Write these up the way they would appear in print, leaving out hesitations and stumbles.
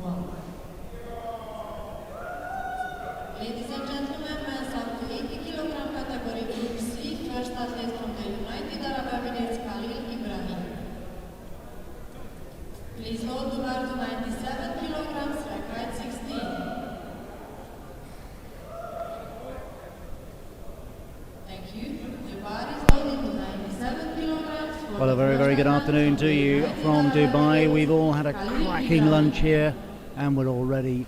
Ladies and gentlemen, men's up to 80 kg category Group C, first athlete from the United Arab Emirates, Khalil Ibrahim. Please hold the bar to 97 kilograms, rack height 16. Thank you. The bar is loaded to 97 kilograms. Well, a very, very good afternoon to you from Dubai. We've all had a cracking lunch here and we're already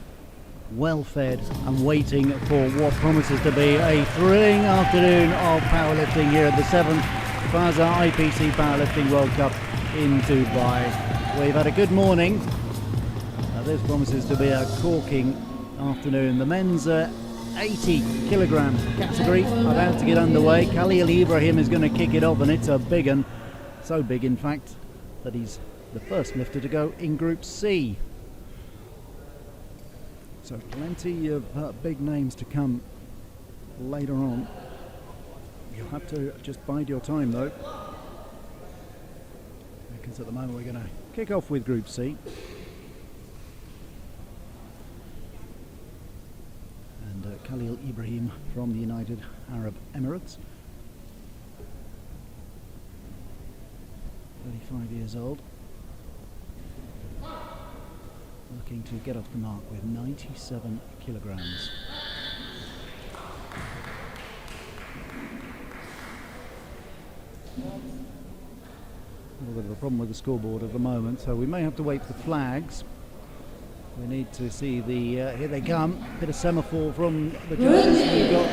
well fed and waiting for what promises to be a thrilling afternoon of powerlifting here at the 7th Faza IPC Powerlifting World Cup in Dubai. We've had a good morning. This promises to be a corking afternoon. The men's 80 kilogram category about to get underway. Khalil Ibrahim is going to kick it off, and it's a big one. So big, in fact, that he's the first lifter to go in Group C. So plenty of big names to come later on. You'll have to just bide your time though, because at the moment we're going to kick off with Group C. And Khalil Ibrahim from the United Arab Emirates. 35 years old. Looking to get off the mark with 97 kilograms. A little bit of a problem with the scoreboard at the moment, so we may have to wait for flags. We need to see the, here they come, bit of semaphore from the judges. We've got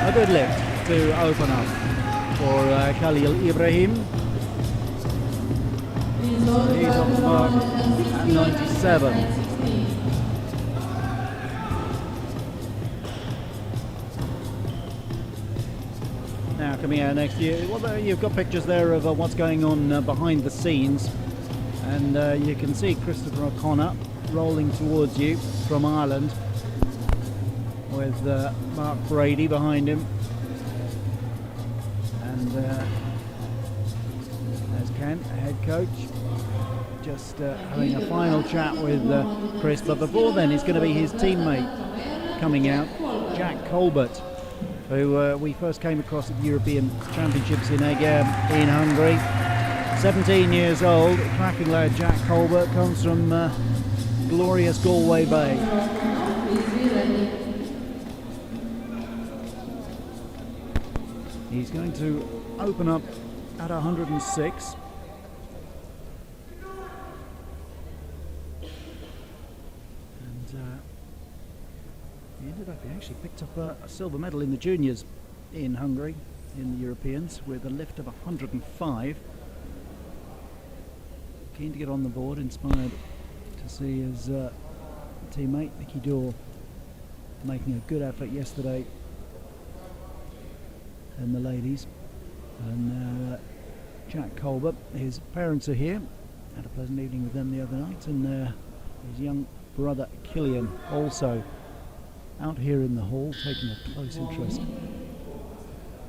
a good lift to open up for Khalil Ibrahim. He's off the mark at 97. Now coming out next year, well, you've got pictures there of what's going on behind the scenes, and you can see Christopher O'Connor rolling towards you from Ireland with Mark Brady behind him, and there's Ken, head coach, just having a final chat with Chris. But before then, it's going to be his teammate coming out, Jack Colbert, who we first came across at the European Championships in Eger in Hungary. 17 years old, cracking lad Jack Colbert, comes from glorious Galway Bay. He's going to open up at 106. He actually picked up a silver medal in the juniors in Hungary, in the Europeans, with a lift of 105. Keen to get on the board, inspired to see his teammate Nicky Dorr making a good effort yesterday in the ladies. And Jack Colbert, his parents are here, had a pleasant evening with them the other night, and his young brother Killian also out here in the hall, taking a close interest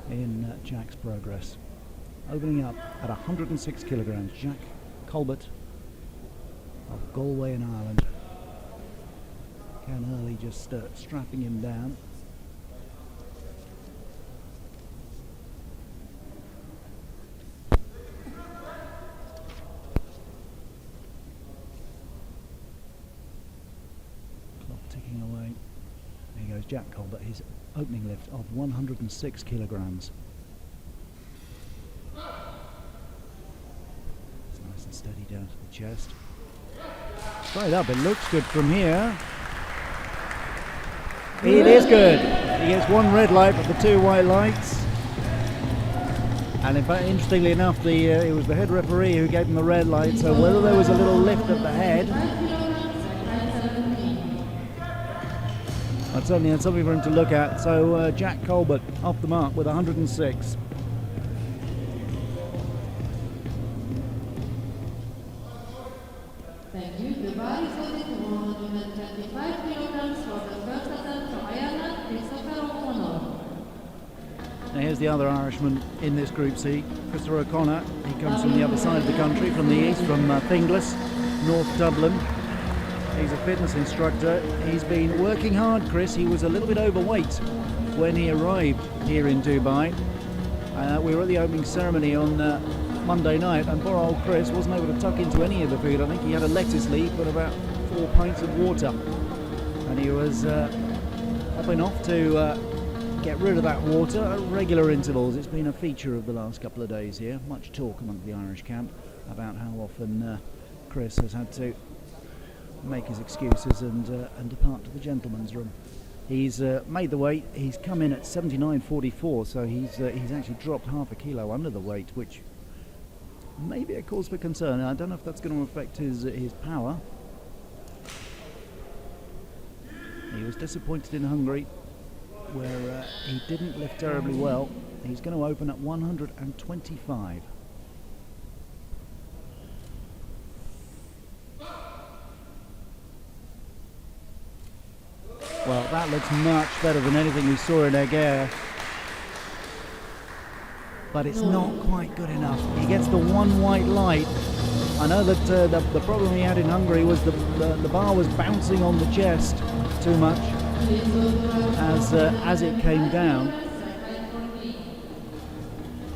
in Jack's progress. Opening up at 106 kilograms, Jack Colbert of Galway in Ireland. Ken Hurley just strapping him down. Clock ticking away. There goes Jack Colbert, his opening lift of 106 kilograms. It's nice and steady down to the chest. Straight up, it looks good from here. It is good. He gets one red light but the two white lights. And in fact, interestingly enough, it was the head referee who gave him the red light, so whether there was a little lift at the head, I'd certainly had something for him to look at. So Jack Colbert off the mark with 106. Thank you. The bar is loaded to 125 kilograms for the first attempt from Ireland, Christopher O'Connor. Now here's the other Irishman in this Group C, Christopher O'Connor. He comes from the other side of the country, from the east, from Finglas, North Dublin. He's a fitness instructor. He's been working hard, Chris. He was a little bit overweight when he arrived here in Dubai. We were at the opening ceremony on Monday night, and poor old Chris wasn't able to tuck into any of the food. I think he had a lettuce leaf and about 4 pints of water, and he was hopping off to get rid of that water at regular intervals. It's been a feature of the last couple of days here. Much talk among the Irish camp about how often Chris has had to make his excuses and depart to the gentleman's room. He's made the weight. He's come in at 79.44, so he's actually dropped half a kilo under the weight, which may be a cause for concern. I don't know if that's going to affect his power. He was disappointed in Hungary, where he didn't lift terribly well. He's going to open at 125. Well, that looks much better than anything we saw in Egea, but it's not quite good enough. He gets the one white light. I know that the problem he had in Hungary was the bar was bouncing on the chest too much as it came down,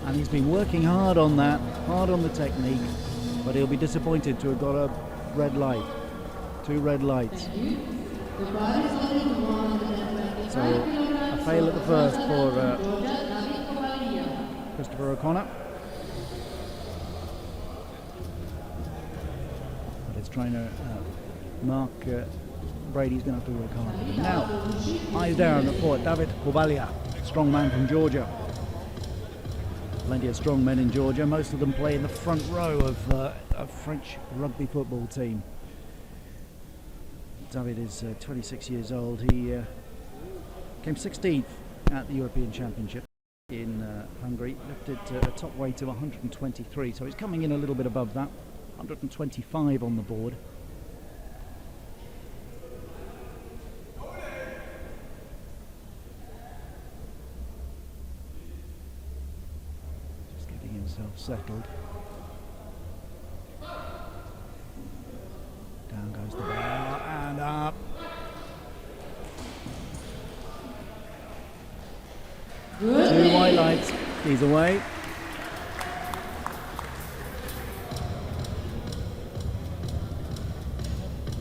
and he's been working hard on that, hard on the technique, but he'll be disappointed to have got a red light, 2 red lights. So a fail at the first for Christopher O'Connor. But his trainer Mark Brady's going to have to work hard with him. Now, eyes down for David Kovalia, strong man from Georgia. Plenty of strong men in Georgia. Most of them play in the front row of a French rugby football team. David is 26 years old. He came 16th at the European Championship in Hungary, lifted a top weight of 123, so he's coming in a little bit above that, 125 on the board. Just getting himself settled. Down goes the bar and up. Good. 2 white lights. He's away.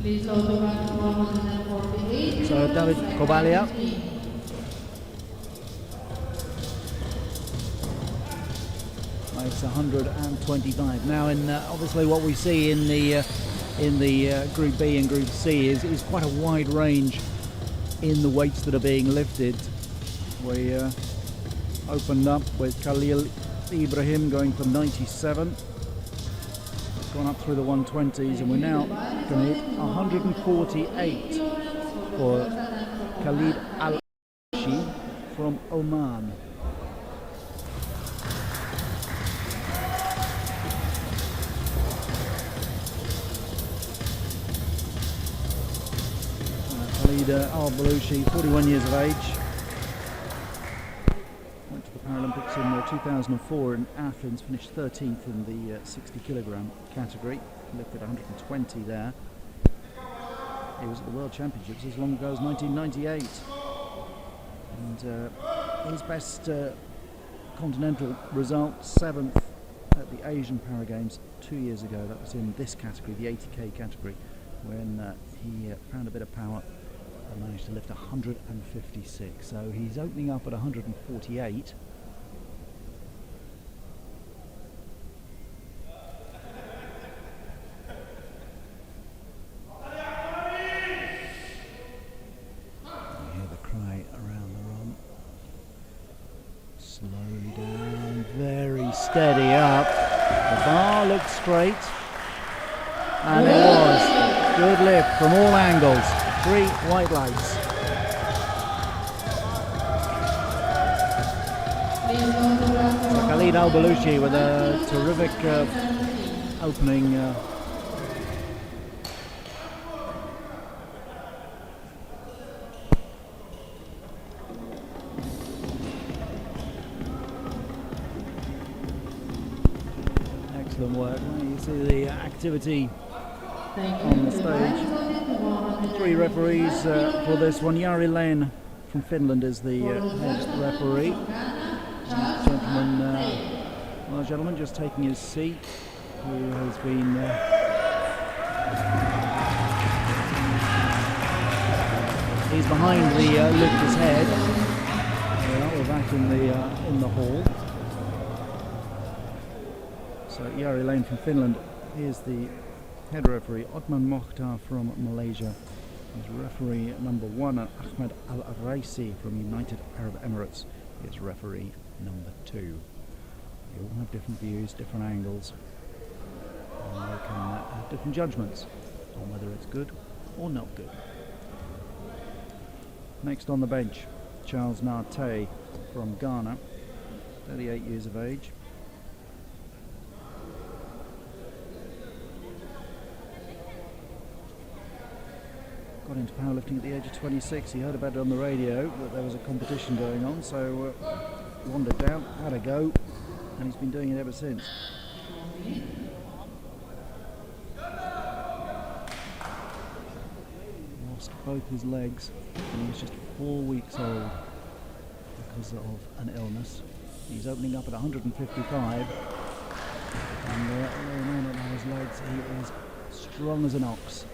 Please also back to 148. So David Kovalia. It's 125. Now, in obviously what we see in the Group B and Group C is quite a wide range in the weights that are being lifted. We opened up with Khalil Ibrahim going for 97. It's gone up through the 120s, and we're now going to hit 148 for Khalid Al-Ashi from Oman. Khalid Al-Balushi, 41 years of age. Went to the Paralympics in 2004 in Athens, finished 13th in the 60 kilogram category, lifted 120 there. He was at the World Championships as long ago as 1998. And his best continental result, 7th at the Asian Para Games 2 years ago. That was in this category, the 80k category, when he found a bit of power and managed to lift 156. So he's opening up at 148. You hear the cry around the room. Slowly down, very steady up. The bar looks straight, and it was. Good lift from all angles. 3 white lights. So Khalid Al-Balushi with a terrific opening. Excellent work. You see the activity on the stage. three referees for this one. Jari Lehn from Finland is the head referee. Gentleman just taking his seat, who has been he's behind the lifter's head. We're back in the hall. So Jari Lehn from Finland is the head referee. Othman Mokhtar from Malaysia is referee number 1, and Ahmed Al Raisi from United Arab Emirates is referee number 2. They all have different views, different angles, and they can have different judgments on whether it's good or not good. Next on the bench, Charles Nate from Ghana, 38 years of age. Got into powerlifting at the age of 26. He heard about it on the radio that there was a competition going on, so wandered down, had a go, and he's been doing it ever since. Lost both his legs when he was just 4 weeks old because of an illness. He's opening up at 155, and may not know his legs. He is strong as an ox.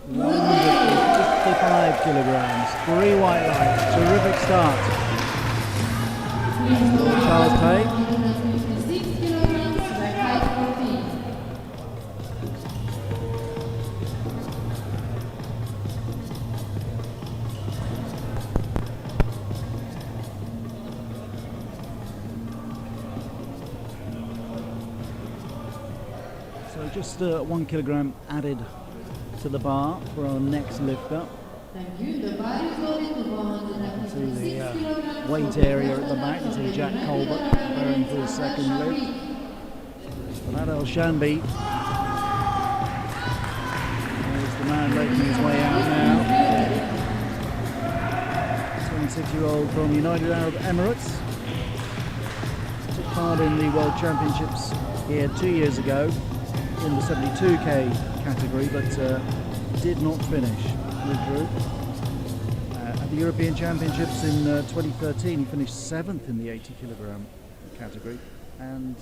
155 kilograms, 3 white lights, terrific start. Charles Tay. So just 1 kilogram added to the bar for our next lifter. Thank you. The bar is loaded to 156 the weight area at the back. You see Jack Colbert preparing for his second lift. Fahad El Shanbi is the man making his way out now. 26-year-old from United Arab Emirates. Took part in the World Championships here 2 years ago in the 72k category, but did not finish. Withdrew. At the European Championships in 2013, he finished 7th in the 80 kilogram category, and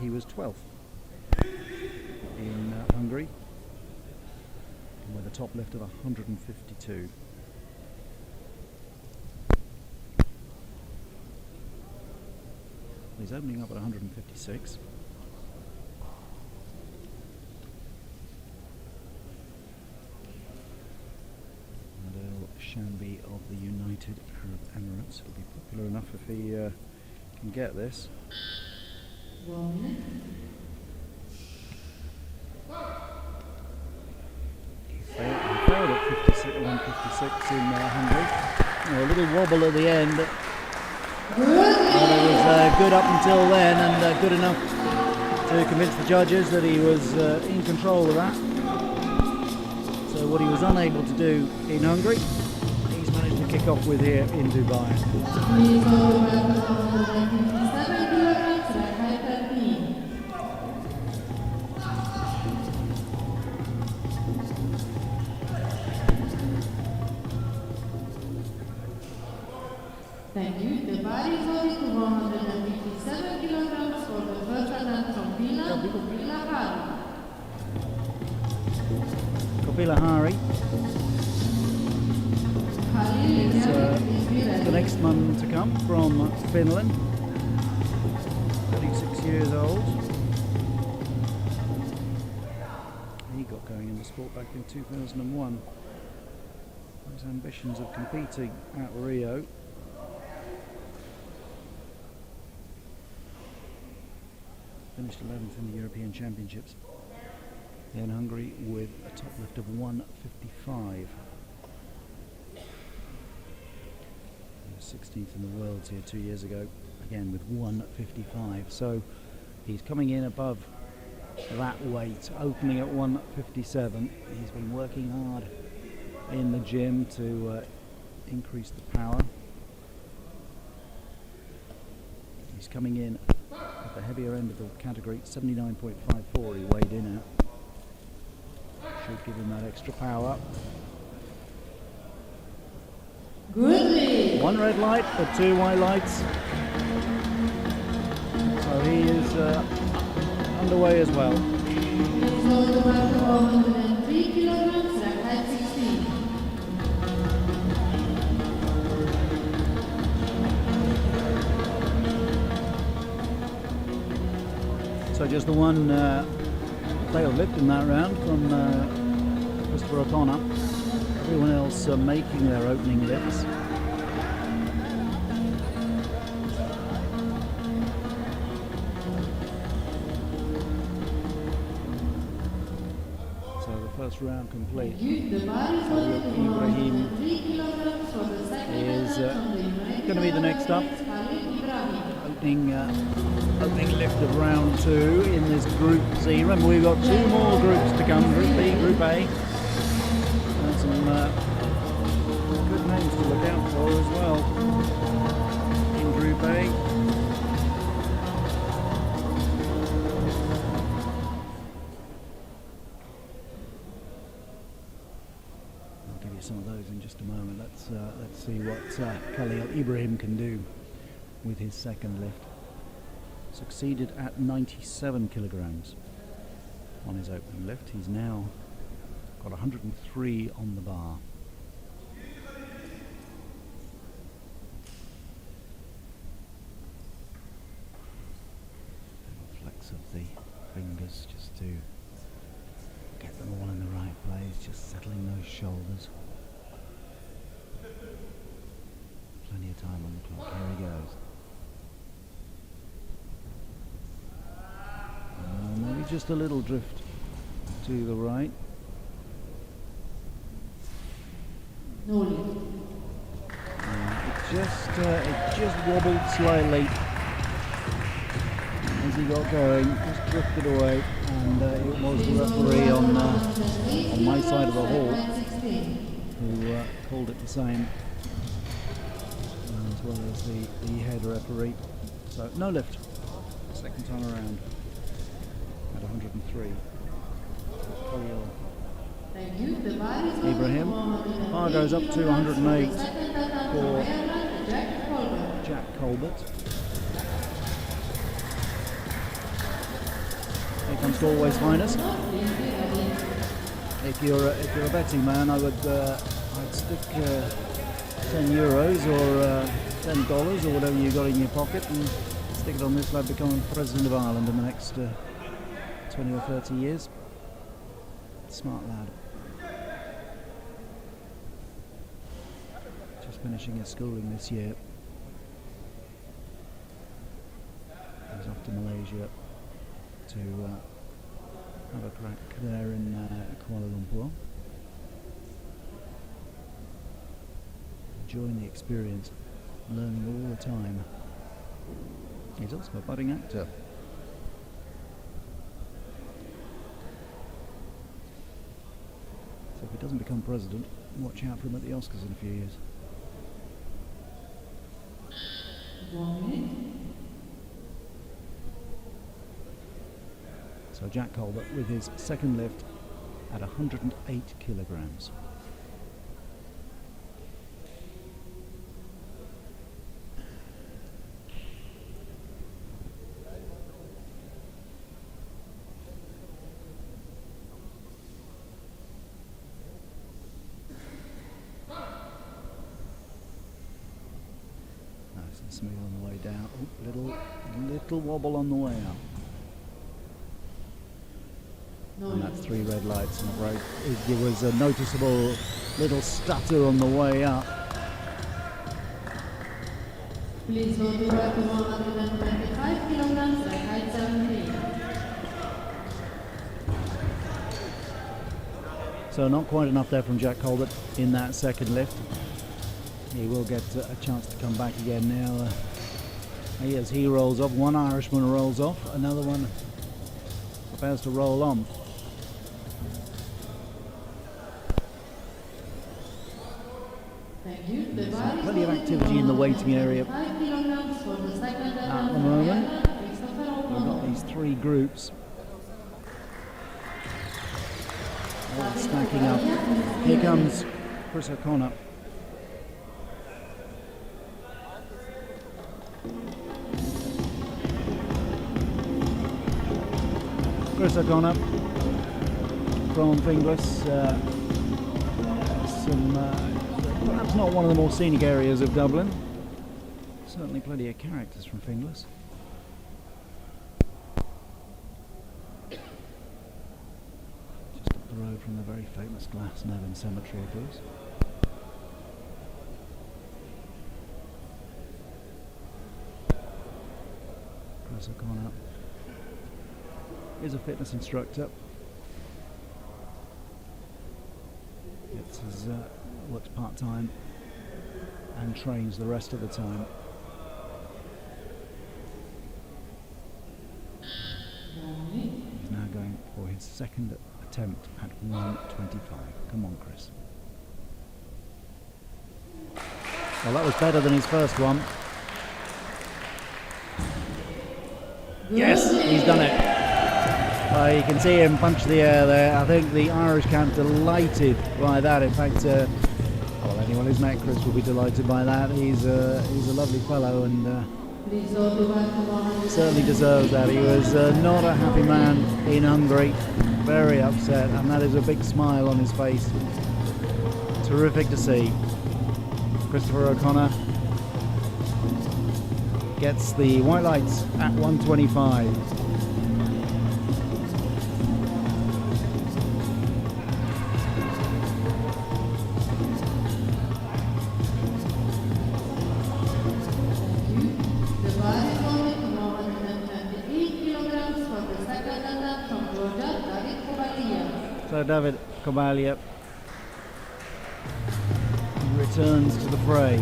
he was 12th in Hungary with a top lift of 152. He's opening up at 156. Shanbi of the United Arab Emirates. It'll be popular enough if he can get this. He failed at 156 in Hungary. A little wobble at the end, but it was good up until then, and good enough to convince the judges that he was in control of that. So what he was unable to do in Hungary, to kick off with here in Dubai. Thank you. The bar is loaded to 157 kilograms for the virtual land from Kopila Hari. Kopila Hari is the next one to come from Finland, 36 years old. He got going in the sport back in 2001. His ambitions of competing at Rio. Finished 11th in the European Championships in Hungary with a top lift of 155. 16th in the world here 2 years ago, again with 155. So he's coming in above that weight, opening at 157. He's been working hard in the gym to increase the power. He's coming in at the heavier end of the category, 79.54 he weighed in at. Should give him that extra power. Good. One red light, but two white lights. So he is underway as well. Please hold the mark of 103 kilograms, rack height 16. So just the one failed lift in that round from Christopher O'Connor. Everyone else making their opening lifts. So the first round complete. Ibrahim is going to be the next up. Opening lift of round 2 in this Group C. Remember, we've got 2 more groups to come, Group B, Group A. And some good names to look out for as well in Group A. I'll give you some of those in just a moment. Let's see what Khalil Ibrahim can do with his second lift. Succeeded at 97 kilograms on his opening lift. He's now got 103 on the bar. Flex of the fingers just to get them all in the right place, just settling those shoulders. Plenty of time on the clock. Here he goes. Maybe just a little drift to the right. No lift. It just wobbled slightly as he got going, just drifted away, and it was the referee on my side of the hall who called it the same, as well as the head referee. So no lift, second time around. At 103. Thank you. Ibrahim. Bar goes up to 108 for Jack Colbert. Here comes Galway's finest. If you're a betting man, I'd stick €10 or $10 or whatever you got in your pocket and stick it on this lad becoming President of Ireland in the next 20 or 30 years. Smart lad. Just finishing his schooling this year. He's off to Malaysia to have a crack there in Kuala Lumpur. Enjoying the experience, learning all the time. He's also a budding actor. So if he doesn't become president, watch out for him at the Oscars in a few years. 1 minute. So Jack Colbert with his second lift at 108 kilograms. Nice and smooth on the way down. Oh, little wobble on the way up. And that's 3 red lights and a break. There was a noticeable little stutter on the way up. Please go to work 125 kilograms, rack height 17. So not quite enough there from Jack Colbert in that second lift. He will get a chance to come back again now. As he rolls off, one Irishman rolls off, another one prepares to roll on. Thank you. There's plenty of activity in the waiting area at the moment. We've got these 3 groups. all stacking up. Here comes Chris O'Connor. Chris O'Connor from Finglas, perhaps not one of the more scenic areas of Dublin. Certainly plenty of characters from Finglas. Just up the road from the very famous Glasnevin Cemetery, of course. Chris O'Connor is a fitness instructor. Works part-time and trains the rest of the time. He's now going for his second attempt at 125. Come on, Chris. Well, that was better than his first one. Yes, he's done it. You can see him punch the air there. I think the Irish camp delighted by that. In fact, well, anyone who's met Chris will be delighted by that. He's a lovely fellow and certainly deserves that. He was not a happy man in Hungary, very upset, and that is a big smile on his face. Terrific to see. Christopher O'Connor gets the white lights at 125. So David Kobalia returns to the fray.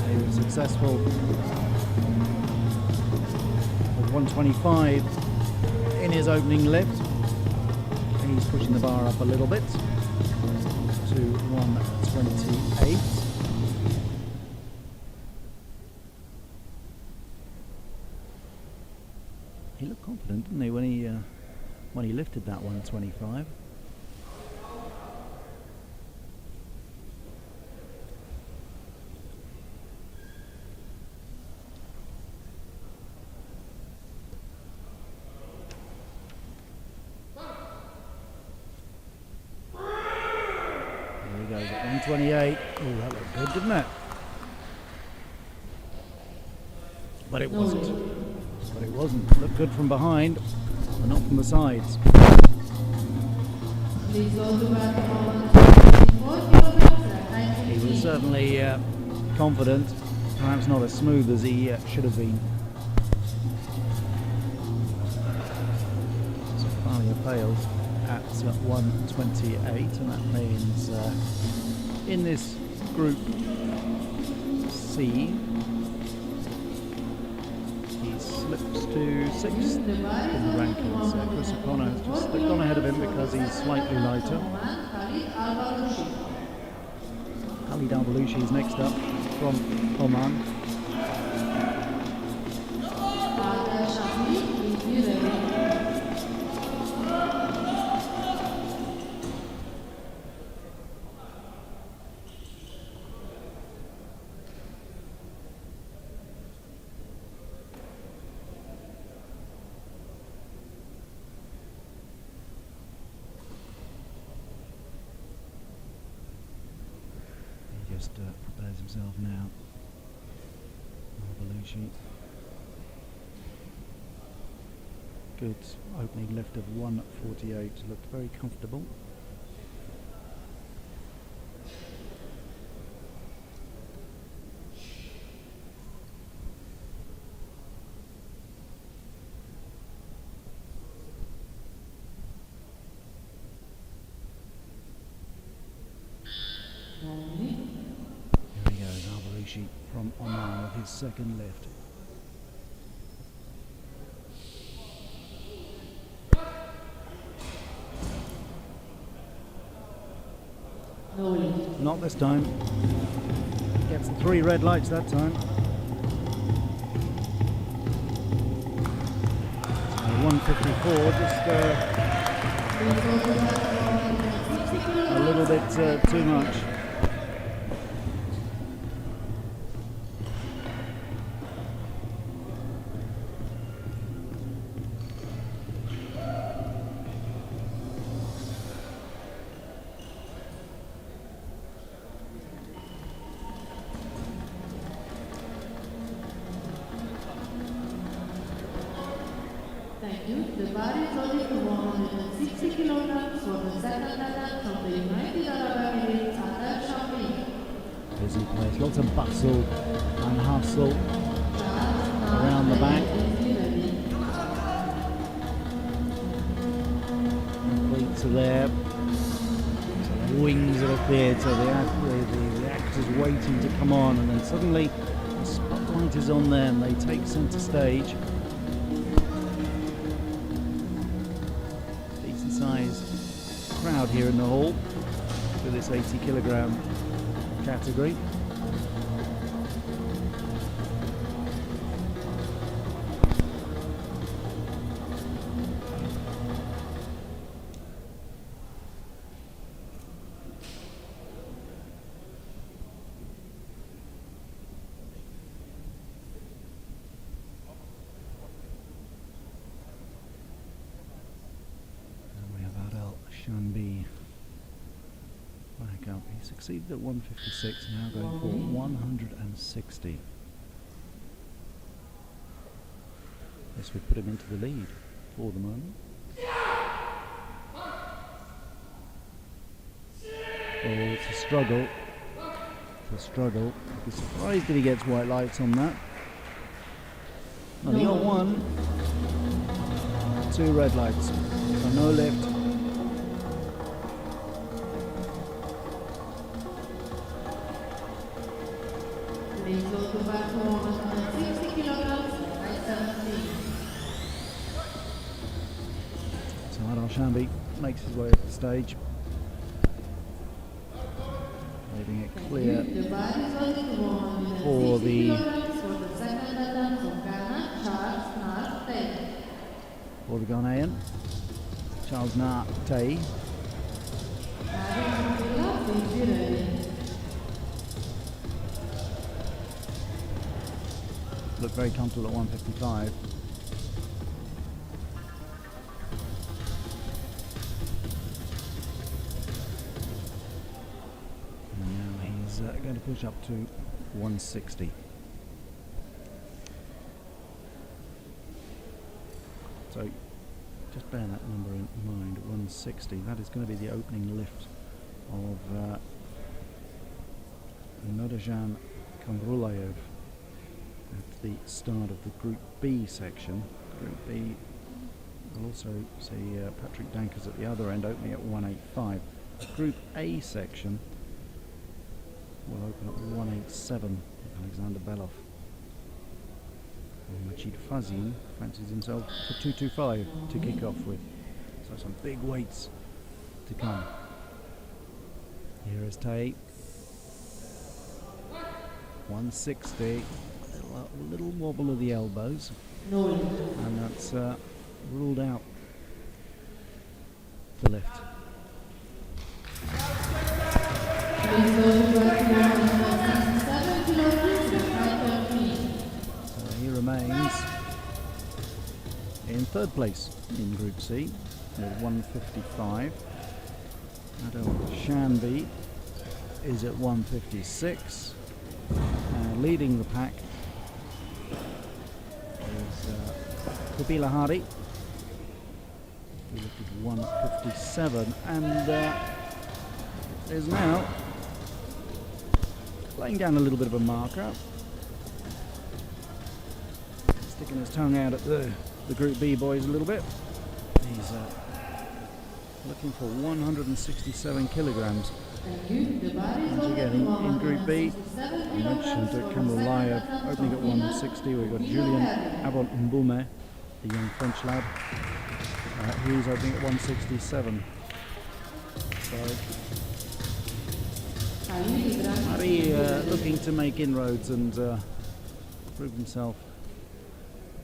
He was successful with 125 in his opening lift. He's pushing the bar up a little bit to 128. He looked confident, didn't he, when he lifted that 125? There he goes at 128. Oh, that looked good, didn't it? But it wasn't. It looked good from behind, but not from the sides. He was certainly confident, perhaps not as smooth as he should have been. So Falia fails at 128, and that means in this group C, slips to 6th in the rankings. Chris O'Connor has just gone ahead of him because he's slightly lighter. Khalid Al-Balushi is next up from Oman. Just prepares himself now. Belushi. Good opening lift of 148. Looked very comfortable. From Oman with his second lift. Not this time. Gets the 3 red lights that time. 154, just a little bit too much. Thank you. The bar is only 160 kilograms for the second attempt of the United Arab Emirates at Chamonix. Busy place, lots of bustle and hustle around the back. Athletes are there. Some wings have appeared, so the actors waiting to come on, and then suddenly the spotlight is on them. They take centre stage. Decent sized crowd here in the hall for this 80 kilogram category. Shanbi back up. He succeeded at 156, now going for 160. This would put him into the lead for the moment. Oh, it's a struggle. It's a struggle. I'd be surprised if he gets white lights on that. Well, he got one. 2 red lights. So no lift. So Shambi makes his way up the stage, leaving it clear for the Ghanaian, Charles Nate. Looked very comfortable at 155. And now he's going to push up to 160. So just bear that number in mind, 160. That is going to be the opening lift of Nurjan Kamrulayev at the start of the Group B section. Group B will also see Patrick Dankers at the other end, opening at 185. Group A section will open at 187. Alexander Belov. And Majid Fazin fancies himself for 225 to kick off with. So some big weights to come. Here is Tay. 160. A little wobble of the elbows, and that's ruled out the lift. So he remains in third place in Group C with 155. Adel Shanbi is at 156, and leading the pack is Kabila Hardy, who lifted 157, and is now laying down a little bit of a marker, sticking his tongue out at the Group B boys a little bit. He's looking for 167 kilograms. Once again, in Group B, I mentioned Kamrulayev opening at 160. We've got Julien Abon Mboume, the young French lad. He's opening at 167. So, Harry looking to make inroads and prove himself,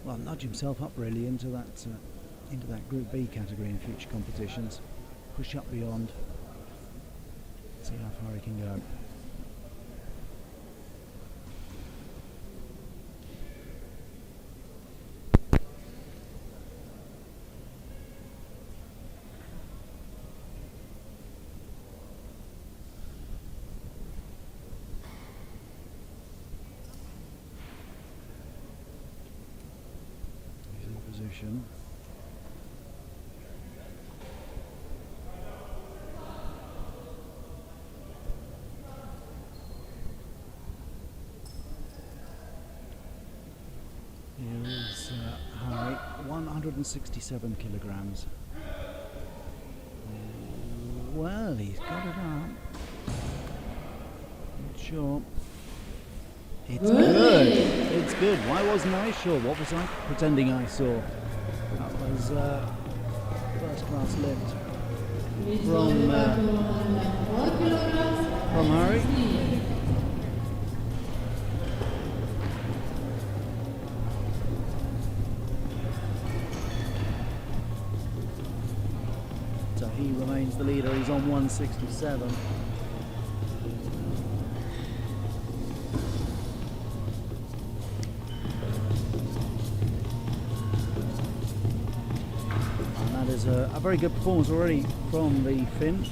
well, nudge himself up really into that into that Group B category in future competitions. Push up beyond, see how far he can go. He's in position. Here is Harry, 167 kilograms. Well, he's got it up. Not sure. It's good. It's good. Why wasn't I sure? What was I pretending I saw? That was first class lift from Harry. So he remains the leader. He's on 167. And that is a very good performance already from the Finn.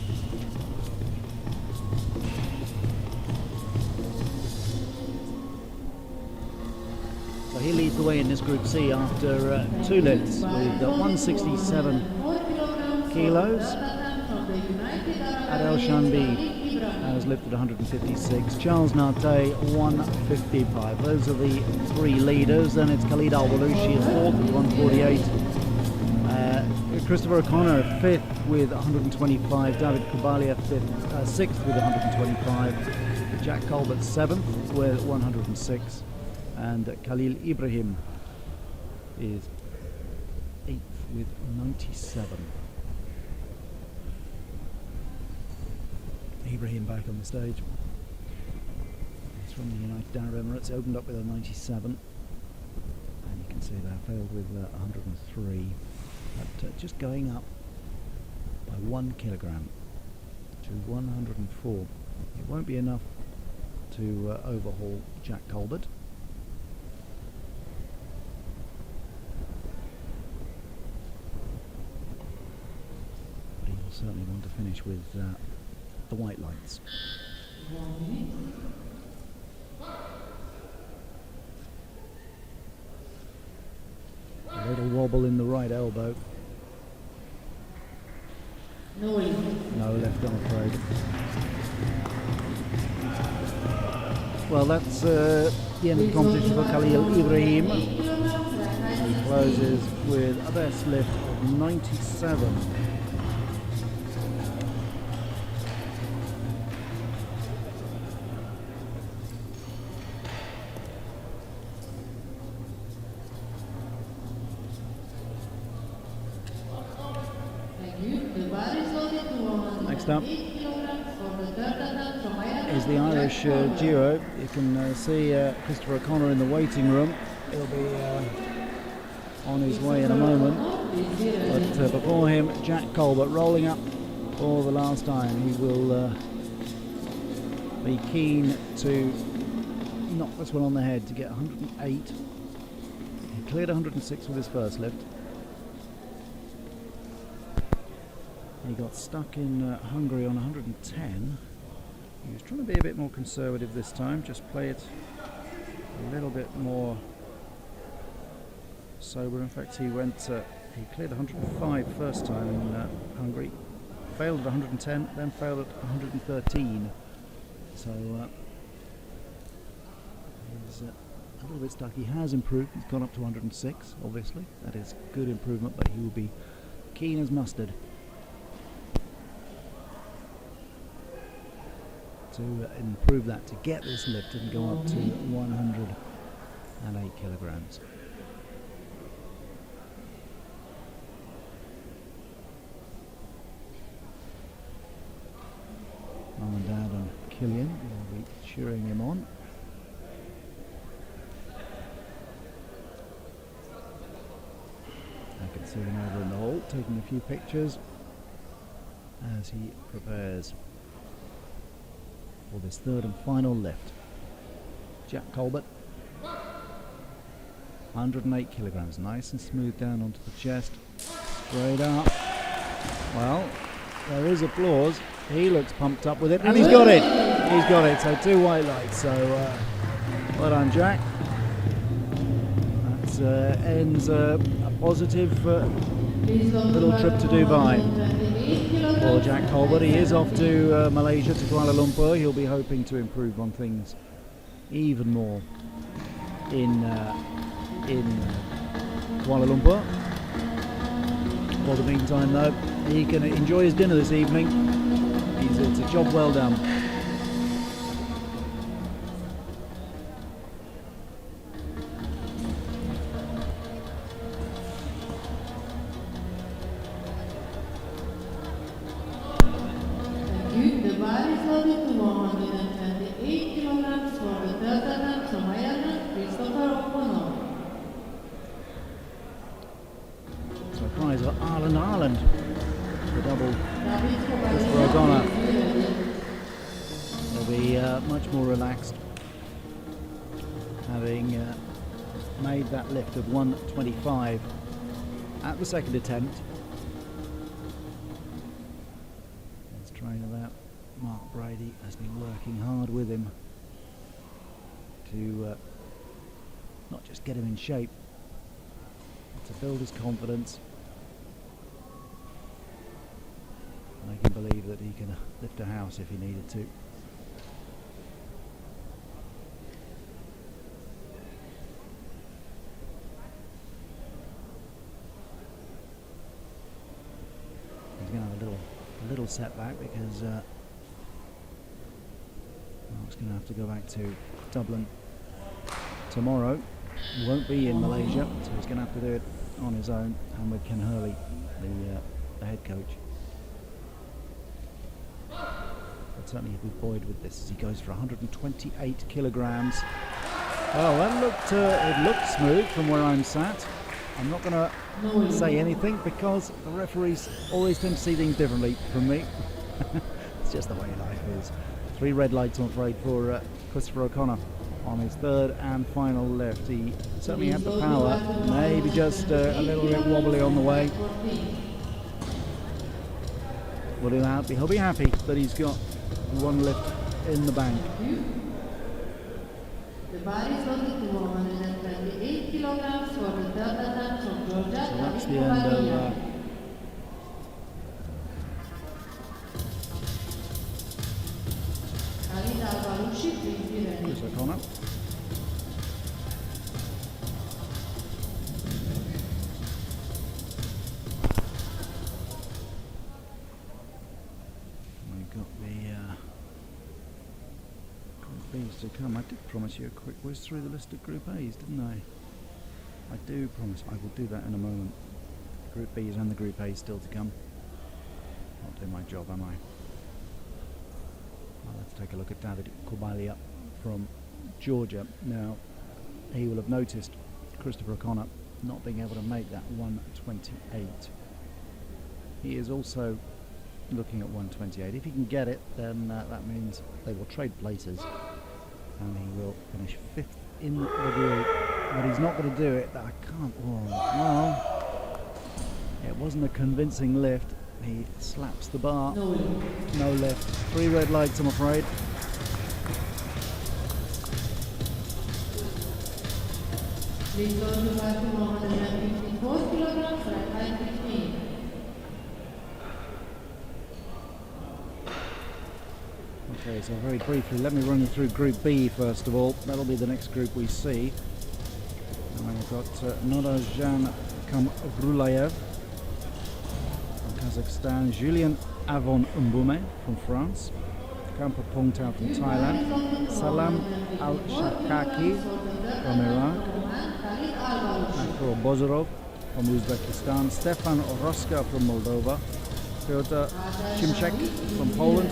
So he leads the way in this Group C after 2 lifts with 167 kilos. Adel Shanbi has lifted 156. Charles Nate 155. Those are the 3 leaders. Then it's Khalid Al-Walushi at 4th with 148. Christopher O'Connor 5th with 125. David Kubalia 6th with 125. Jack Colbert 7th with 106. And Khalil Ibrahim is 8th with 97. Ibrahim back on the stage. He's from the United Arab Emirates, opened up with a 97. And you can see there, failed with 103. But just going up by 1 kilogram to 104. It won't be enough to overhaul Jack Colbert. But he will certainly want to finish with the white lights. A little wobble in the right elbow. No left, I'm afraid. Well, that's the end of the competition for Khalil Ibrahim. He closes with a best lift of 97. Next up is the Irish duo. You can see Christopher O'Connor in the waiting room. He'll be on his way in a moment. But before him, Jack Colbert rolling up for the last time. He will be keen to knock this one on the head to get 108. He cleared 106 with his first lift. He got stuck in Hungary on 110. He was trying to be a bit more conservative this time, just play it a little bit more sober. In fact, he cleared 105 first time in Hungary, failed at 110, then failed at 113. So he's a little bit stuck. He has improved. He's gone up to 106, obviously. That is good improvement, but he will be keen as mustard to improve that, to get this lift and go up to 108 kilograms. Mum and Dad and Killian will be cheering him on. I can sitting over in the hall, taking a few pictures as he prepares for this third and final lift. Jack Colbert, 108 kilograms, nice and smooth down onto the chest, straight up. Well, there is applause. He looks pumped up with it, and he's got it. He's got it. So 2 white lights. So well done, Jack. That ends a positive little trip to Dubai for Jack Colbert. He is off to Malaysia, to Kuala Lumpur. He'll be hoping to improve on things even more in Kuala Lumpur. For the meantime, though, he can enjoy his dinner this evening. It's a job well done. The bar is loaded to 128 kilograms for the third attempt from Ireland, Christopher O'Connor. So prize of Ireland, the double for O'Connor. He'll be much more relaxed, having made that lift of 125 at the second attempt. His trainer there, Mark Brady, has been working hard with him to not just get him in shape, but to build his confidence, make him believe that he can lift a house if he needed to. He's going to have a little setback because Mark's going to have to go back to Dublin tomorrow. He won't be in Malaysia, so he's going to have to do it on his own, and with Ken Hurley, the head coach. But certainly he'll be buoyed with this as he goes for 128 kilograms. Well, it looked smooth from where I'm sat. I'm not going to say anything because the referees always tend to see things differently from me. It's just the way life is. 3 red lights, I'm afraid, for Christopher O'Connor on his third and final lift. He certainly had the power, maybe just a little bit wobbly on the way. Well, he'll be happy that he's got 1 lift in the bank. The bar is loaded to 128 kilograms for the third attempt from Georgia. So that's the end of Chris O'Connor. We've got the Group B's to come. I did promise you a quick whiz through the list of Group A's, didn't I? I do promise. I will do that in a moment. Group B's and the Group A's still to come. Not doing my job, am I? Well, let's take a look at David Kobalia from Georgia. Now, he will have noticed Christopher O'Connor not being able to make that 128. He is also looking at 128. If he can get it, then that means they will trade places and he will finish 5th in the group. But he's not going to do it. I can't. Oh, well, it wasn't a convincing lift. He slaps the bar. No lift. 3 red lights, I'm afraid. Please go to 154 kilograms at height 15. Okay, so very briefly, let me run you through Group B first of all. That'll be the next group we see. And we've got Norajan Kamrulayev from Kazakhstan, Julien Avon Mbume from France, Kampa Pongtao from Thailand, Salam Al-Shakaki from Iraq, Akro Bozorov from Uzbekistan, Stefan Roska from Moldova, Piotr Chimczek from Poland,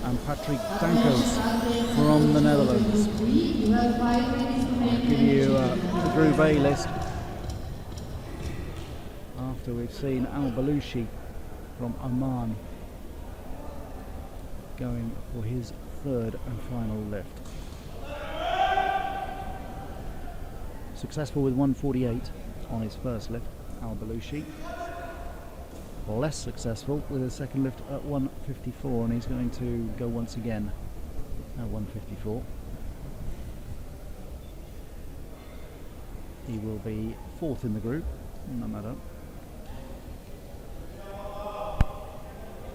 and Patrick Dankos from the Netherlands. I'll give you the Group A list after we've seen Al Balushi from Oman going for his third and final lift. Successful with 148 on his first lift, Al Balushi. Less successful with his second lift at 154, and he's going to go once again at 154. He will be fourth in the group, no matter.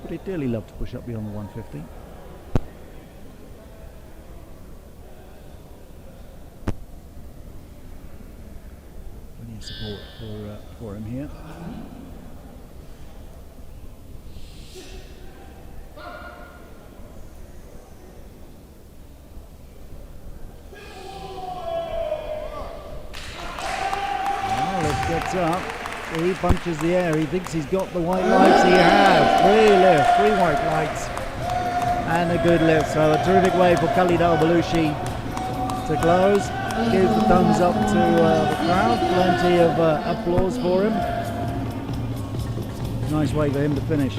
But he'd dearly love to push up beyond the 150. Plenty of support for him here. Gets up, he punches the air, he thinks he's got the white lights, he has, three white lights and a good lift, so a terrific way for Khalid Al Balushi to close, gives the thumbs up to the crowd, plenty of applause for him, nice way for him to finish.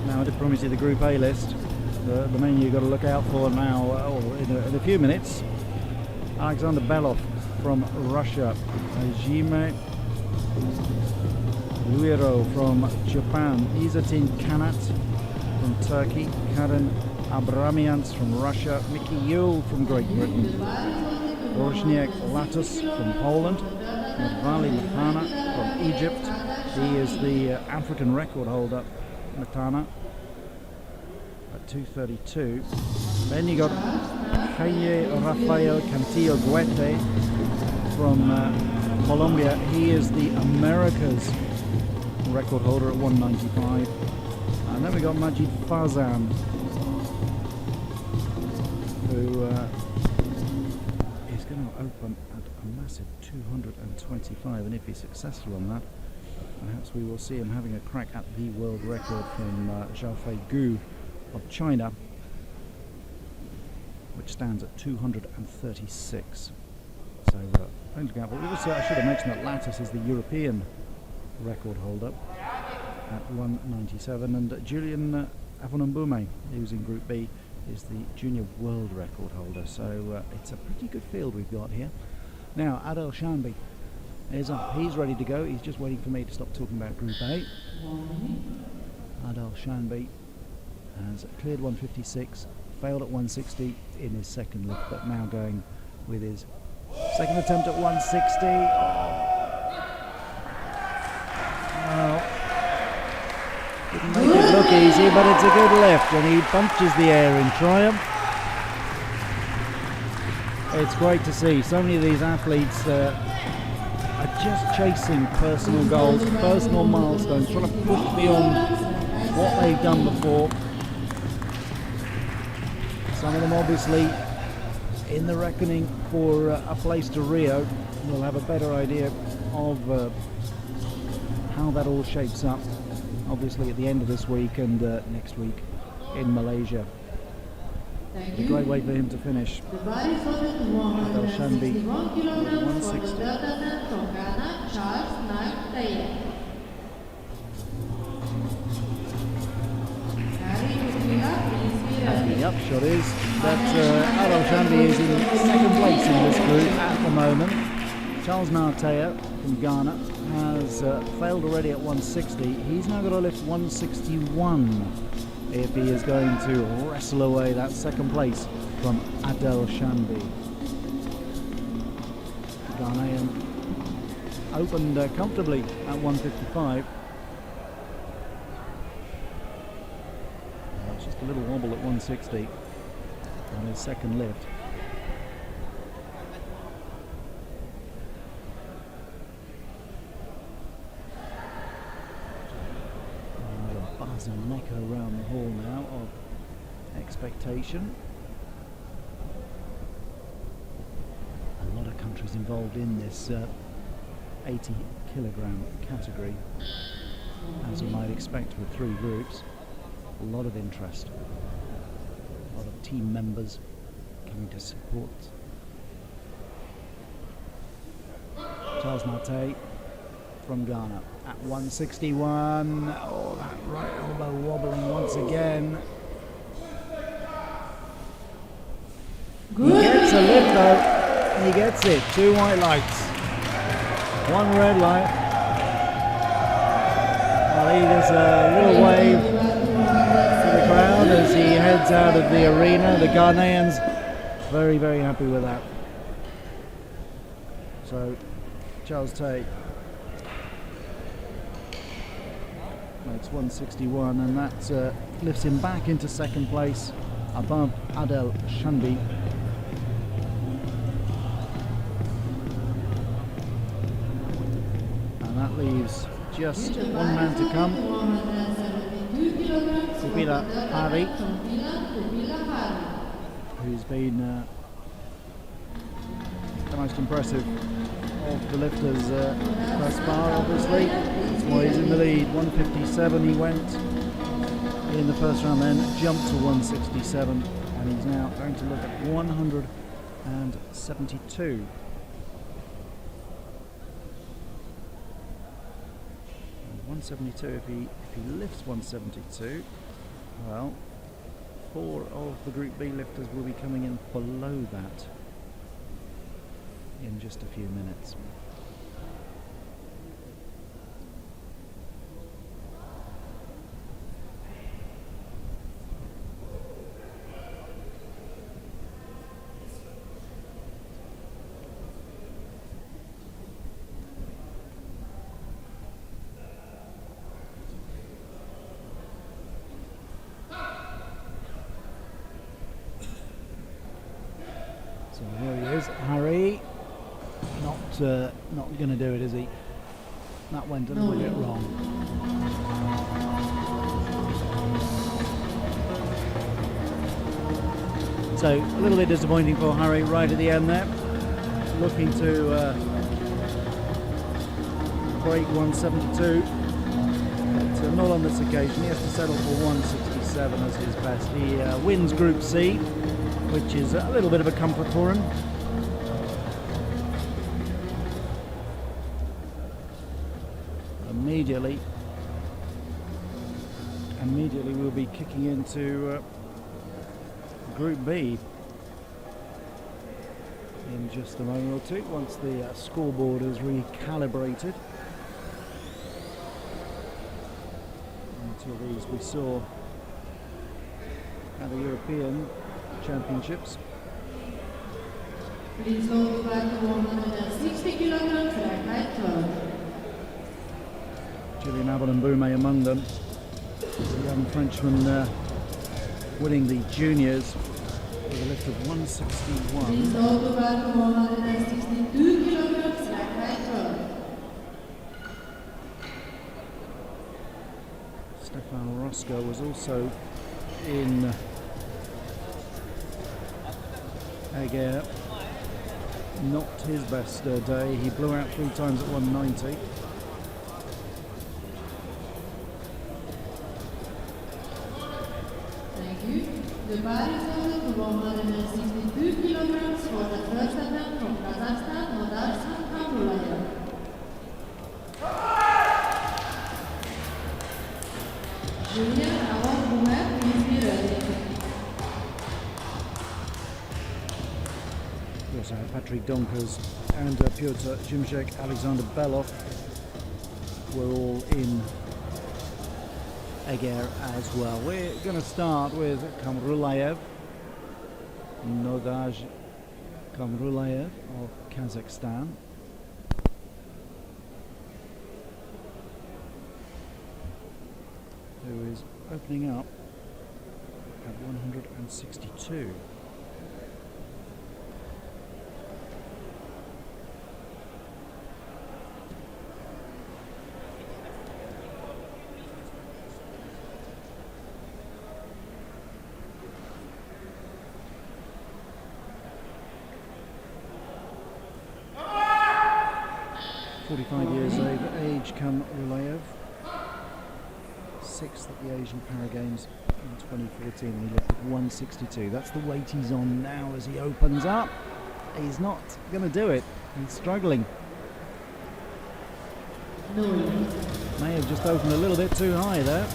Now I did promise you the Group A list. The menu you've got to look out for now, in a few minutes. Alexander Belov from Russia, Jime Luiro from Japan, Izatin Kanat from Turkey, Karen Abramians from Russia, Mickey Yule from Great Britain, Rożniak Latus from Poland, Nadvali Matana from Egypt. He is the African record holder, Matana, 232. Then you got Jaime Rafael Cantillo Guete from Colombia. He is the America's record holder at 195. And then we got Majid Farzan, who is going to open at a massive 225, and if he's successful on that, perhaps we will see him having a crack at the world record from Xiaofei Gu of China, which stands at 236. So don't look out. But also, I should have mentioned that Lattis is the European record holder at 197, and Julian Avonambume, who's in Group B, is the junior world record holder. So it's a pretty good field we've got here. Now Adel Shanbi is up. He's ready to go. He's just waiting for me to stop talking about Group A. Adel Shanbi has cleared 156, failed at 160 in his second lift, but now going with his second attempt at 160. Well, didn't make it look easy, but it's a good lift, and he punches the air in triumph. It's great to see so many of these athletes are just chasing personal goals, personal milestones, trying to push beyond what they've done before. Some of them obviously in the reckoning for a place to Rio. We'll have a better idea of how that all shapes up, obviously at the end of this week and next week in Malaysia. It's a great way for him to finish. Adel Shanbi, 160. And the upshot is that Adel Shanbi is in second place in this group at the moment. Charles Nartea from Ghana has failed already at 160. He's now got to lift 161 if he is going to wrestle away that second place from Adel Shanbi. Ghanaian opened comfortably at 155. It's just a little wobble at 160 on his second lift. Buzz and mecha around the hall now of expectation. A lot of countries involved in this 80 kilogram category, as you might expect with three groups. A lot of interest, a lot of team members coming to support Charles Mate from Ghana at 161. Oh, that right elbow wobbling once again. Good. He gets a lift though. He gets it. 2 white lights, 1 red light. Well, he does a little wave to the crowd as he heads out of the arena. The Ghanaians very, very happy with that. So Charles Tate makes 161, and that lifts him back into second place above Adel Shanbi. And that leaves just 1 man to come. Subila Hari, who's been the most impressive of the lifters thus far, obviously. That's why he's in the lead. 157 he went in the first round, then jumped to 167, and he's now going to look at 172. And 172, if he lifts 172, well, 4 of the Group B lifters will be coming in below that in just a few minutes. So here he is, Harry. Not going to do it, is he? That went a little bit wrong. So a little bit disappointing for Harry right at the end there. Looking to break 172. But not on this occasion. He has to settle for 167 as his best. He wins Group C, which is a little bit of a comfort for him. Immediately we'll be kicking into Group B in just a moment or two, once the scoreboard is recalibrated. Until these we saw at the European Championships. Please go back to 160 kilograms, track height 12. Julian Abel among them. The young Frenchman winning the juniors with a lift of 161. Please go back to 162 kilograms, track height 12. Stefan Roscoe was also in Ager. Not his best day. He blew out 3 times at 190. The bar is over to 162 kilograms for the first attempt from Kazakhstan, Nodarsan Kamrulayev. Junior Awad Bumer, please be ready. We also have Patrick Donkers and Pyotr Jimshek, Alexander Belov were all in Ager as well. We're going to start with Kamrulayev, Nodaj Kamrulayev of Kazakhstan. Who is opening up at 162. Years of age, Kamrulayev, 6th at the Asian Para Games in 2014, and he lifted 162. That's the weight he's on now as he opens up. He's not going to do it. He's struggling. May have just opened a little bit too high there.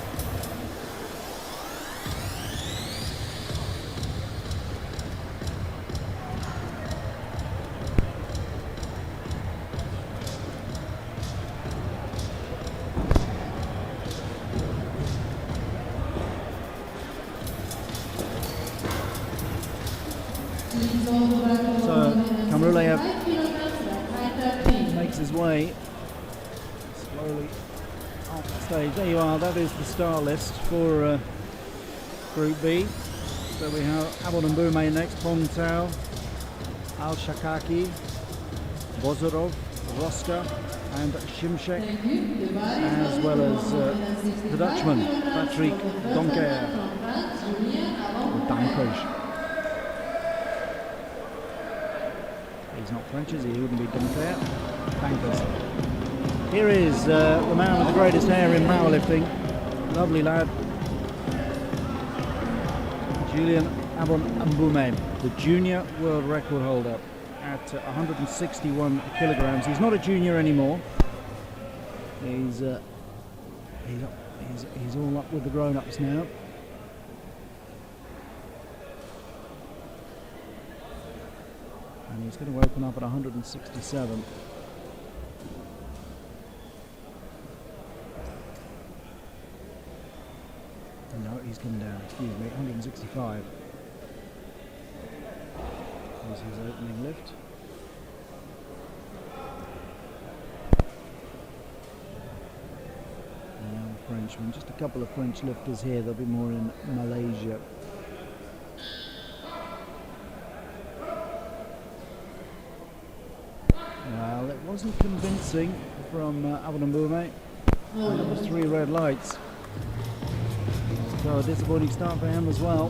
So Kamrulev makes his way slowly off the stage. There you are, that is the star list for Group B. So we have Abon Mbume next, Pong Tao, Al Shakaki, Bozorov, Roska and Shimshek, as well as the Dutchman, Patrick Donker. Dankers. He's not French, is he? He wouldn't be Donker. Dankers. Here is the man with the greatest hair in powerlifting. Lovely lad. Julian Abon Mbume, the junior world record holder at 161 kilograms. He's not a junior anymore. He's all up with the grown-ups now. And he's going to open up at 167. No, he's coming down, excuse me, 165. Here's his opening lift. Now Frenchman, just a couple of French lifters here, there'll be more in Malaysia. Well, it wasn't convincing from Abon Mbume, and it was 3 red lights. So a disappointing start for him as well.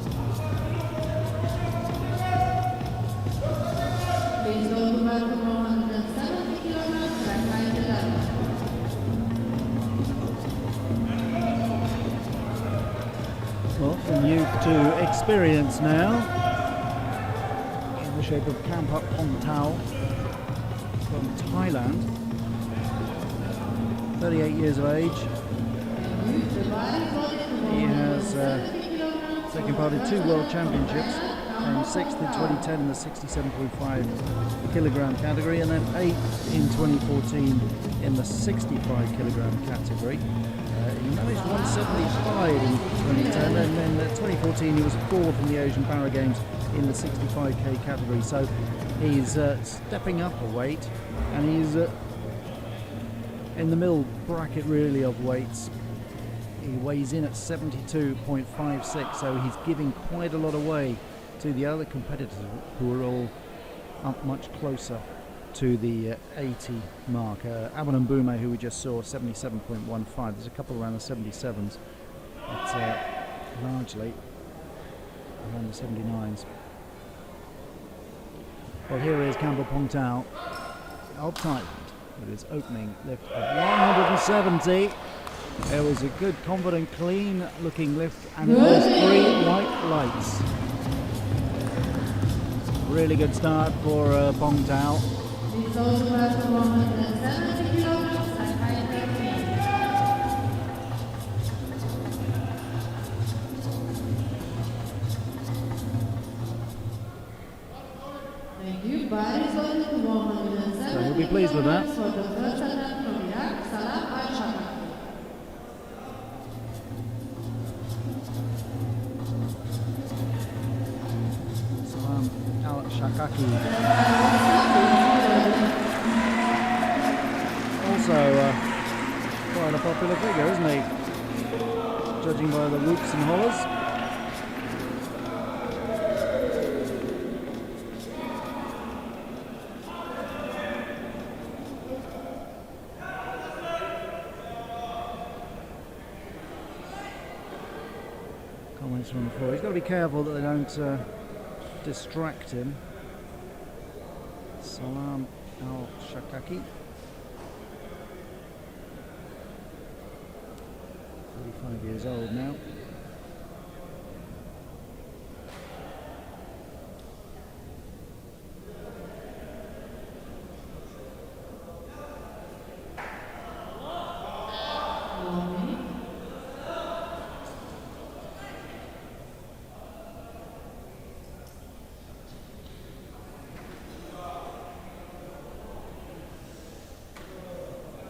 Well, from youth to experience now, in the shape of Kampa Pongtao from Thailand, 38 years of age. He has taken part in 2 world championships, from 6th in 2010 in the 67.5 kilogram category, and then 8th in 2014 in the 65 kilogram category. He managed 175 in 2010, and then in 2014 he was 4th in the Asian Para Games in the 65k category. So he's stepping up a weight, and he's in the middle bracket really of weights. He weighs in at 72.56, so he's giving quite a lot away to the other competitors who are all up much closer to the 80 mark. Abon Mbume, who we just saw, 77.15. There's a couple around the 77s, but largely around the 79s. Well, here is Kampa Pongtao of Thailand with his opening lift of 170. It was a good, confident, clean looking lift, and it was 3 white lights. Really good start for Pongtao. Thank you. So we'll be pleased with that. Al Shakaki. Also quite a popular figure, isn't he? Judging by the whoops and hollers. Comments from the floor. He's got to be careful that they don't distract him. Salam Al Shakaki, 35 years old now.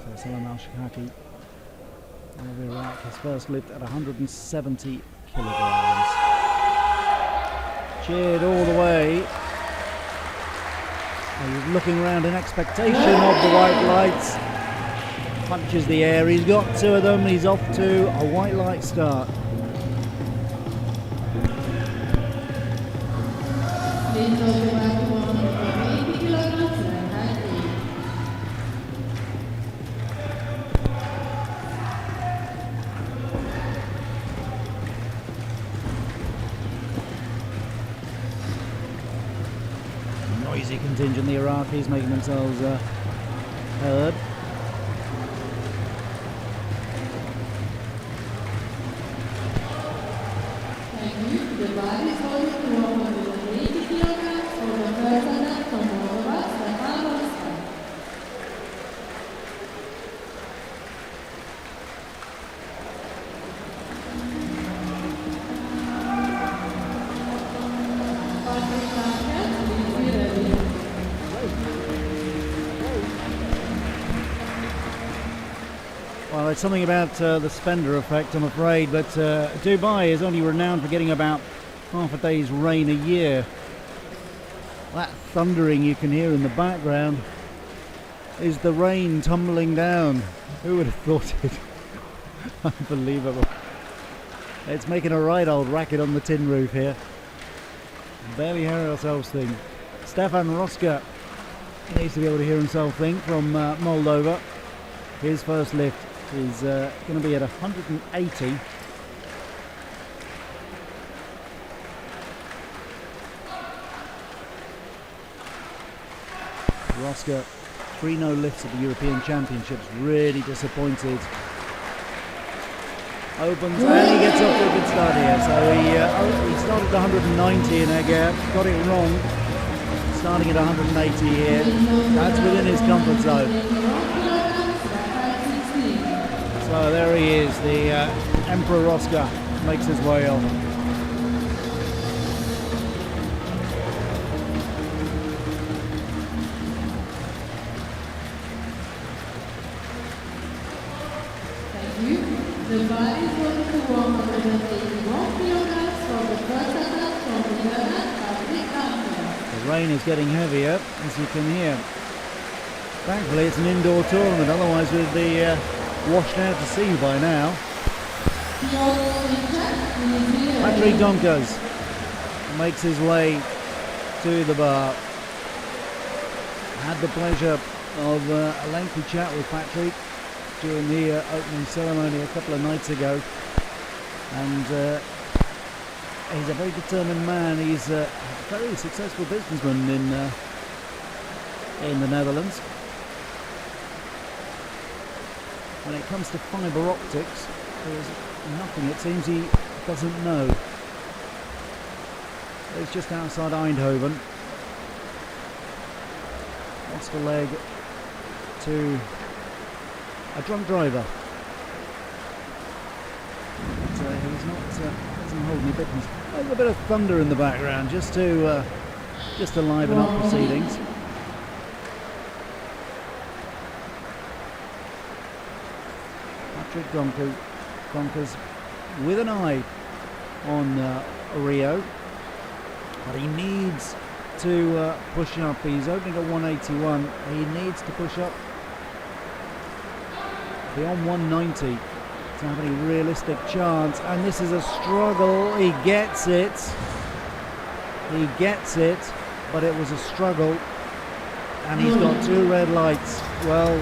So Salam Al-Shakaki of Iraq, his first lift at 170 kilograms. Cheered all the way. He's looking around in expectation of the white lights. Punches the air, he's got two of them, he's off to a white light start. Noisy contingent, the Iraqis making themselves heard. The bar is holding to 180 kilograms for the person from Moldova, Paralympic. Well, it's something about the spender effect, I'm afraid, but Dubai is only renowned for getting about half a day's rain a year. That thundering you can hear in the background is the rain tumbling down. Who would have thought it? Unbelievable. It's making a right old racket on the tin roof here. Barely hear ourselves think. Stefan Roska needs to be able to hear himself think from Moldova. His first lift is going to be at 180. Roska, 3 no lifts at the European Championships, really disappointed. Opens and he gets off to a good start here. So he started at 190 in Eger, got it wrong. Starting at 180 here, that's within his comfort zone. So there he is, the Emperor Roska makes his way off. The bar is going to 181 kilograms for the first attempt from the Paralympic. The rain is getting heavier, as you can hear. Thankfully it's an indoor tournament, otherwise we'd be washed out to sea by now. Patrick Donkers makes his way to the bar. Had the pleasure of a lengthy chat with Patrick during the opening ceremony a couple of nights ago, and he's a very determined man. He's a very successful businessman in the Netherlands. When it comes to fibre optics, there's nothing it seems he doesn't know. It's just outside Eindhoven. Lost a leg to a drunk driver. But he's not doesn't hold any bitterness. There's a bit of thunder in the background just to liven up proceedings. Patrick Donkers with an eye on Rio, but he needs to push up. He's opening at 181. He needs to push up beyond 190 to have any realistic chance, and this is a struggle. He gets it, but it was a struggle, and he's got 2 red lights. Well,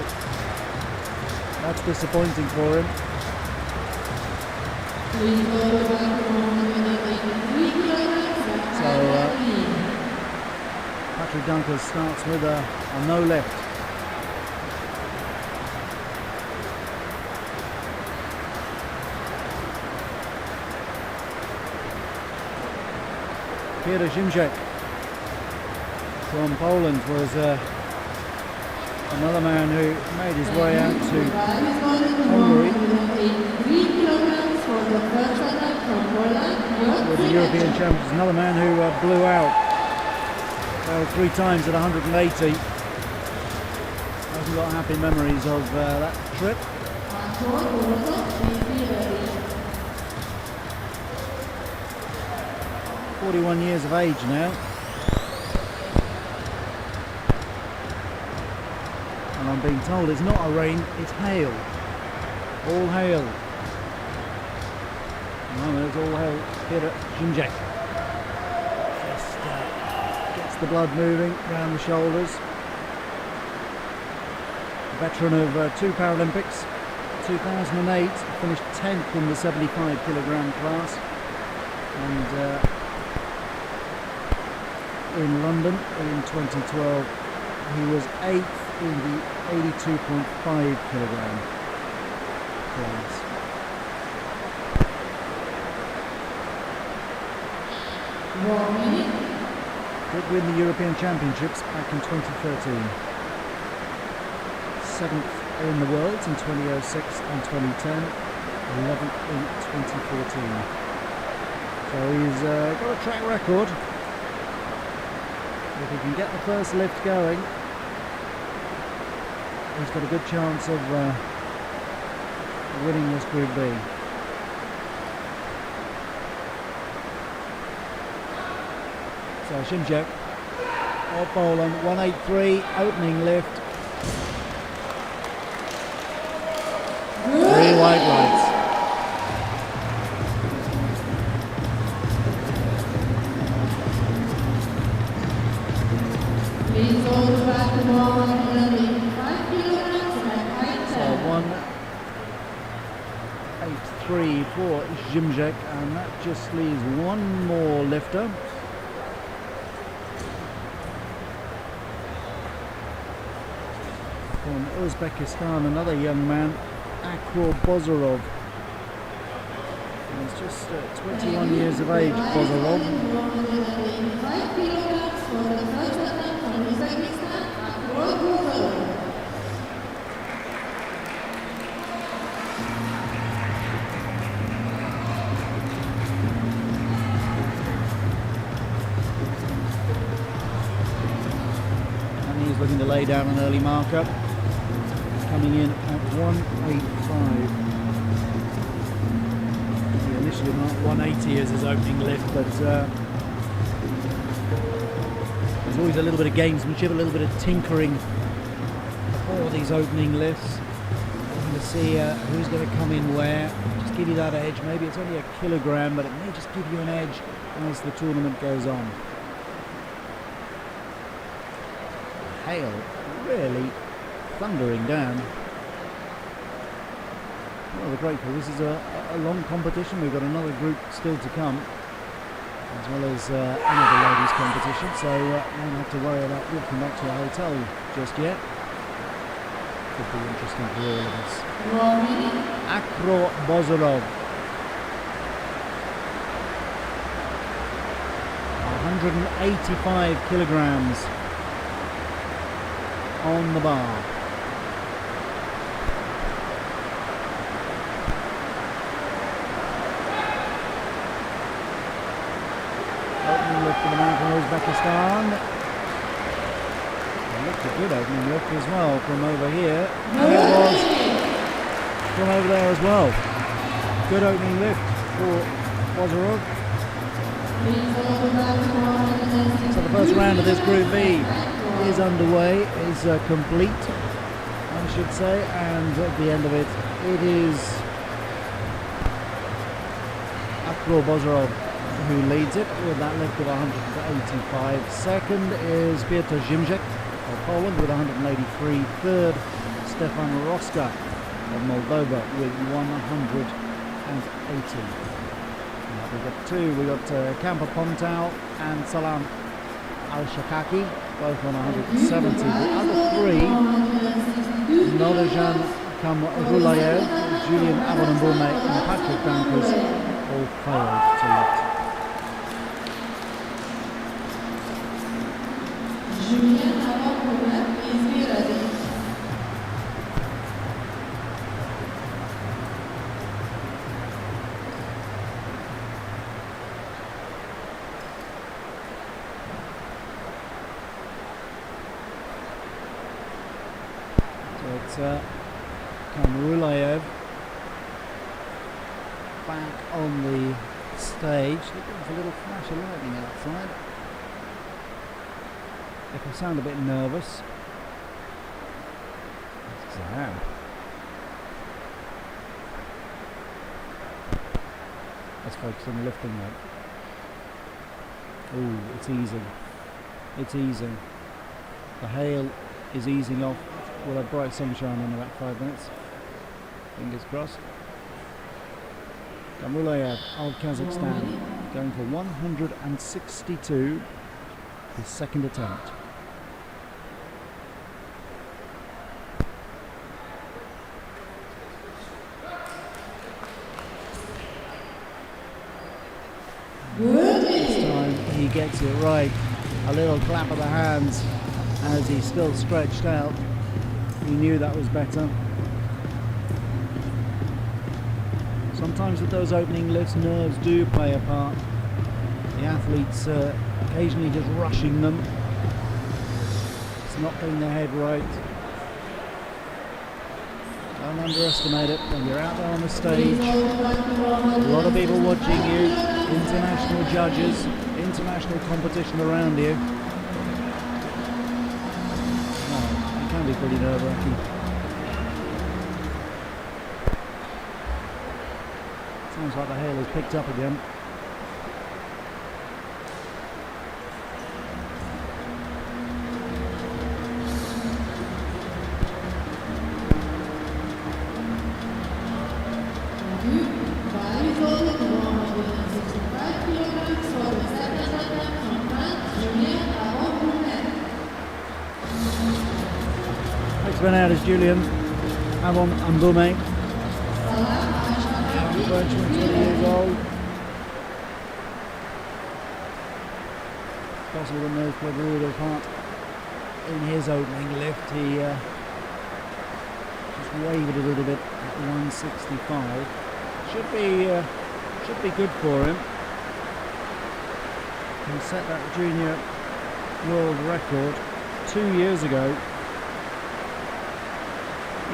that's disappointing for him. So Patrick Donkers starts with a no lift. Peter Szymczak from Poland was another man who made his way out to Hungary with the European Champions. Another man who blew out 3 times at 180. Hasn't got happy memories of that trip. 41 years of age now. And I'm being told it's not a rain, it's hail. All hail. Well, there's all hail here at Xinjiang. Just gets the blood moving around the shoulders. Veteran of 2 Paralympics. 2008 finished 10th in the 75 kilogram class. And in London in 2012 he was 8th in the 82.5 kilogram class. Did win the European Championships back in 2013. 7th in the world in 2006 and 2010. 11th in 2014. So he's got a track record. If he can get the first lift going, he's got a good chance of winning this Group B. So Szymczak of Poland, 183, opening lift. 3 white lights. So 183 for Szymczak, and that just leaves one more lifter. From Uzbekistan, another young man, Bozorov. He's just 21 years of age, Bozorov. And he's looking to lay down an early marker, coming in at 185. He initially marked 180 as his opening lift, but there's always a little bit of gamesmanship, a little bit of tinkering before these opening lifts. Looking to see who's going to come in where, just give you that edge. Maybe it's only a kilogram, but it may just give you an edge as the tournament goes on. Hail really thundering down. Well, we're grateful. This is a long competition. We've got another group still to come, as well as another ladies' competition. So we don't have to worry about walking back to a hotel just yet. Could be interesting for all of us. Bozorov. 185 kilograms on the bar. Opening lift for the man from Uzbekistan. It looked a good opening lift as well from over here. And it was from over there as well. Good opening lift for Bozorov. So the first round of this Group B is underway, is complete, I should say, and at the end of it, it is Bozorov who leads it with that lift of 185. Second is Piotr Szymczak of Poland with 183. Third, Stefan Roska of Moldova with 180. We've got two. We've got Kampa Pontau and Salam Al-Shakaki, both on 170. The other three, Nodajan Kamrulayev, Julian Abonambume and Patrick Dankers, all failed to lift. Julian Abonambume, please be ready. Kamrulayev back on the stage. Looking for a little flash of lightning outside. If I sound a bit nervous, that's 'cause I am. Let's focus on the lifting now. Ooh, it's easing. It's easing. The hail is easing off. We'll have bright sunshine in about 5 minutes. Fingers crossed. Kamrulayev of Kazakhstan going for 162, his second attempt. This time he gets it right. A little clap of the hands as he's still stretched out. He knew that was better. Sometimes with those opening lifts, nerves do play a part. The athletes occasionally just rushing them. It's not getting their head right. Don't underestimate it when you're out there on the stage. A lot of people watching you, international judges, international competition around you. Oh, it can be pretty nerve-wracking. Sounds like the hail has picked up again. Next one out is Julian Avon Mbume. 20 years old. Possible that knows played a little part in his opening lift. He just wavered a little bit at 165. Should be good for him. He set that junior world record 2 years ago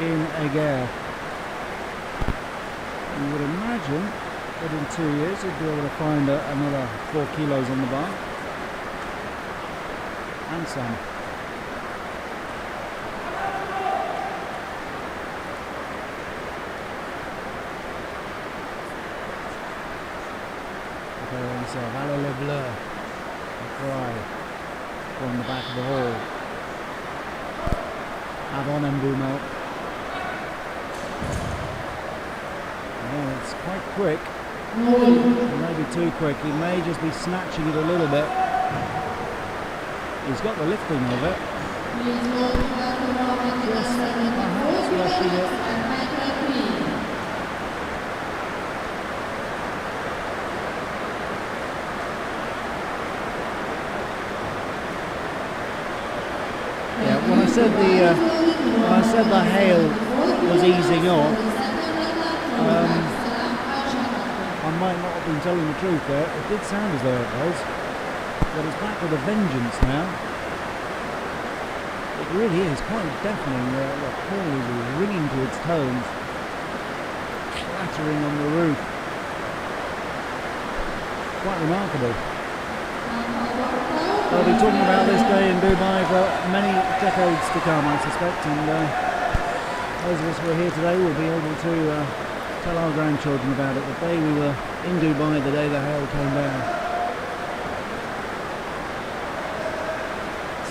in Eger. You would imagine that in 2 years he'd be able to find another 4 kilos on the bar. And some. Preparing himself. Allez les Bleus. A cry from the back of the hall. Avon Mbume. It's quite quick, maybe too quick. He may just be snatching it a little bit. He's got the lifting of it. Just perhaps rushing it. Yeah, when I said the hail was easing off, I might not have been telling the truth there. It did sound as though it was, but it's back with a vengeance now. It really is quite deafening. The hall is ringing to its tones, clattering on the roof. Quite remarkable. They'll be talking about this day in Dubai for many decades to come, I suspect, and those of us who are here today will be able to tell our grandchildren about it. The day we were in Dubai, the day the hail came down.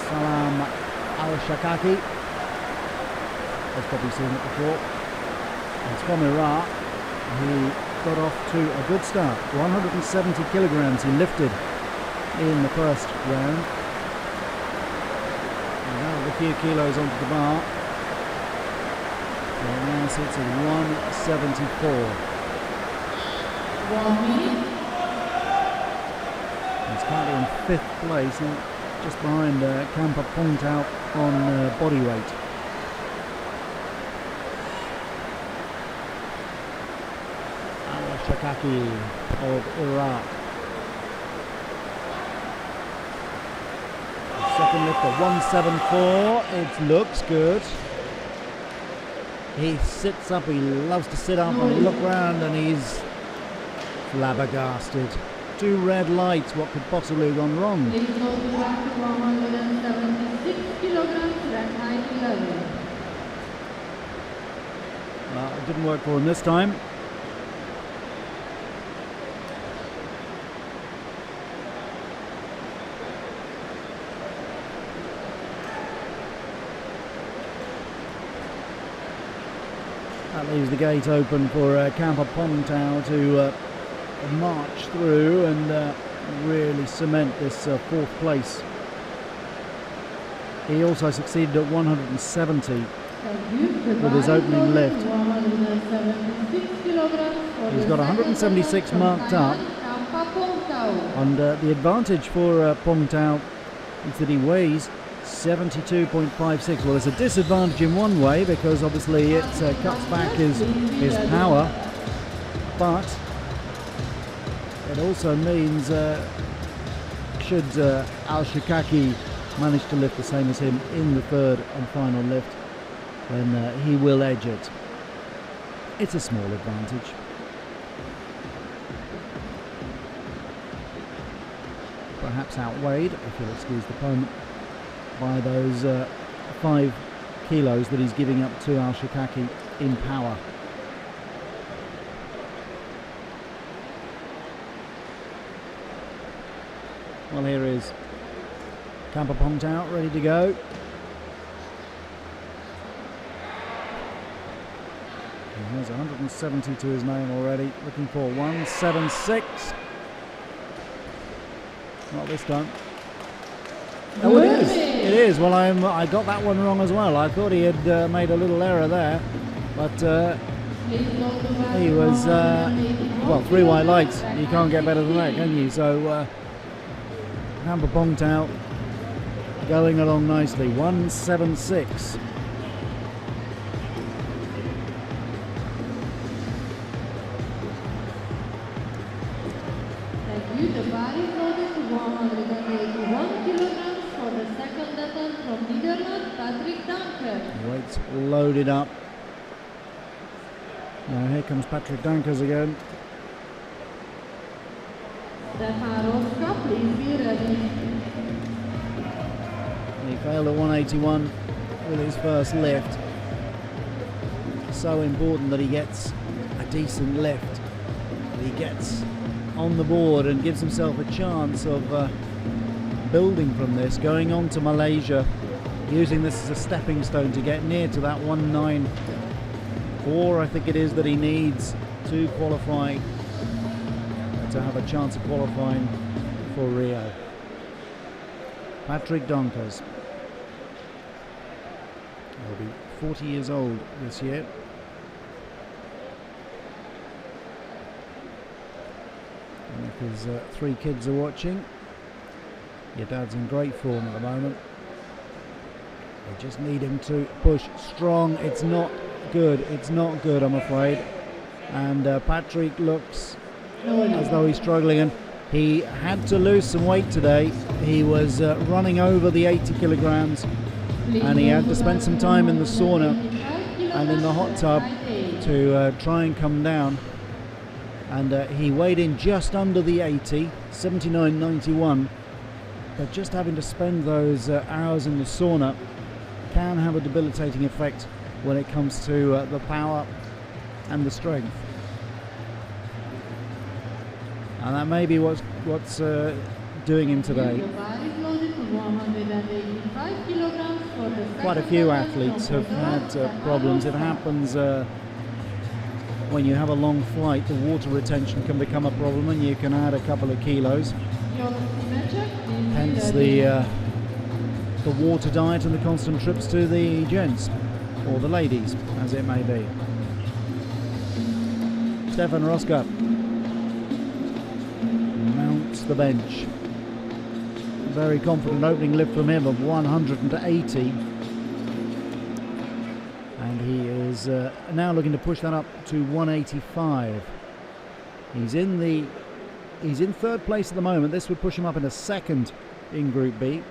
Salam al-Shakaki. I've probably seen it before. It's from Iraq. He got off to a good start. 170 kilograms he lifted in the first round. And now with a few kilos onto the bar. So it now sits at 174. 1 minute. He's currently in 5th place, just behind Kampa Point out on body weight. Al-Shakaki of Iraq. Second lift at 174. It looks good. He sits up, he loves to sit up and look round, and he's flabbergasted. 2 red lights, what could possibly have gone wrong? Please go to back to 176 kilograms red height level. Well, it didn't work for him this time. That leaves the gate open for Camper Pongtao to march through and really cement this 4th place. He also succeeded at 170 with his opening lift. He's got 176 marked up, and the advantage for Pongtao is that he weighs 72.56. Well, it's a disadvantage in one way because obviously it cuts back his power, but it also means should Al-Shikaki manage to lift the same as him in the 3rd and final lift, then he will edge it. It's a small advantage. Perhaps outweighed, if you'll excuse the pun, by those 5 kilos that he's giving up to Al-Shikaki in power. Well, here is Camper Pongtao ready to go. He has 170 to his name already, looking for 176. Not this time. Oh, it is. It is. Well, I got that one wrong as well. I thought he had made a little error there, but he was well, 3 white lights. You can't get better than that, can you? So Camper Pongtao going along nicely. 176. Thank you. The bar is loaded to 181 kilograms for the 2nd attempt from Netherlands, Patrick Dunker. Weights loaded up. Now here comes Patrick Dunkers again. Stefan Roska, please be ready. He failed at 181 with his first lift. So important that he gets a decent lift, that he gets on the board and gives himself a chance of building from this, going on to Malaysia, using this as a stepping stone to get near to that 194, I think it is, that he needs to qualify, to have a chance of qualifying for Rio. Patrick Dunkers. He'll be 40 years old this year. And if his 3 kids are watching, your dad's in great form at the moment. They just need him to push strong. It's not good. It's not good, I'm afraid. And Patrick looks as though he's struggling, and he had to lose some weight today. He was running over the 80 kilograms, and he had to spend some time in the sauna and in the hot tub to try and come down. And he weighed in just under the 80, 79.91. But just having to spend those hours in the sauna can have a debilitating effect when it comes to the power and the strength. And that may be what's doing him today. Quite a few athletes have had problems. It happens when you have a long flight. The water retention can become a problem, and you can add a couple of kilos. Hence the water diet and the constant trips to the gents, or the ladies, as it may be. Stefan Roska mounts the bench. Very confident opening lift from him of 180. And he is now looking to push that up to 185. He's in 3rd place at the moment. This would push him up into 2nd in Group B.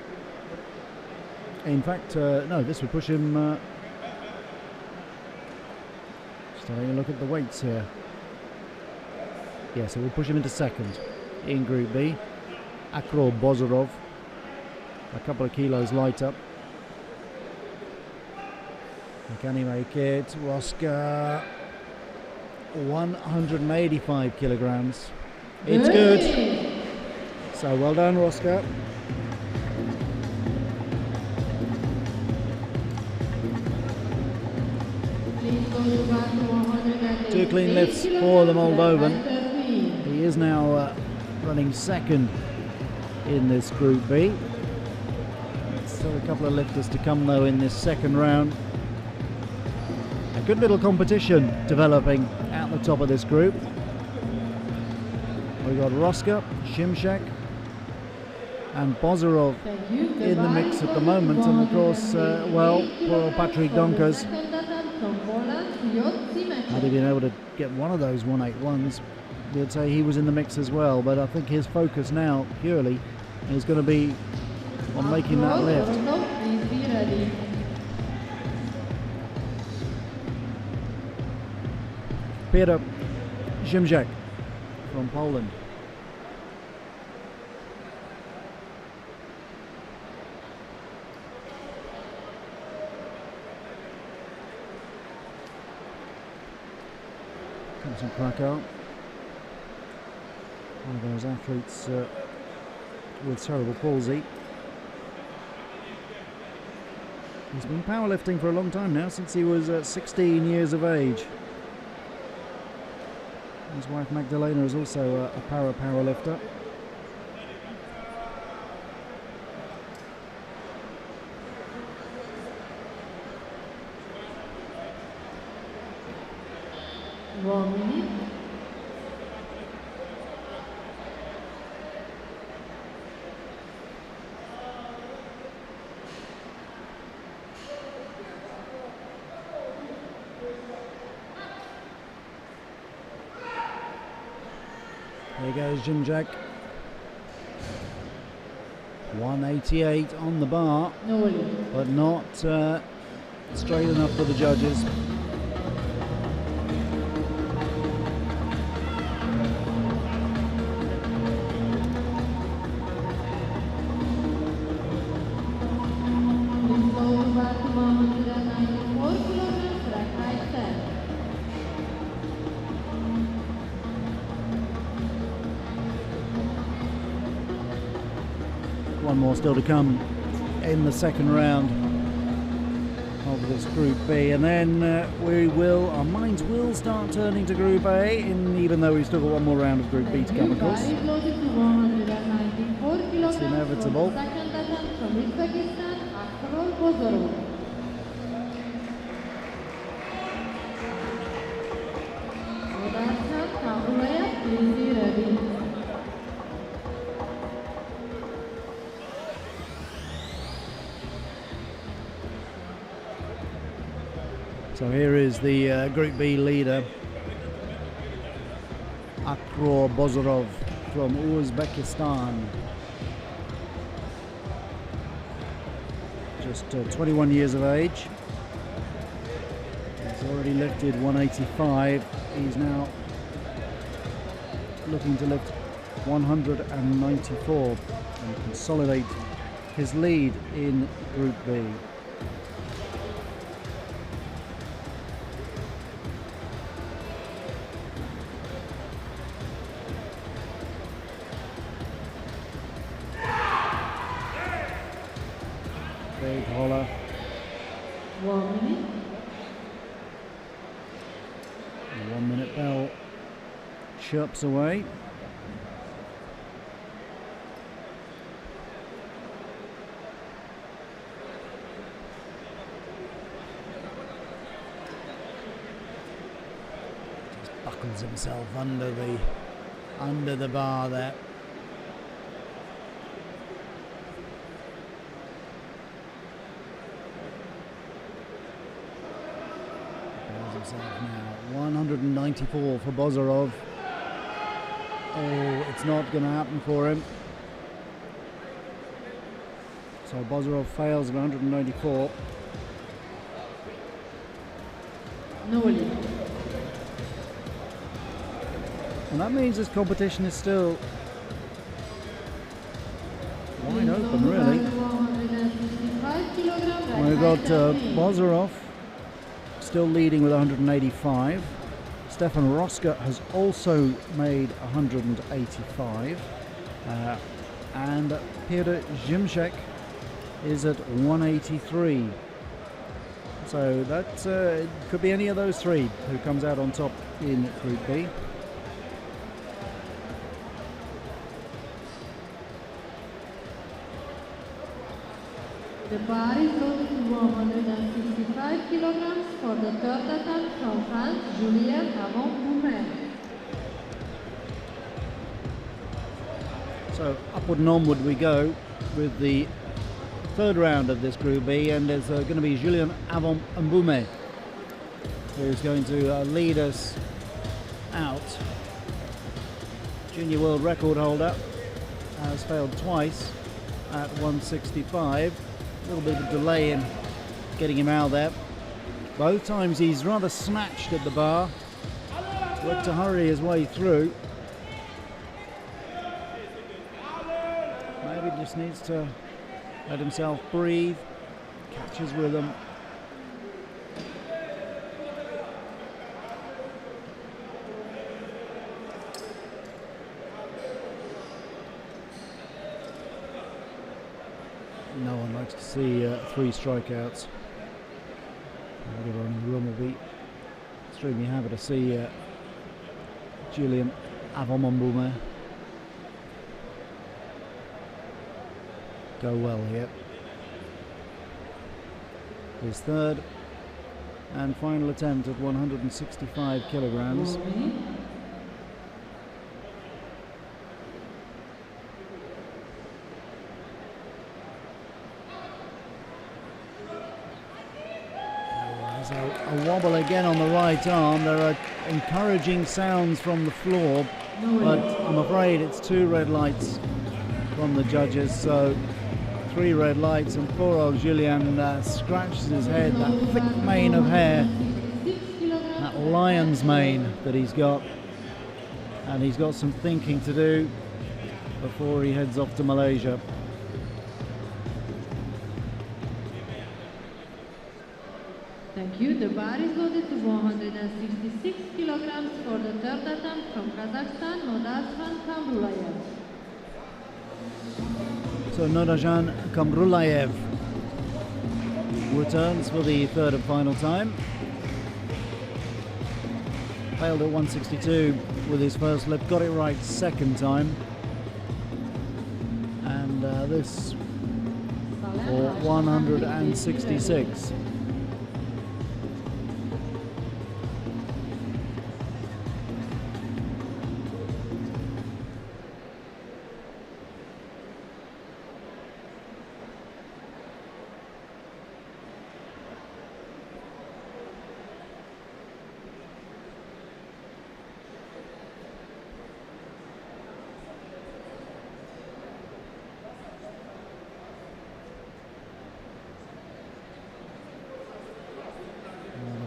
In fact, no, this would push him Just having a look at the weights here. Yeah, so we'll push him into second in Group B. Akro Bozorov, a couple of kilos lighter. Can he make it? Roska, 185 kilograms. It's good. So well done, Roska. 2 clean lifts for the Moldovan. He is now running second in this Group B. Still a couple of lifters to come though in this second round. A good little competition developing at the top of this group. We've got Roska, Shimshak and Bozorov in the mix at the moment, and of course, well, poor Patrick Donkers, had he been able to get one of those 181s, you'd say he was in the mix as well, but I think his focus now purely is going to be on making that lift. Peter Shimshak from Poland. Comes from Krakow. One of those athletes with cerebral palsy. He's been powerlifting for a long time now, since he was 16 years of age. His wife Magdalena is also a powerlifter. There goes Shimshak. 188 on the bar, but not straight enough for the judges. One more still to come in the second round of this Group B, and then our minds will start turning to Group A, even though we've still got one more round of Group B to come, of course. It's inevitable. So here is the Group B leader, Akro Bozorov from Uzbekistan. Just 21 years of age. He's already lifted 185. He's now looking to lift 194 and consolidate his lead in Group B. Big holler. 1 minute. The 1 minute bell chirps away. Just buckles himself under the bar there. Now 194 for Bozorov. Oh, it's not going to happen for him. So Bozorov fails at 194. No. And that means this competition is still wide open, really. We've got Bozarov still leading with 185. Stefan Roska has also made 185. And Peter Zimczek is at 183. So that could be any of those three who comes out on top in Group B. The bar is loaded to 165 kilograms for the third attempt from France, Julien Avant-Boumet. So upward and onward we go with the third round of this Group B, and there's going to be Julien Avant-Boumet who's going to lead us out. Junior world record holder, has failed twice at 165. A little bit of a delay in getting him out there. Both times he's rather snatched at the bar. Looked to hurry his way through. Maybe just needs to let himself breathe. Catches rhythm. No one likes to see 3 strikeouts. Everyone in the room will be extremely happy to see Julien Avant-Boumet go well here. His third and final attempt at 165 kilograms. A wobble again on the right arm. There are encouraging sounds from the floor, but I'm afraid it's 2 red lights from the judges, so 3 red lights, and poor old Julien scratches his head, that thick mane of hair, that lion's mane that he's got, and he's got some thinking to do before he heads off to Malaysia. Thank you. The bar is loaded to 166 kilograms for the third attempt from Kazakhstan, Nodazhan Kamrulayev. So Nodazhan Kamrulayev returns for the third and final time. Failed at 162 with his first lift, got it right second time. And this for 166.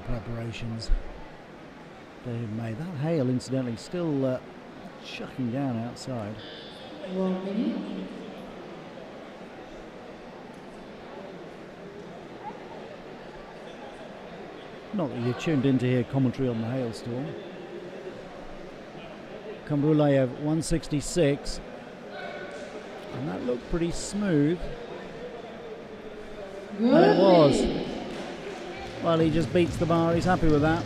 Preparations they've made. That hail, incidentally, still chucking down outside. 1 minute. Not that you're tuned in to hear commentary on the hailstorm. Kamrulayev 166, and that looked pretty smooth. Good. And it was. Well, he just beats the bar, he's happy with that.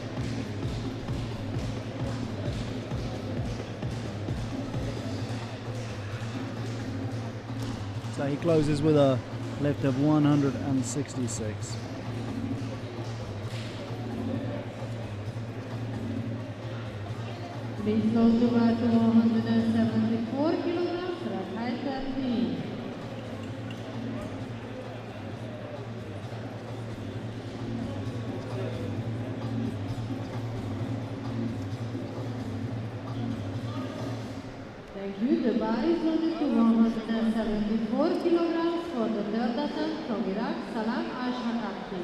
So he closes with a lift of 166. Please load the bar to 174 kilograms for a high 13. The bar is loaded to 174 kilograms for the third attempt from Iraq, Salam Ashhakaki.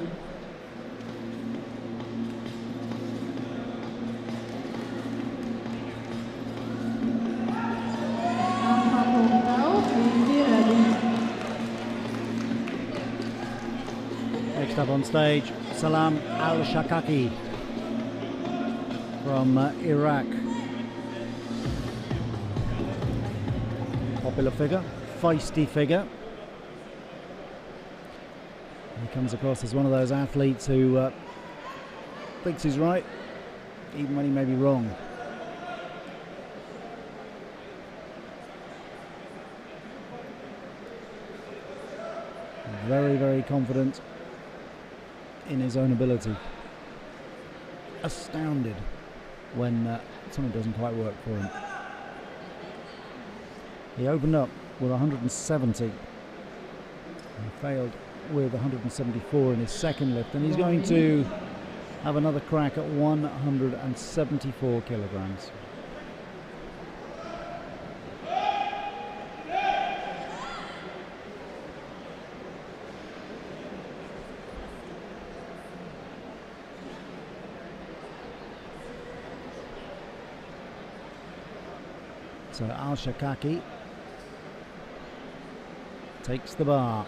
on stage, Salam Al-Shakaki from Iraq. Popular figure, feisty figure. He comes across as one of those athletes who thinks he's right, even when he may be wrong. Very, very confident in his own ability. Astounded when something doesn't quite work for him. He opened up with 170 and failed with 174 in his second lift, and he's going to have another crack at 174 kilograms. So Al-Shakaki takes the bar,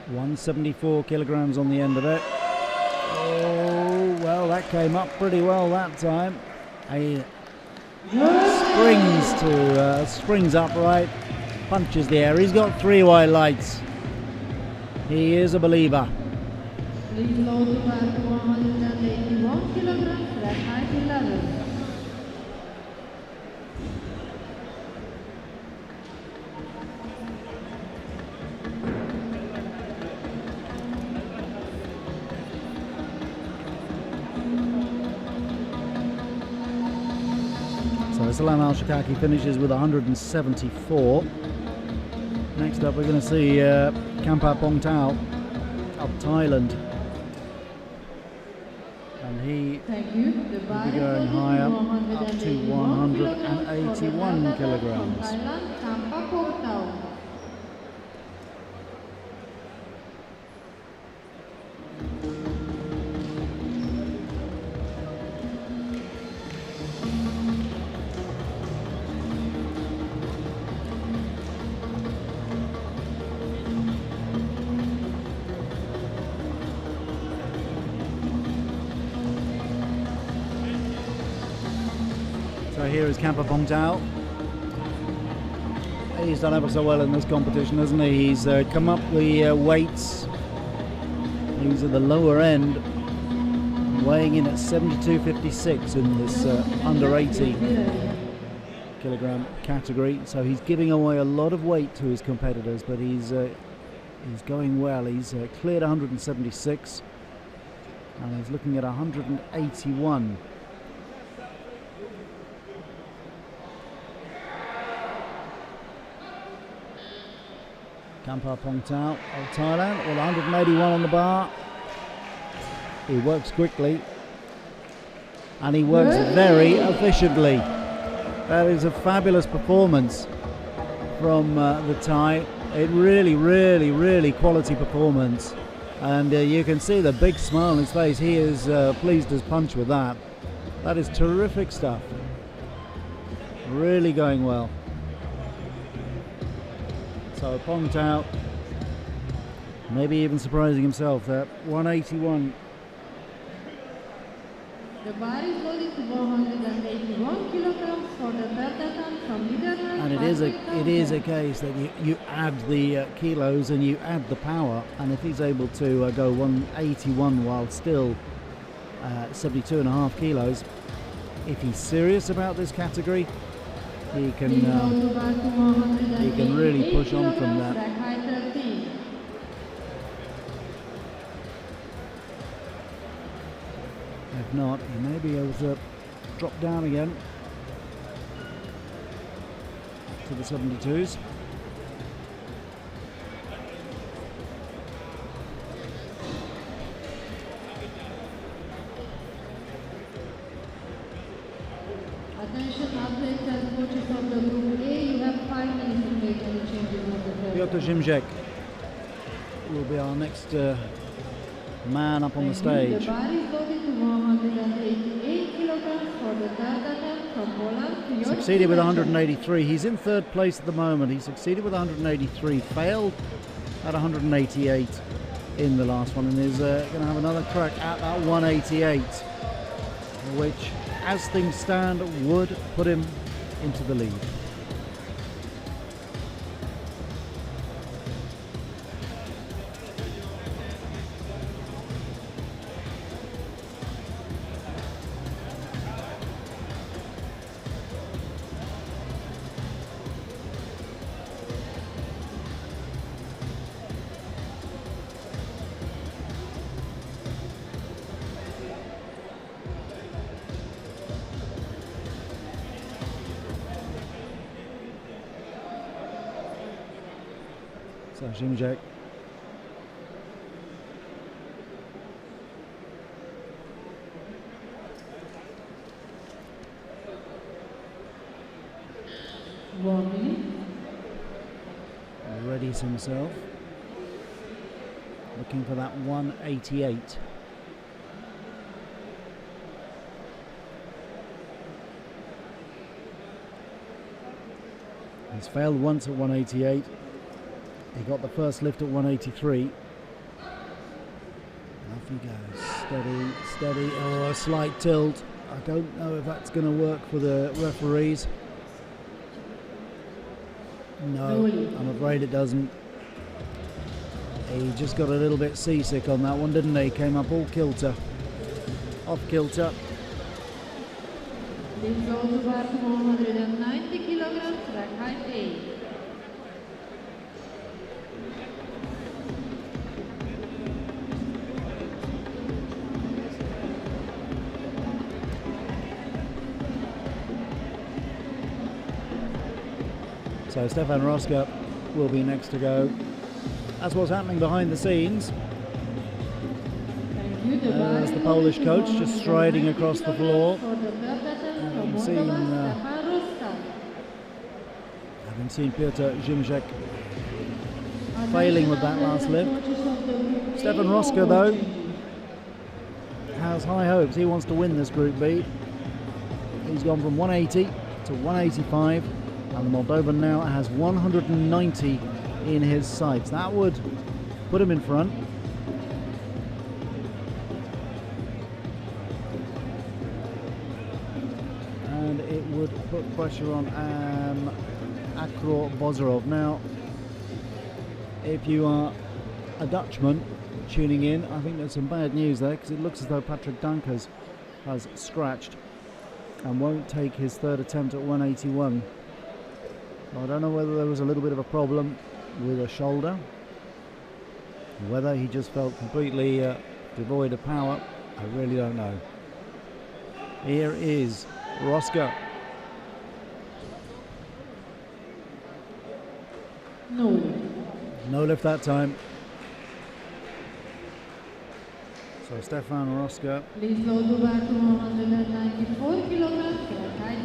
174 kilograms on the end of it. Oh, well, that came up pretty well that time. He springs upright, punches the air. He's got 3 white lights. He is a believer. Please load the bar to 181 kilograms at height level. So Salam Al-Shakaki finishes with 174. Next up we're going to see Kampa Pongtao of Thailand. And he will be going higher up to 181 kilograms. So here is Kampa Pongtao. He's done ever so well in this competition, hasn't he? He's come up the weights. He's at the lower end, weighing in at 72.56 in this under 80 kilogram category. So he's giving away a lot of weight to his competitors, but he's going well. He's cleared 176, and he's looking at 181. Kampa Pongtao of Thailand with 181 on the bar. He works quickly and he works very efficiently. That is a fabulous performance from the Thai. It really quality performance, and you can see the big smile on his face. He is pleased as punch with that. That is terrific stuff. Really going well. So Pongtao maybe even surprising himself there. 181. The bar is loaded to 181 kilograms for the third attempt from Netherlands. And it is a case that you add the kilos and you add the power, and if he's able to go 181 while still 72.5 kilos, if he's serious about this category, he can really push on from that. If not, he may be able to drop down again to the 72s. Attention athletes and coaches of the group A, you have 5 minutes to make any changes on the floor. Piotr Zimzek will be our next man up on the stage. The bar is loaded to 188 kilograms for the third attempt from Poland. Succeeded with 183. He's in third place at the moment. He succeeded with 183, failed at 188 in the last one, and is going to have another crack at that 188, which, as things stand, would put him into the lead. So Zimzek. Readies himself, looking for that 188. He's failed once at 188. He got the first lift at 183. Off he goes. Steady, steady. Oh, a slight tilt. I don't know if that's going to work for the referees. No, I'm afraid it doesn't. He just got a little bit seasick on that one, didn't he? Came up all kilter. Off kilter. This goes about 190 kilograms track height A. So Stefan Roska will be next to go. That's what's happening behind the scenes. There's the Polish coach just striding across the floor. Having seen Piotr Zimzek failing with that last lift. Stefan Roska, though, has high hopes. He wants to win this Group B. He's gone from 180 to 185. And the Moldovan now has 190 in his sights. That would put him in front. And it would put pressure on Akro Bozorov. Now, if you are a Dutchman tuning in, I think there's some bad news there, because it looks as though Patrick Dankers has scratched and won't take his third attempt at 181. I don't know whether there was a little bit of a problem with a shoulder, whether he just felt completely devoid of power. I really don't know. Here is Roska. No lift that time. So Stefan Roska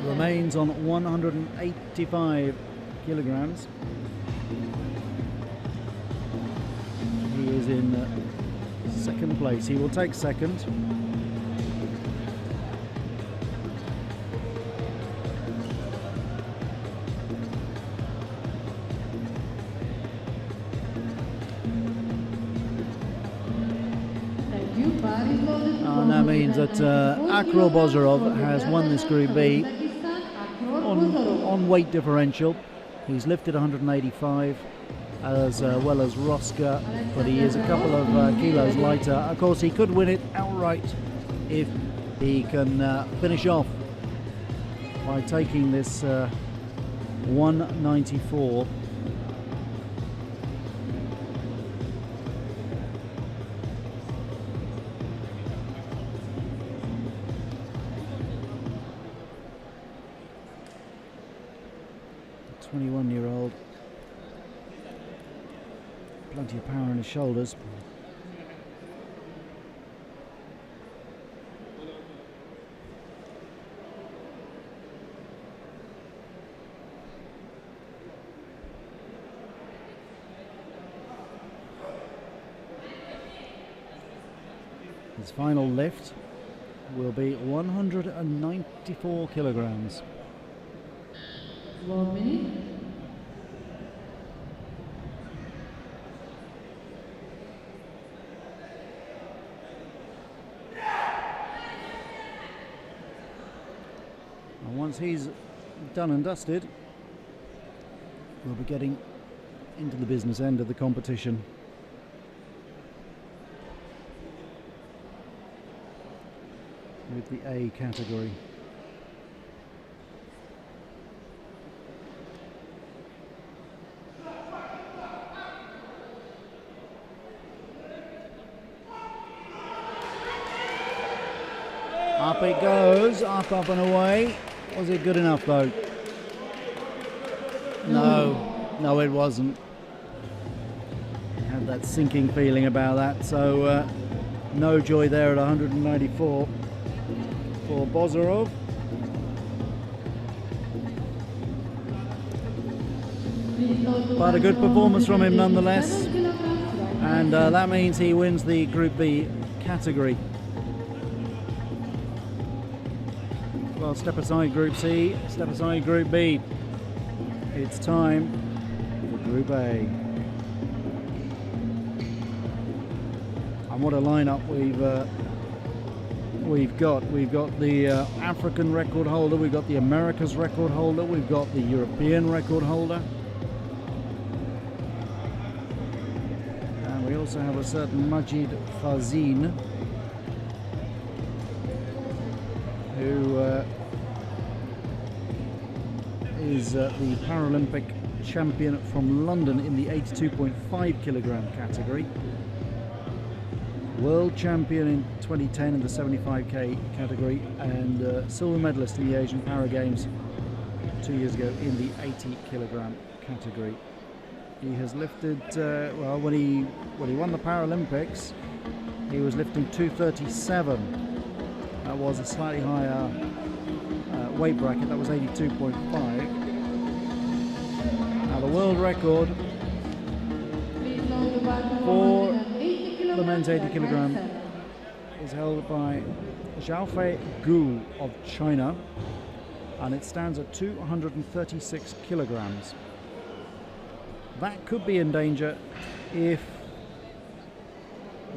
remains on 185 kilograms. He is in second place. He will take second. And that means that Akro Bozorov has won this Group B on weight differential. He's lifted 185 as well as Roska, but he is a couple of kilos lighter. Of course, he could win it outright if he can finish off by taking this 194. The 21-year-old, plenty of power in his shoulders. His final lift will be 194 kilograms. 1 minute. And once he's done and dusted, we'll be getting into the business end of the competition. With the A category. Up it goes, up and away. Was it good enough though? No, it wasn't. Had that sinking feeling about that, so no joy there at 194 for Bozorov. But a good performance from him nonetheless, and that means he wins the Group B category. Well, step aside Group C, step aside Group B. It's time for Group A. And what a lineup we've got. We've got the African record holder, we've got the Americas record holder, we've got the European record holder. And we also have a certain Majid Fazin, who is the Paralympic champion from London in the 82.5 kilogram category, world champion in 2010 in the 75k category, and silver medalist in the Asian Para Games 2 years ago in the 80 kilogram category. He has lifted, well, when he won the Paralympics, he was lifting 237. That was a slightly higher weight bracket, that was 82.5. Now the world record for the men's 80 kilogram is held by Xiaofei Gu of China, and it stands at 236 kilograms. That could be in danger if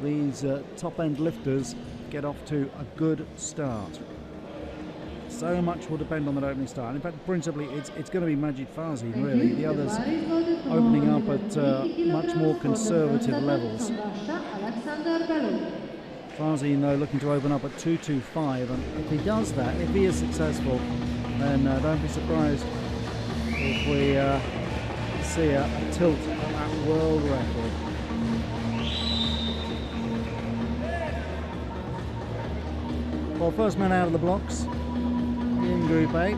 these top-end lifters get off to a good start. So much will depend on that opening start. In fact, principally, it's going to be Majid Fazin, really. The others opening up at much more conservative levels. Fazin, though, looking to open up at 225, and if he does that, if he is successful, then don't be surprised if we see a tilt at that world record. Well, first man out of the blocks in Group A,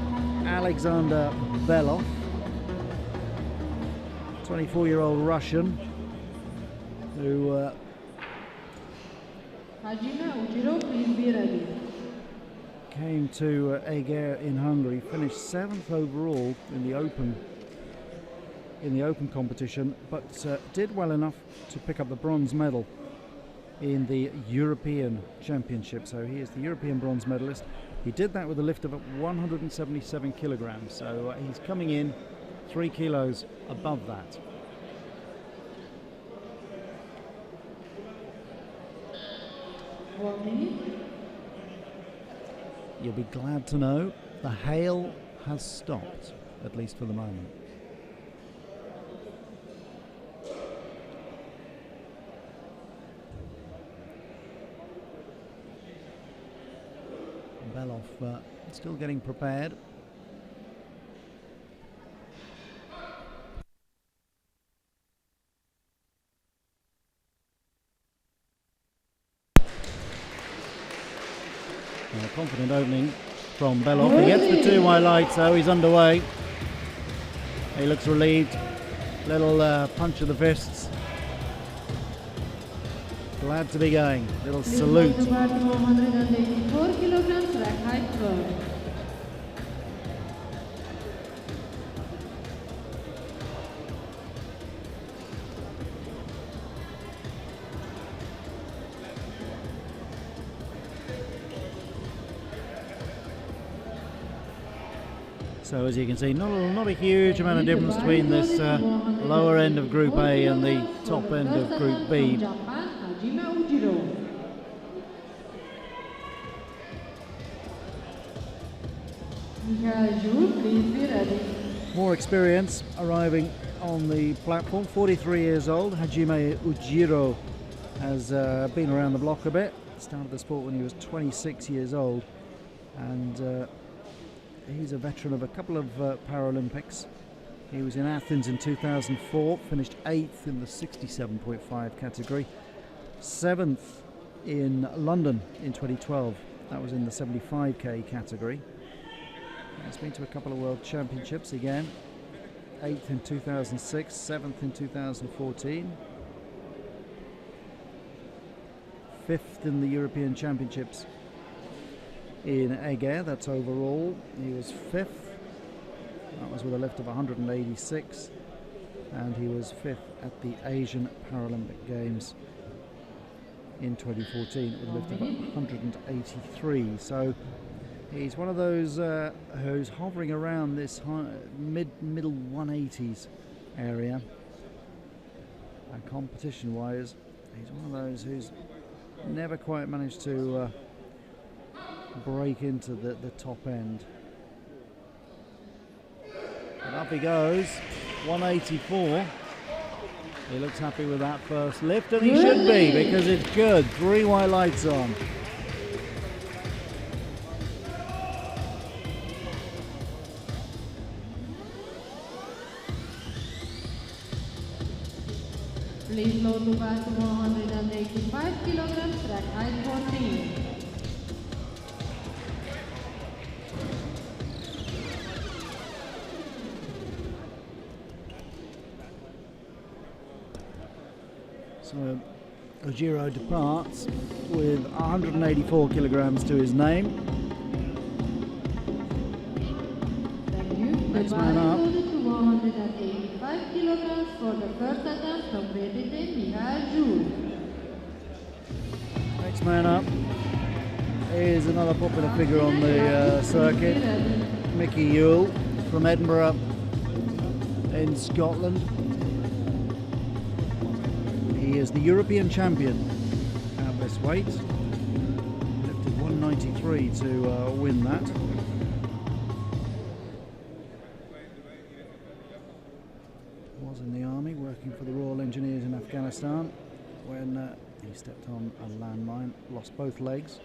Alexander Belov, 24-year-old Russian, who came to Eger in Hungary, finished 7th overall in the open competition, but did well enough to pick up the bronze medal in the European Championship. So he is the European bronze medalist. He did that with a lift of 177 kilograms, so he's coming in 3 kilos above that. You'll be glad to know the hail has stopped, at least for the moment. Belov still getting prepared. A confident opening from Belov. He gets the 2 wide light, so he's underway. He looks relieved. Little punch of the fists. Glad to be going. Little salute. So as you can see, not a huge amount of difference between this lower end of Group A and the top end of Group B. Jules, please be ready. More experience arriving on the platform. 43 years old, Hajime Ujiro has been around the block a bit. Started the sport when he was 26 years old, and he's a veteran of a couple of Paralympics. He was in Athens in 2004, finished 8th in the 67.5 category, 7th in London in 2012, that was in the 75k category. He's been to a couple of World Championships again, 8th in 2006, 7th in 2014, 5th in the European Championships in Eger, that's overall. He was 5th, that was with a lift of 186, and he was 5th at the Asian Paralympic Games in 2014 with a lift of 183. So he's one of those who's hovering around this middle 180s area, and competition wise he's one of those who's never quite managed to break into the top end. And up he goes, 184. He looks happy with that first lift, and he should be, because it's good. 3 white lights on. Please load to back to 185 kilograms, track height 14. So Ojiro departs with 184 kilograms to his name. Thank you. Next The man bar up. is loaded to 185 kilograms for the first attempt from Michael Jules. Next man up is another popular figure on the circuit, Mickey Yule from Edinburgh in Scotland. He is the European champion at this weight. Lifted 193 to win that. Was in the army working for the Royal Engineers in Afghanistan when he stepped on a landmine, lost both legs,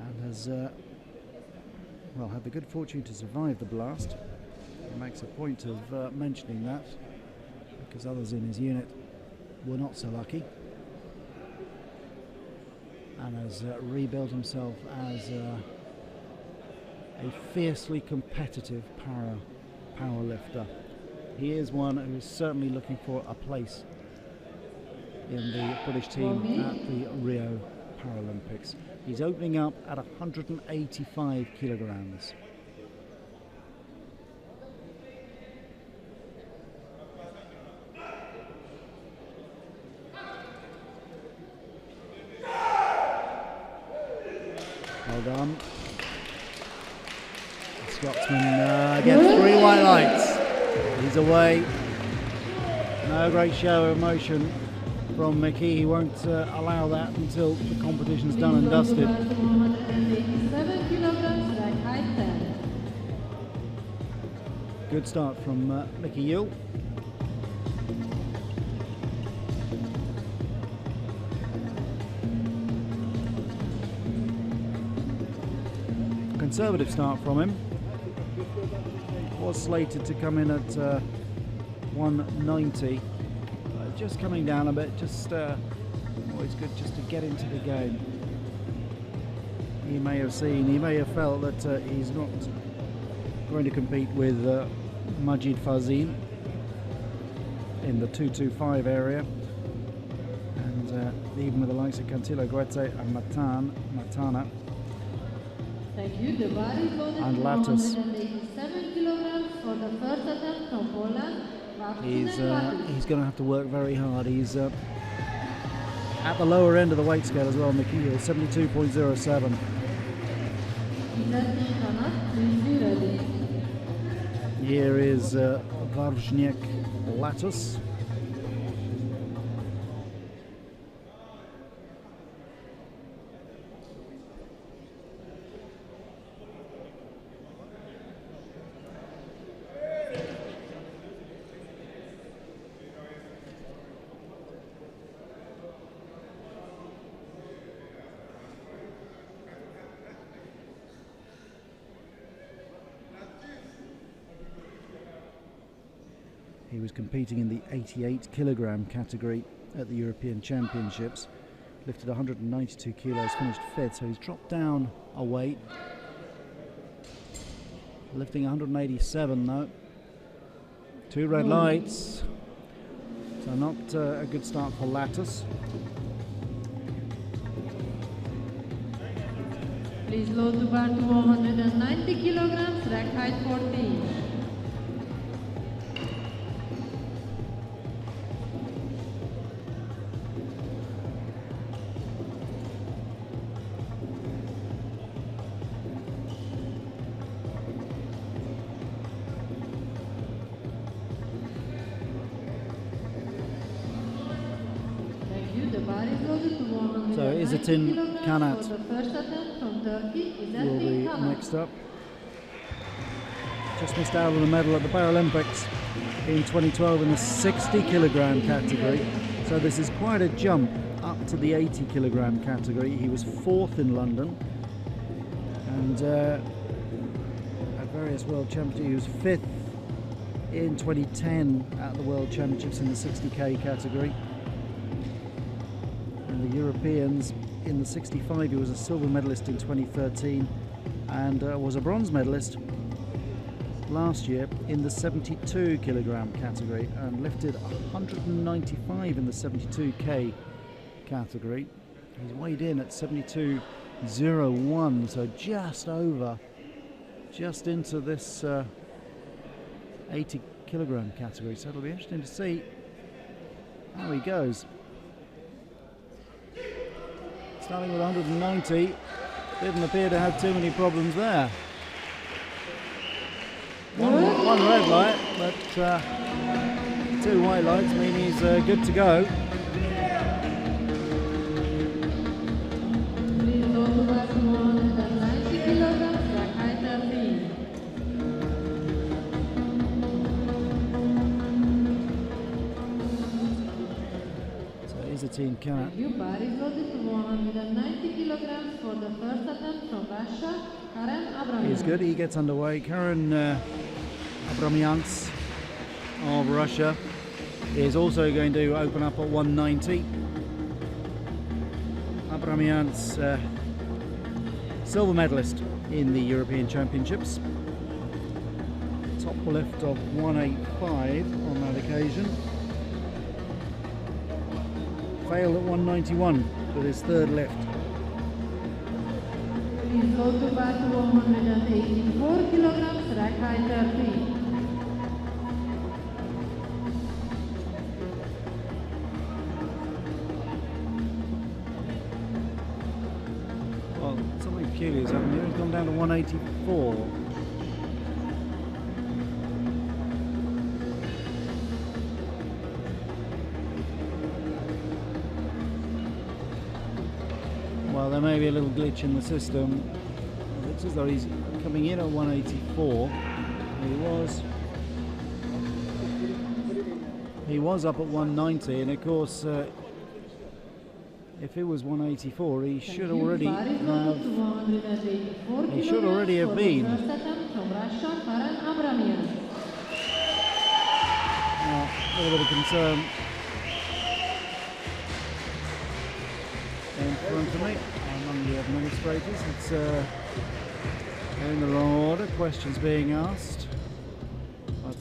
and has had the good fortune to survive the blast. He makes a point of mentioning that, because others in his unit were not so lucky, and has rebuilt himself as a fiercely competitive power lifter. He is one who is certainly looking for a place in the British team at the Rio Paralympics. He's opening up at 185 kilograms. Well done. The Scotsman gets 3 white lights. He's away. No great show of emotion from Mickey. He won't allow that until the competition's done and dusted. 187 kilograms, track height 10. Good start from Mickey Yule. Conservative start from him. Was slated to come in at 190. Just coming down a bit, just always good just to get into the game. He may have felt that he's not going to compete with Majid Fazim in the 225 area, and even with the likes of Cantilo Guete and Matana. Thank you. The bar is loaded And to Lattis. 187 kilograms for the first attempt from Poland. He's going to have to work very hard. He's at the lower end of the weight scale as well, Mickey Yule, 72.07. Please be ready. Here is Wawrzyniec Lattis. He was competing in the 88 kilogram category at the European Championships. Lifted 192 kilos, finished 5th, so he's dropped down a weight. Lifting 187 though. 2 red lights. So not a good start for Lattus. Please load to bar to 190 kilograms, rack height 14. So Izzetin Kanat will be next up. Just missed out on the medal at the Paralympics in 2012 in the 60 kilogram category. So this is quite a jump up to the 80 kilogram category. He was 4th in London, and at various World Championships he was 5th in 2010 at the World Championships in the 60k category. The Europeans in the 65, he was a silver medalist in 2013 and was a bronze medalist last year in the 72 kilogram category and lifted 195 in the 72k category. He's weighed in at 72.01, so just into this 80 kilogram category. So it'll be interesting to see how he goes. Starting with 190, didn't appear to have too many problems there. One red light, but 2 white lights mean he's good to go. Izzetin Kanat. New bar is loaded to 190 kilograms for the first attempt from Russia, Karen Abramian. He's good, he gets underway. Karen Abramians of Russia is also going to open up at 190. Abramians, silver medalist in the European Championships. Top lift of 185 on that occasion. Failed at 191 with his 3rd lift. Please go to bar to 184 kilograms, rack height 30. Well, something peculiar has happened here. He's gone down to 184. Well, there may be a little glitch in the system. It looks as though he's coming in at 184. He was up at 190, and of course, if it was 184, he should already have been. A little bit of concern in front of me among the administrators. It's in the wrong order, questions being asked, but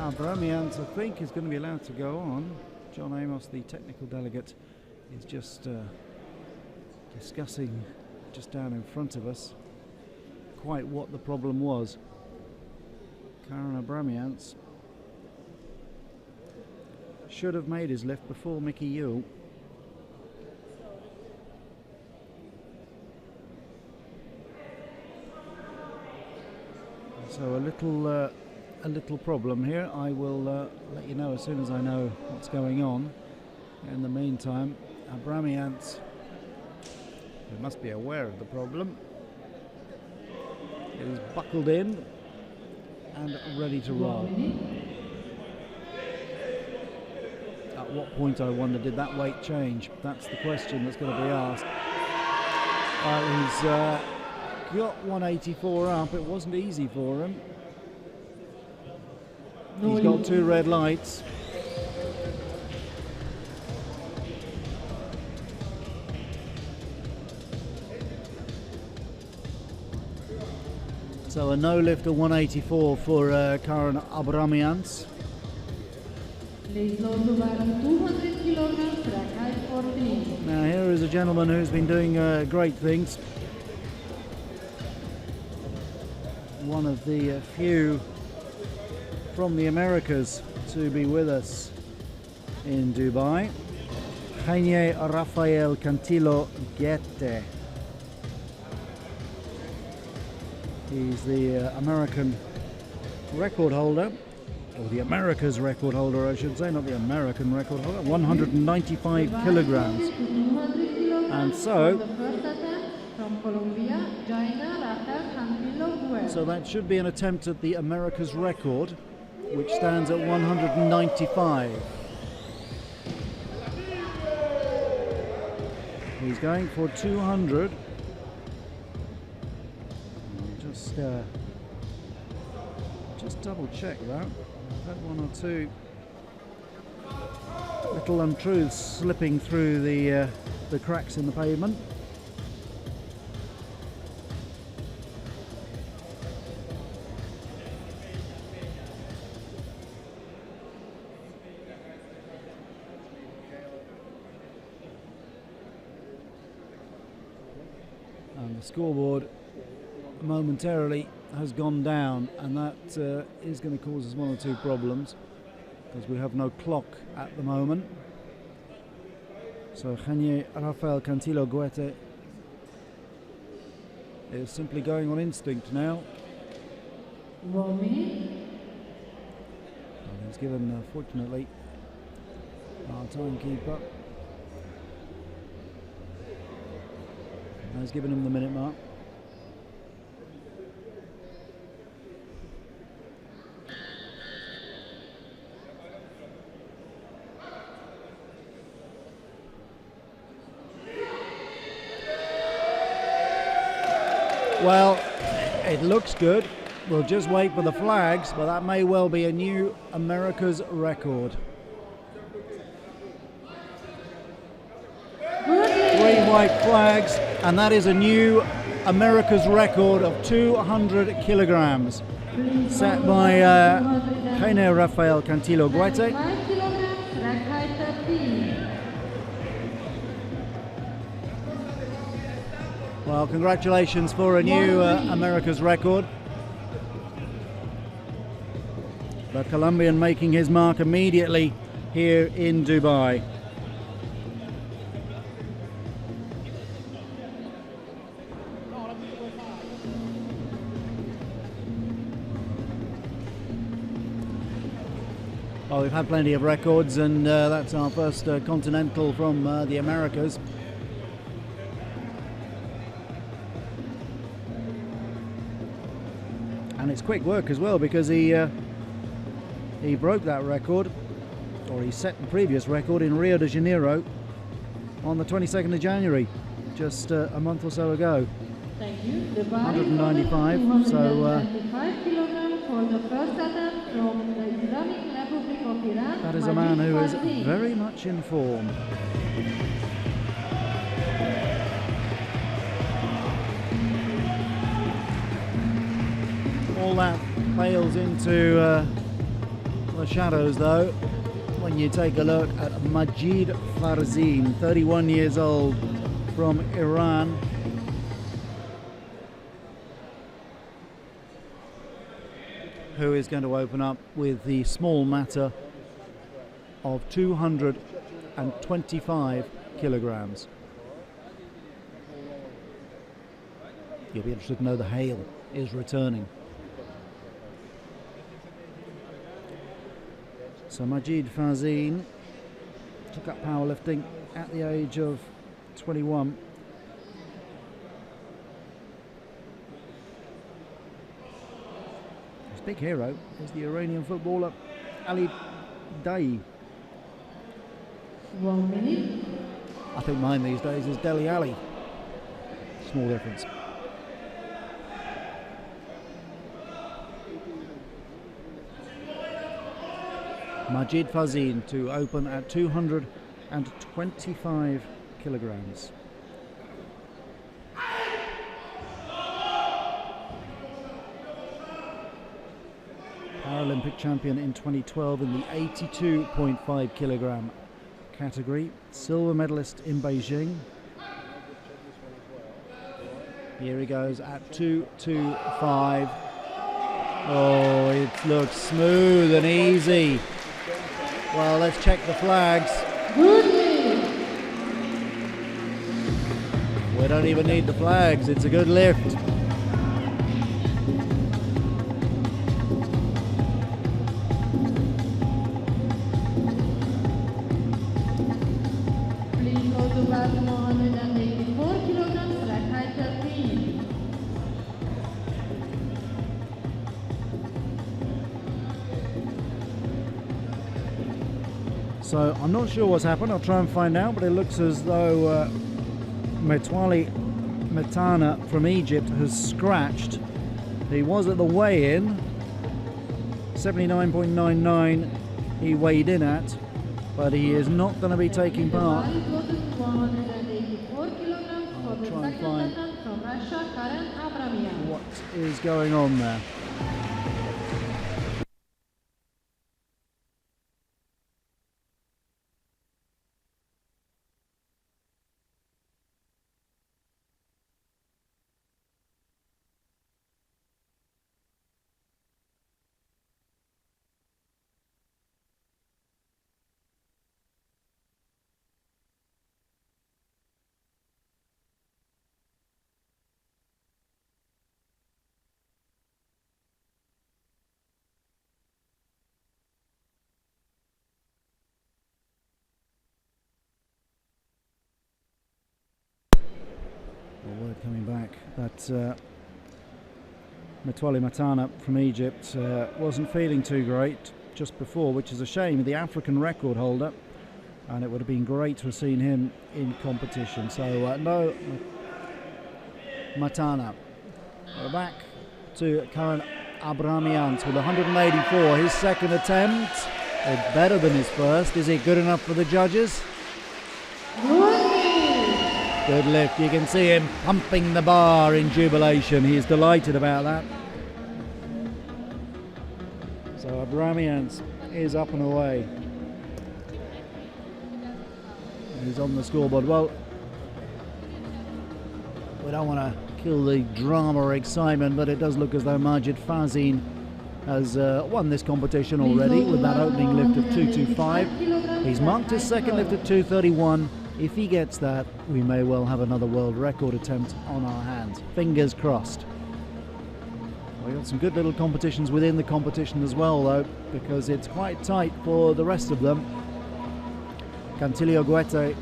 Abramians, I think, is going to be allowed to go on. John Amos, the technical delegate, is just discussing just down in front of us quite what the problem was. Karen Abramians should have made his lift before Mickey Yule. So a little problem here. I will let you know as soon as I know what's going on. In the meantime, Abramians, who must be aware of the problem, is buckled in and ready to roll. At what point, I wonder, did that weight change? That's the question that's going to be asked. He's got 184 up. It wasn't easy for him. He's got 2 red lights. So a no lifter 184 for Karen Abramians. Now here is a gentleman who's been doing great things. One of the few from the Americas to be with us in Dubai. Jaime Rafael Cantillo Guete. He's the American record holder, or the America's record holder I should say, not the American record holder, 195 kilograms. And so that should be an attempt at the America's record, which stands at 195. He's going for 200. Just double check that. I've had 1 or 2 little untruths slipping through the cracks in the pavement. And the scoreboard momentarily has gone down, and that is going to cause us 1 or 2 problems because we have no clock at the moment. So Jaime Rafael Cantillo Guete is simply going on instinct now. And he's given, fortunately, our timekeeper has given him the minute mark. Well, it looks good. We'll just wait for the flags, but that may well be a new America's record. 3 white flags, and that is a new America's record of 200 kilograms, set by Jaime Rafael Cantillo Guete. Well, congratulations for a new America's record. The Colombian making his mark immediately here in Dubai. Well, we've had plenty of records, and that's our first continental from the Americas. And it's quick work as well, because he broke that record, or he set the previous record in Rio de Janeiro on the 22nd of January, just a month or so ago. Thank you. 195. So for the first attempt from the Islamic Republic of Iran. That is a man who is very much in form. All that pales into the shadows, though, when you take a look at Majid Farzin, 31 years old, from Iran. Who is going to open up with the small matter of 225 kilograms. You'll be interested to know the hail is returning. So Majid Farzin took up powerlifting at the age of 21. His big hero is the Iranian footballer Ali Daei. 1 minute. I think mine these days is Deli Ali. Small difference. Majid Fazin to open at 225 kilograms. Paralympic champion in 2012 in the 82.5 kilogram category. Silver medalist in Beijing. Here he goes at 225. Oh, it looks smooth and easy. Well, let's check the flags. We don't even need the flags. It's a good lift. So I'm not sure what's happened. I'll try and find out, but it looks as though Metwali Metana from Egypt has scratched. He was at the weigh-in, 79.99 he weighed in at, but he is not going to be taking part. I'll try and find what is going on there. Word coming back that Metwali Matana from Egypt wasn't feeling too great just before, which is a shame. The African record holder, and it would have been great to have seen him in competition. So no Matana. We're back to Karen Abramians with 184. His second attempt, it's better than his first. Is it good enough for the judges? Good lift. You can see him pumping the bar in jubilation. He is delighted about that. So Abramians is up and away. He's on the scoreboard. Well, we don't want to kill the drama or excitement, but it does look as though Majid Fazin has won this competition already with that opening lift of 225. He's marked his second lift at 231. If he gets that, we may well have another world record attempt on our hands. Fingers crossed. We've got some good little competitions within the competition as well, though, because it's quite tight for the rest of them. Cantilio Guete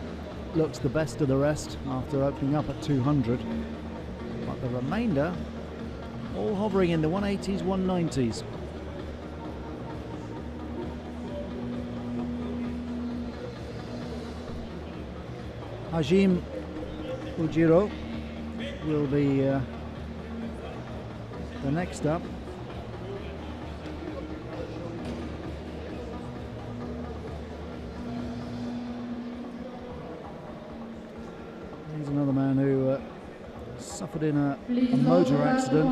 looks the best of the rest after opening up at 200. But the remainder, all hovering in the 180s, 190s. Hajim Ujiro will be the next up. He's another man who suffered in a motor accident.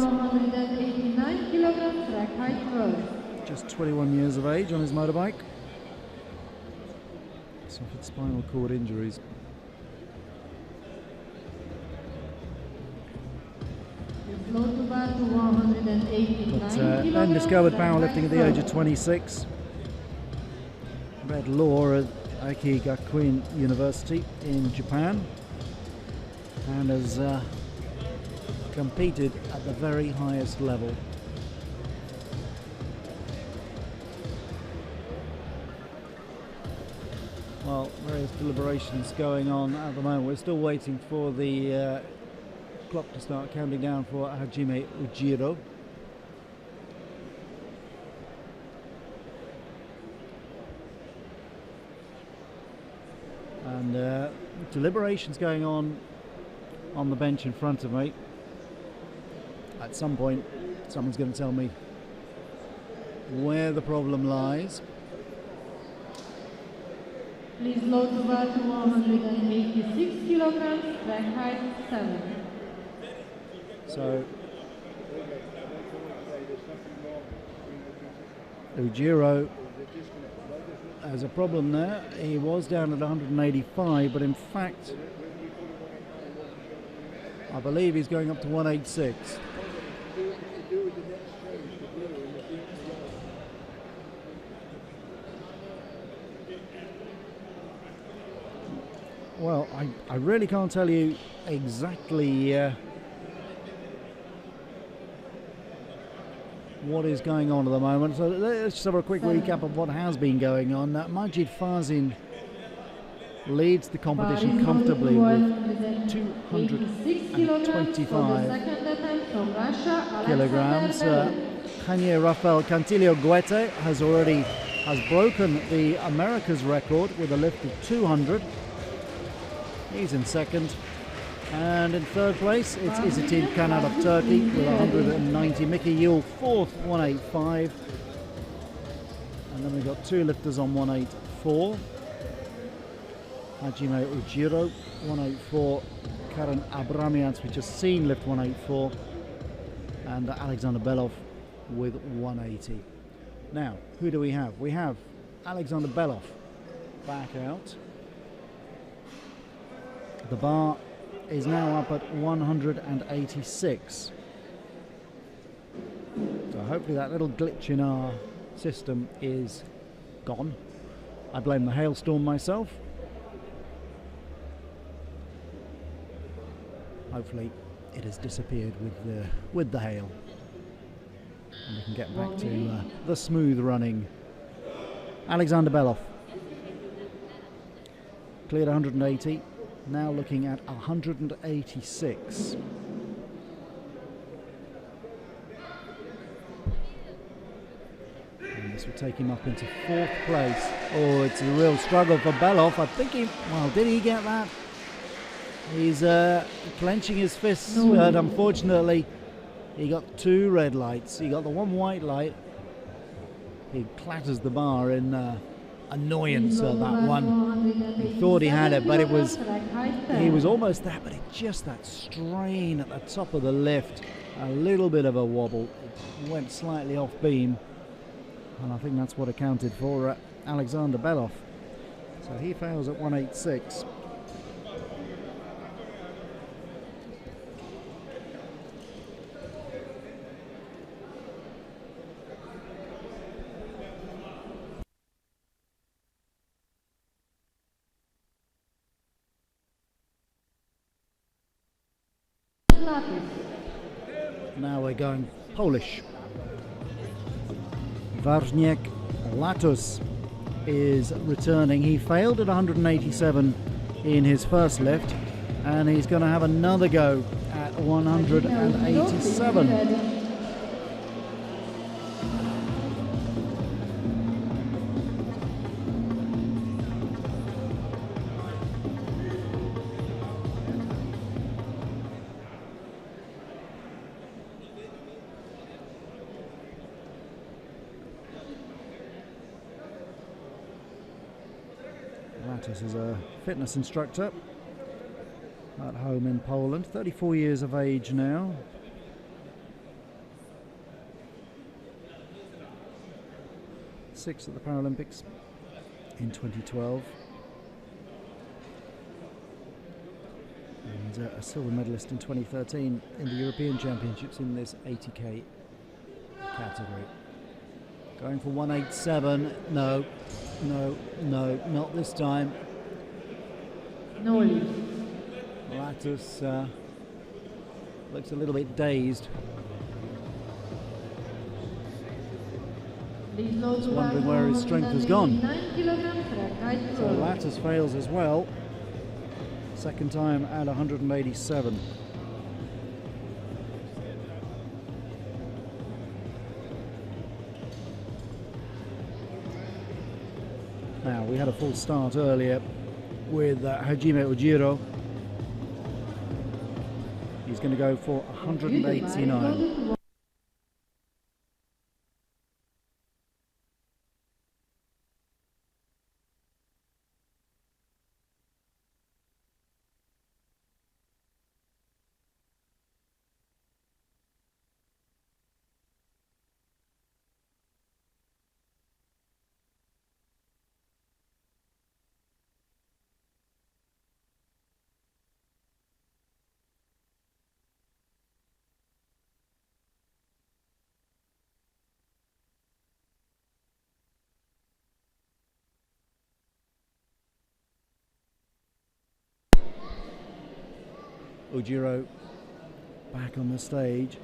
Just 21 years of age on his motorbike. Suffered spinal cord injuries. But then discovered powerlifting at the age of 26. Read law at Aiki Gakuin University in Japan, and has competed at the very highest level. Well, various deliberations going on at the moment. We're still waiting for the clock to start counting down for Hajime Ujiro. And deliberations going on the bench in front of me. At some point, someone's going to tell me where the problem lies. Please load the bar to 186 kilograms, track height 7. So Ujiro has a problem there. He was down at 185, but in fact I believe he's going up to 186. Well, I really can't tell you exactly what is going on at the moment. So let's just have a quick recap of what has been going on. Majid Fazin leads the competition comfortably with 225 kilograms. Kanye Rafael Cantillo Guete has broken the America's record with a lift of 200. He's in second. And in third place, it's Izzetin Kanat of Turkey with 190. Mickey Yule fourth, 185. And then we've got two lifters on 184. Hajime Ujiro, 184. Karen Abramians, we just seen, lift 184. And Alexander Belov with 180. Now, who do we have? We have Alexander Belov back out. The bar is now up at 186. So hopefully that little glitch in our system is gone. I blame the hailstorm myself. Hopefully it has disappeared with the hail, and we can get back to the smooth running. Alexander Belov cleared 180. Now looking at 186. And this will take him up into fourth place. Oh, it's a real struggle for Belov. I think did he get that? He's clenching his fists, but unfortunately he got two red lights. He got the one white light. He clatters the bar in annoyance at that one. He thought he had it, but he was almost there, but just that strain at the top of the lift, a little bit of a wobble. It went slightly off beam, and I think that's what accounted for Alexander Belov. So he fails at 186. Now we're going Polish. Wawrzyniec Latus is returning. He failed at 187 in his first lift, and he's going to have another go at 187. Latus is a fitness instructor at home in Poland, 34 years of age now. Sixth at the Paralympics in 2012. And a silver medalist in 2013 in the European Championships in this 80k category. Going for 187. No, not this time. No. Latus looks a little bit dazed. He's wondering where his strength has gone. So Latus fails as well. Second time at 187. Now, we had a full start earlier with Hajime Ujiro. He's going to go for 189. Ojiro back on the stage.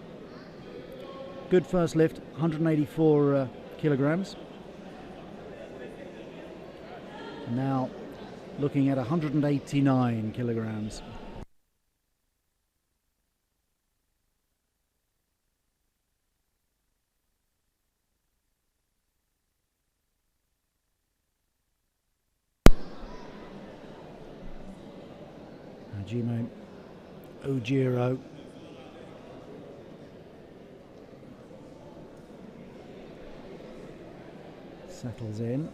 Good first lift, 184 kilograms. Now looking at 189 kilograms. Hajime Ojiro settles in.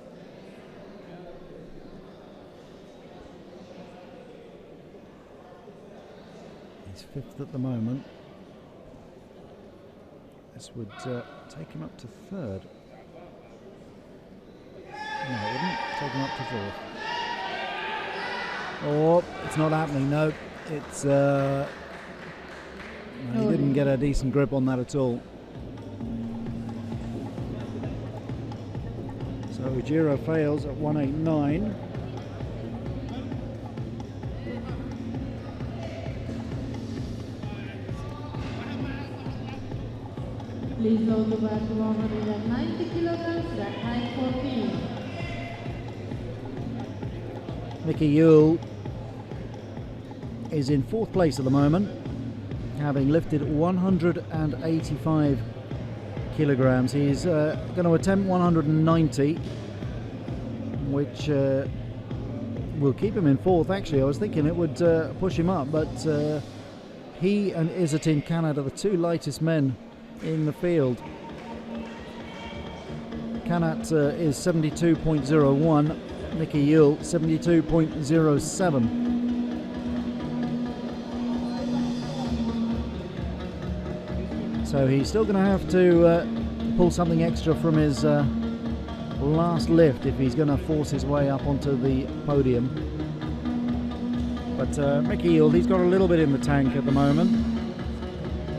He's fifth at the moment. This would take him up to third. No, it wouldn't take him up to fourth. Oh, it's not happening, no. It's no, he didn't get a decent grip on that at all. So Ojiro fails at 189. Please load the back to 190 kilograms, that height 14. Mickey Yule is in fourth place at the moment, having lifted 185 kilograms. He's going to attempt 190, which will keep him in fourth. Actually, I was thinking it would push him up, but he and Izzetin Kanat are the two lightest men in the field. Kanat is 72.01, Mickey Yule 72.07. So he's still going to have to pull something extra from his last lift if he's going to force his way up onto the podium. But Mickey Yule, he's got a little bit in the tank at the moment.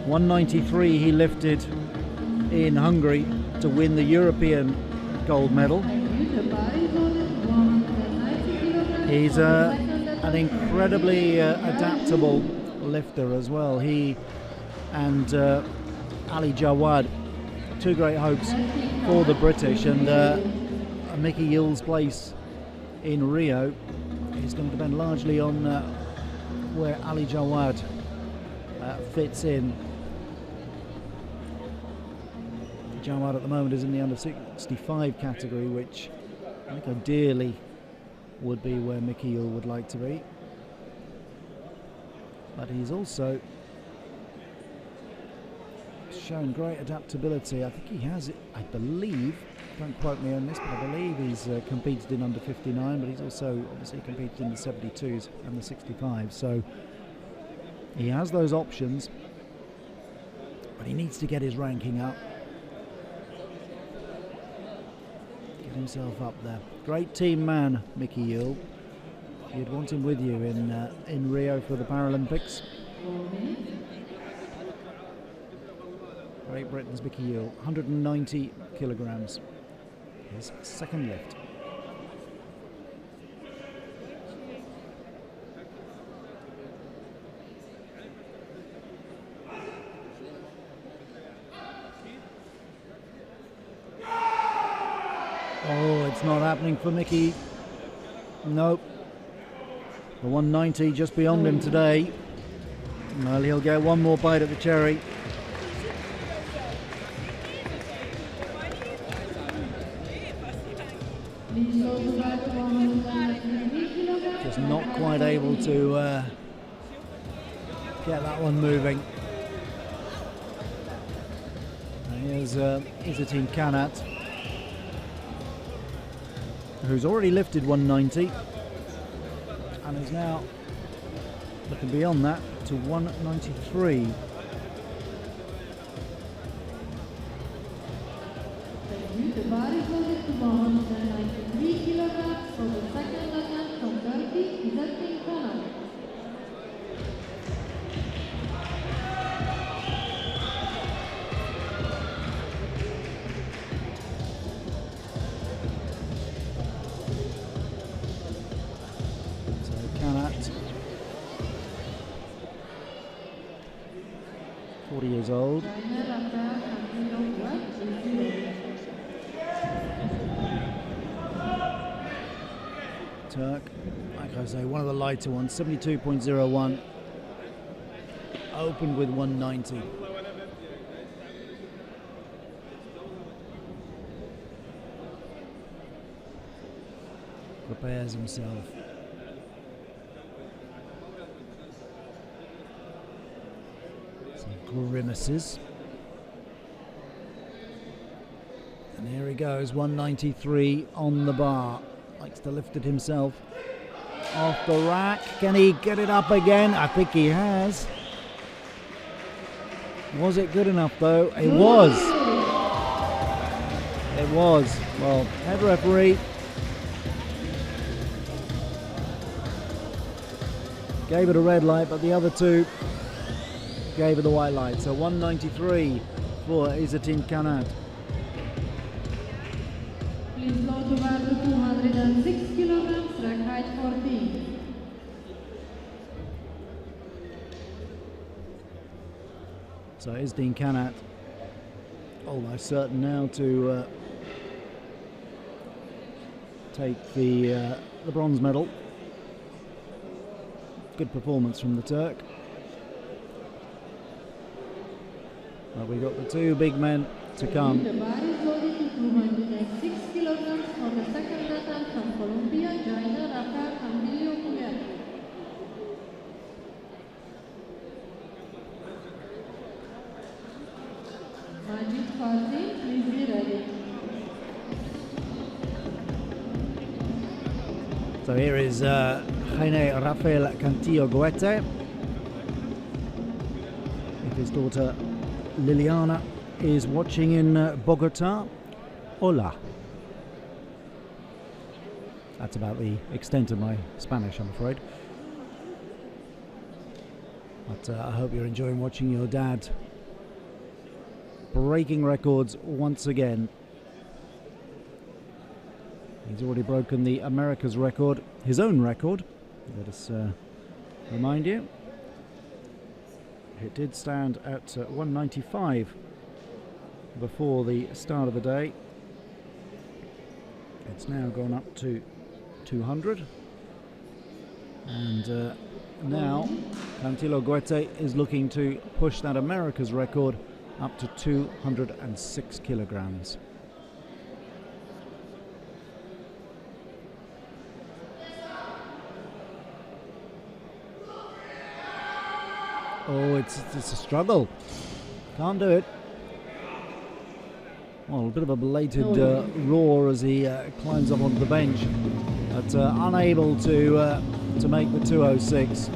193 he lifted in Hungary to win the European gold medal. He's an incredibly adaptable lifter as well. He and Ali Jawad, two great hopes for the British, and Mickey Yule's place in Rio is going to depend largely on where Ali Jawad fits in. Jawad at the moment is in the under 65 category, which I think ideally would be where Mickey Yule would like to be. But he's also shown great adaptability. I think he has it, I believe, don't quote me on this, but I believe he's competed in under 59, but he's also obviously competed in the 72s and the 65s. So he has those options, but he needs to get his ranking up. Get himself up there. Great team man, Mickey Yule. You'd want him with you in Rio for the Paralympics. Great Britain's Mickey Yule, 190 kilograms. His second lift. Oh, it's not happening for Mickey. Nope. The 190 just beyond him today. Well, he'll get one more bite at the cherry. Just not quite able to get that one moving. And here's Izzetin Kanat, who's already lifted 190 and is now looking beyond that to 193. The bar is loaded to 193 kilograms for the second attempt from Turkey, Izzetin Kanat. Turk. Like I say, one of the lighter ones, 72.01. Opened with 190. Prepares himself. Some grimaces. And here he goes, 193 on the bar. Likes to lift it himself off the rack. Can he get it up again? I think he has. Was it good enough though? It was. It was. Well, head referee gave it a red light, but the other two gave it a white light. So 193 for Izzetin Kanat. Please go to bar 206 kilograms, rack height 14. So Izzetin Kanat almost certain now to take the bronze medal. Good performance from the Turk. Well, we got the two big men to come. The bar is loaded to 206 kilograms for the second attempt from Colombia, Jaina Rafa Camillo Cubero. Majid Fazil, please be ready. So here is Jaime Rafael Cantillo Goete with his daughter Liliana is watching in Bogota. Hola. That's about the extent of my Spanish, I'm afraid. But I hope you're enjoying watching your dad breaking records once again. He's already broken the America's record, his own record. Let us remind you. It did stand at 195 before the start of the day. It's now gone up to 200. And now Cantillo Goete is looking to push that America's record up to 206 kilograms. Oh, it's a struggle. Can't do it. Well, a bit of a belated roar as he climbs up onto the bench, but unable to make the 206.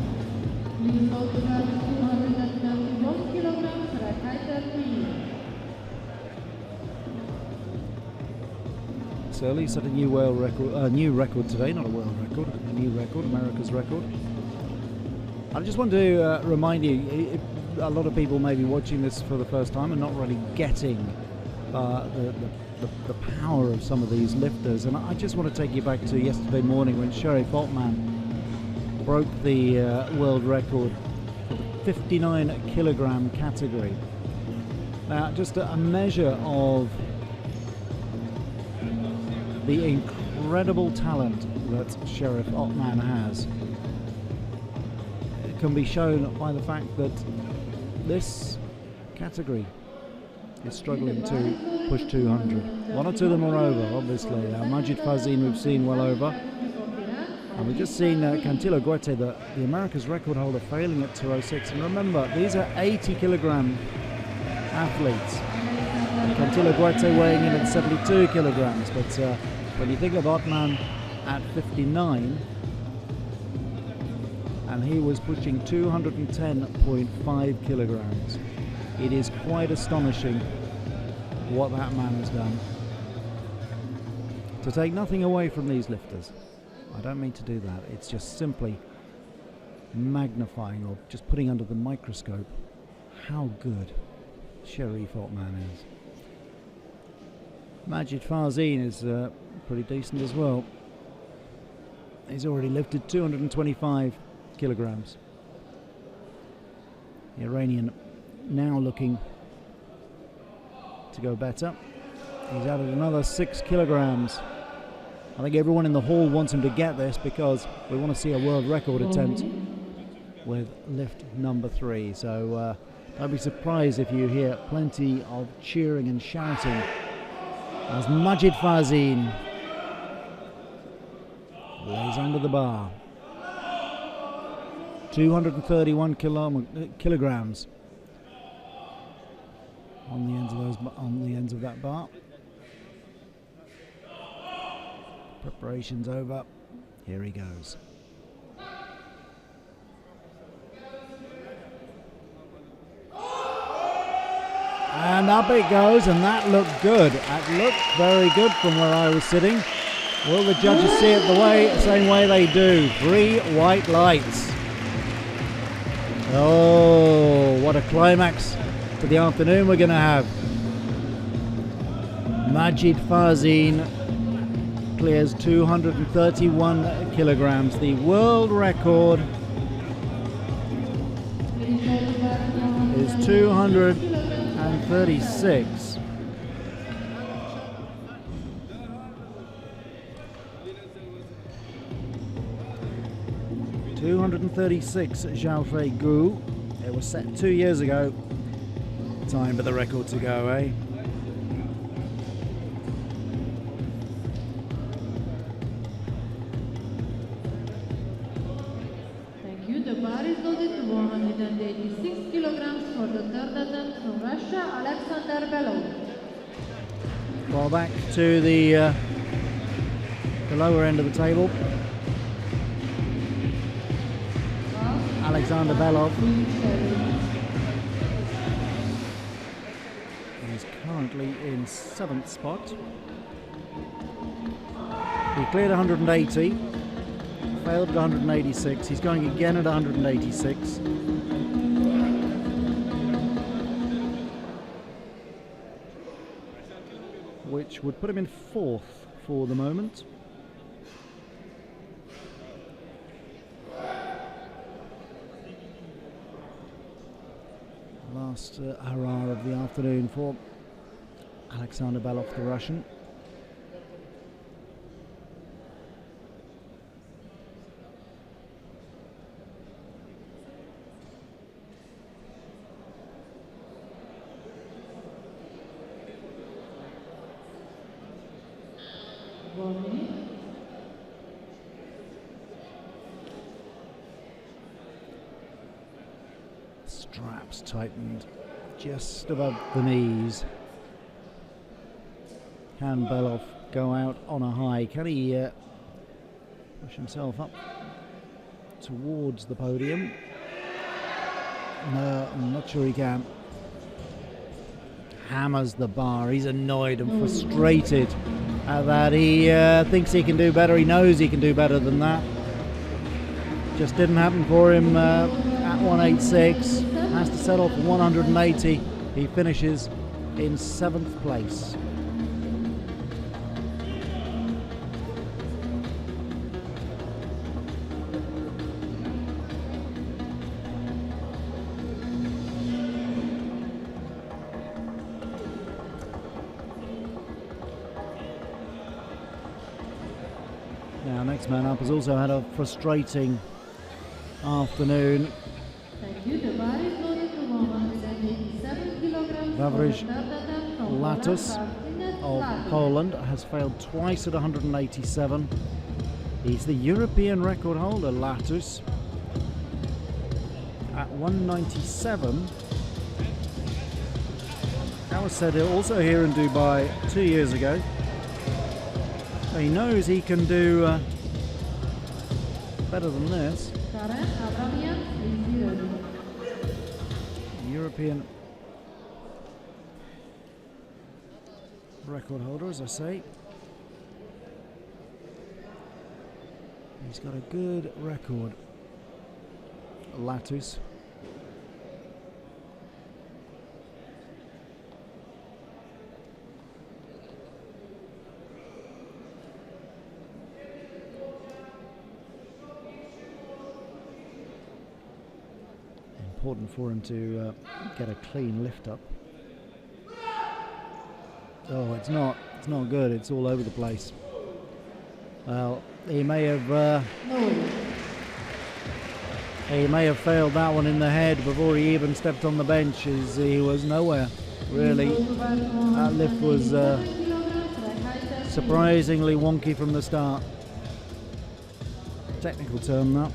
Surly set a new world record, new record today, not a world record, a new record, America's record. I just want to remind you, a lot of people may be watching this for the first time and not really getting the power of some of these lifters. And I just want to take you back to yesterday morning when Sherif Otman broke the world record for the 59 kilogram category. Now, just a measure of the incredible talent that Sherif Otman has can be shown by the fact that this category is struggling to push 200. One or two of them are over, obviously. Majid Fazin we've seen well over. And we've just seen Cantillo Goete, the America's record holder, failing at 206. And remember, these are 80 kilogram athletes. Cantillo Goete weighing in at 72 kilograms. But when you think of Otman at 59, and he was pushing 210.5 kilograms. It is quite astonishing what that man has done. To take nothing away from these lifters, I don't mean to do that, it's just simply magnifying or just putting under the microscope how good Sherif Otman is. Majid Fazin is pretty decent as well. He's already lifted 225 kilograms. The Iranian now looking to go better. He's added another 6 kilograms I think everyone in the hall wants him to get this because we want to see a world record attempt with lift number 3. So I'd be surprised if you hear plenty of cheering and shouting as Majid Fazin lays under the bar. 231 kilograms on the ends of that bar. Preparations over. Here he goes. And up it goes, and that looked good. That looked very good from where I was sitting. Will the judges see it the same way they do? 3 white lights. Oh, what a climax to the afternoon we're going to have. Majid Fazin clears 231 kilograms. The world record is 236. Xiaofei Gu. It was set 2 years ago. Time for the record to go, eh? Thank you. The bar is loaded to 186 kilograms for the third attempt from Russia, Alexander Belov. Well, back to the lower end of the table. Alexander Belov is currently in 7th spot. He cleared 180, failed at 186. He's going again at 186. Which would put him in 4th for the moment. Last hurrah of the afternoon for Alexander Belov, the Russian. Straps tightened just above the knees. Can Belov go out on a high? Can he push himself up towards the podium? No, I'm not sure he can. Hammers the bar. He's annoyed and frustrated at that. He thinks he can do better. He knows he can do better than that. Just didn't happen for him at 186. Has to settle for 180. He finishes in 7th place. Now, next man up has also had a frustrating afternoon. Thank you. The bar is loaded to 187 kilograms. Vavrij Latus of Poland has failed twice at 187. He's the European record holder, Latus, at 197. That was said also here in Dubai 2 years ago. He knows he can do better than this. European record holder, as I say. He's got a good record, Latus. Important for him to get a clean lift up. Oh, it's not good. It's all over the place. Well, he may have No. failed that one in the head before he even stepped on the bench, as he was nowhere really. That lift was surprisingly wonky from the start. Technical term that.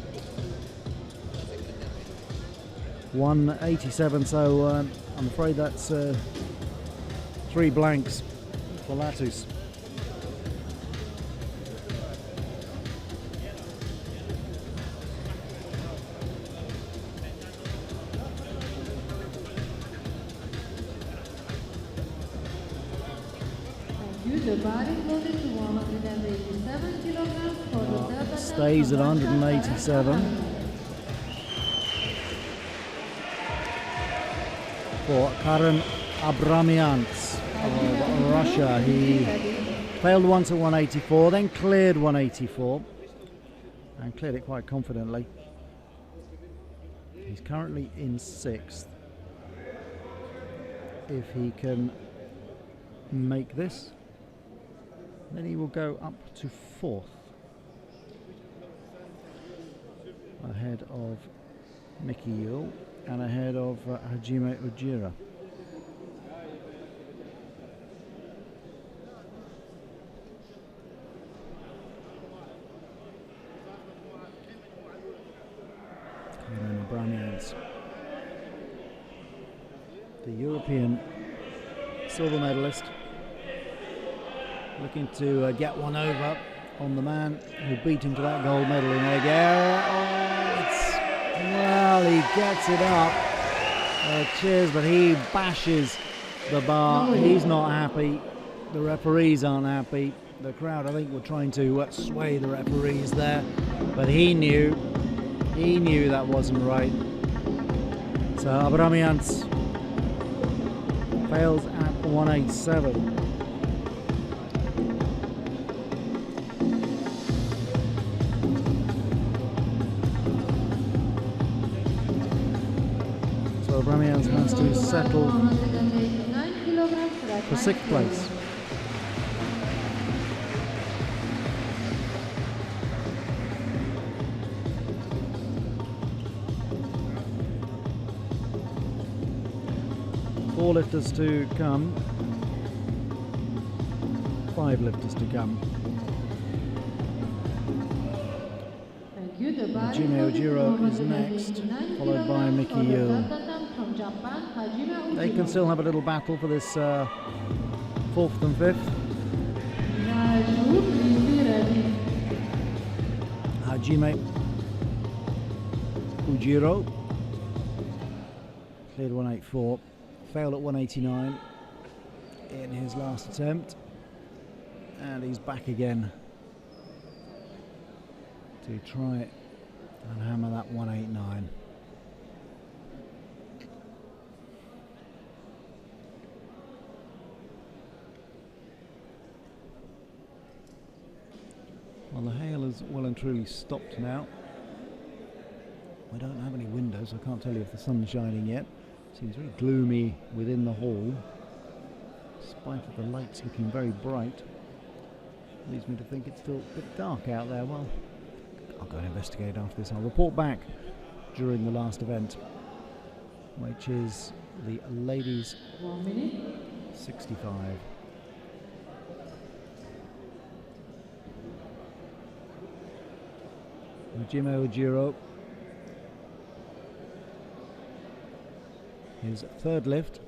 187, so I'm afraid that's 3 blanks for Latus. The bar is loaded to 187 kilograms for the third attempt. Stays at 187 for Karen Abramians of Russia. He failed once at 184, then cleared 184 and cleared it quite confidently. He's currently in 6th. If he can make this, then he will go up to 4th, ahead of Mickey Yule and ahead of Hajime Ujira. Karen Abramians, the European silver medalist, looking to get one over on the man who beat him to that gold medal in Egg. Well, he gets it up. Cheers, but he bashes the bar. He's not happy. The referees aren't happy. The crowd, I think, were trying to sway the referees there, but he knew that wasn't right. So Abramians fails at 187. So Abramians has to settle for 6th place. Four lifters to come, 5 lifters to come. Hajime Ujiro is next, followed by Mickey Yule. They can still have a little battle for this 4th and 5th. Hajime Ujiro cleared 184. Failed at 189 in his last attempt, and he's back again to try and hammer that 189. Well, the hail has well and truly stopped now. We don't have any windows, I can't tell you if the sun's shining yet. Seems very gloomy within the hall, despite of the lights looking very bright. Leads me to think it's still a bit dark out there. Well, I'll go and investigate after this. I'll report back during the last event, which is the ladies 65. Hajime Ujiro, his 3rd lift.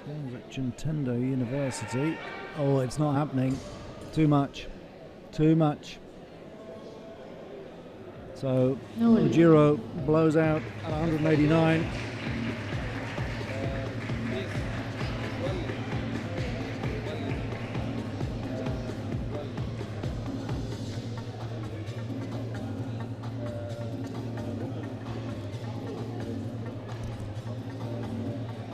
Trains at Juntendo University. Oh, it's not happening. Too much. Too much. So Ujiro blows out at 189.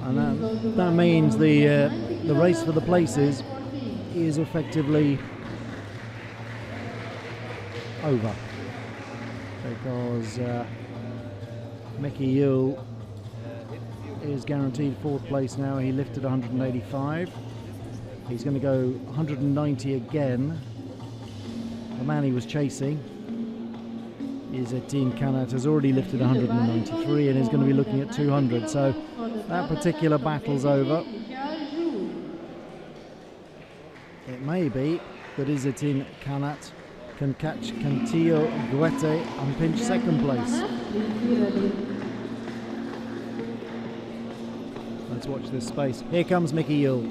And that means the race for the places is effectively over, because Mickey Yule is guaranteed 4th place now. He lifted 185. He's going to go 190 again. The man he was chasing is Etienne Canat, has already lifted 193 and is going to be looking at 200. So that particular battle's over. It may be that Etienne Canat can catch Cantillo Guete and pinch 2nd place. Let's watch this space. Here comes Mickey Yule.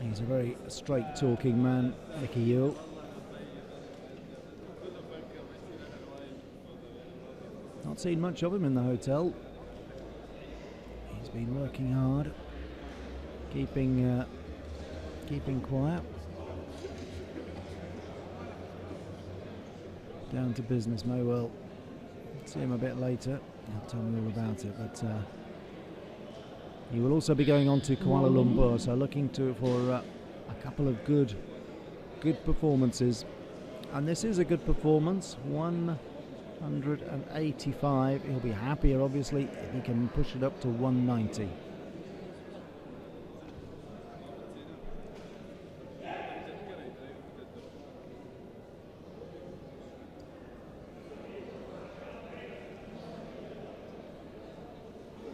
He's a very straight-talking man, Mickey Yule. Not seen much of him in the hotel. He's been working hard, keeping quiet. Down to business, Mo. Well, see him a bit later. He'll tell me all about it. But he will also be going on to Kuala Lumpur, so looking for a couple of good performances. And this is a good performance, 185. He'll be happier, obviously, if he can push it up to 190.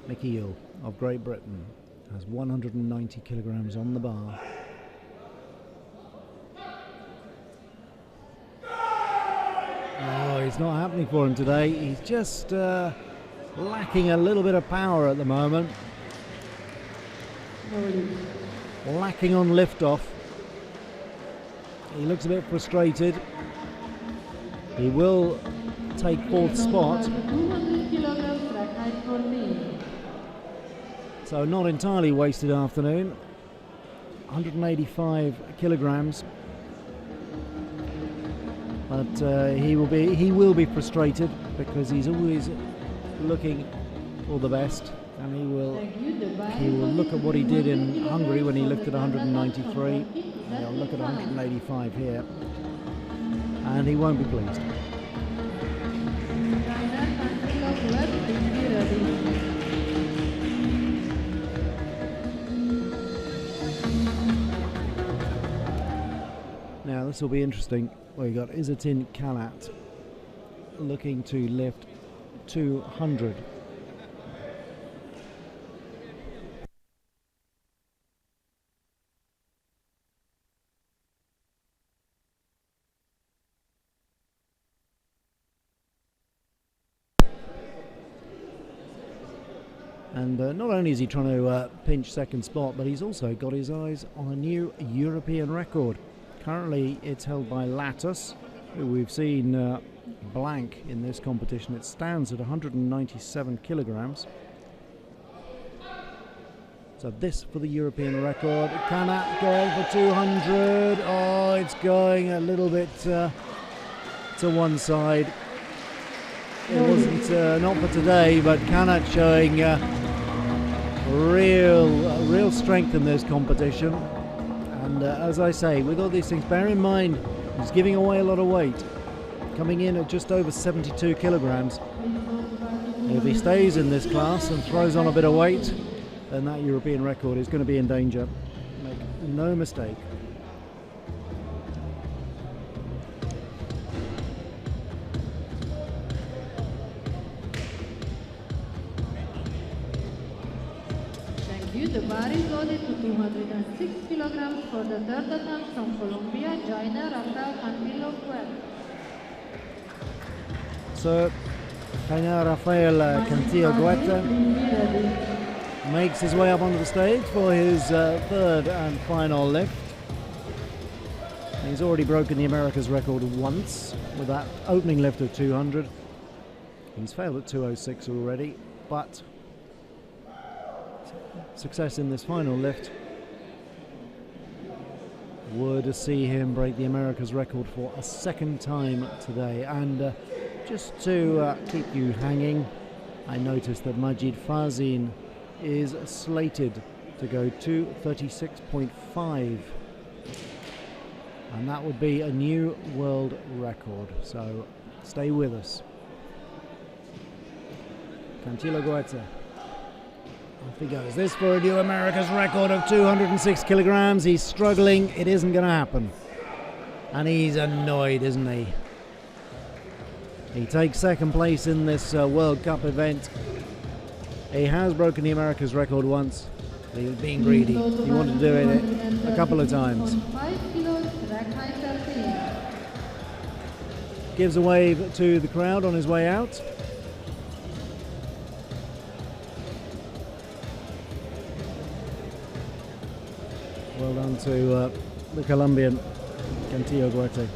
Mickey Yule of Great Britain has 190 kilograms on the bar. Oh, it's not happening for him today. He's just lacking a little bit of power at the moment. Lacking on liftoff. He looks a bit frustrated. He will take 4th spot. So not entirely wasted afternoon. 185 kilograms. But he will be frustrated, because he's always looking for the best, and he will look at what he did in Hungary when he lifted 193, and he'll look at 185 here, and he won't be pleased. Now this will be interesting. Well, you got Etienne Canat looking to lift 200. And not only is he trying to pinch 2nd spot, but he's also got his eyes on a new European record. Currently it's held by Lattus, who we've seen blank in this competition. It stands at 197 kilograms. So this for the European record. Canat going for 200. Oh, it's going a little bit to one side. It wasn't not for today, but Canat showing real strength in this competition. And as I say, with all these things, bear in mind he's giving away a lot of weight, coming in at just over 72 kilograms. If he stays in this class and throws on a bit of weight, then that European record is going to be in danger. Make no mistake. The bar is loaded to 206 kilograms for the 3rd attempt from Colombia, Jaina Rafael Cantillo Guete. So, Jaina Rafael Cantillo Guete makes his way up onto the stage for his 3rd and final lift. He's already broken the Americas record once with that opening lift of 200. He's failed at 206 already, but success in this final lift. would see him break the America's record for a second time today. And just to keep you hanging, I noticed that Majid Fazin is slated to go 2:36.5, and that would be a new world record, so stay with us. Cantilo Goetze, off he goes. This for a new America's record of 206 kilograms. He's struggling, it isn't going to happen, and he's annoyed, isn't he? He takes second place in this World Cup event. He has broken the America's record once. He was being greedy. He wanted to do it a couple of times. Gives a wave to the crowd on his way out. Well done to the Colombian, Cantilo Goetze.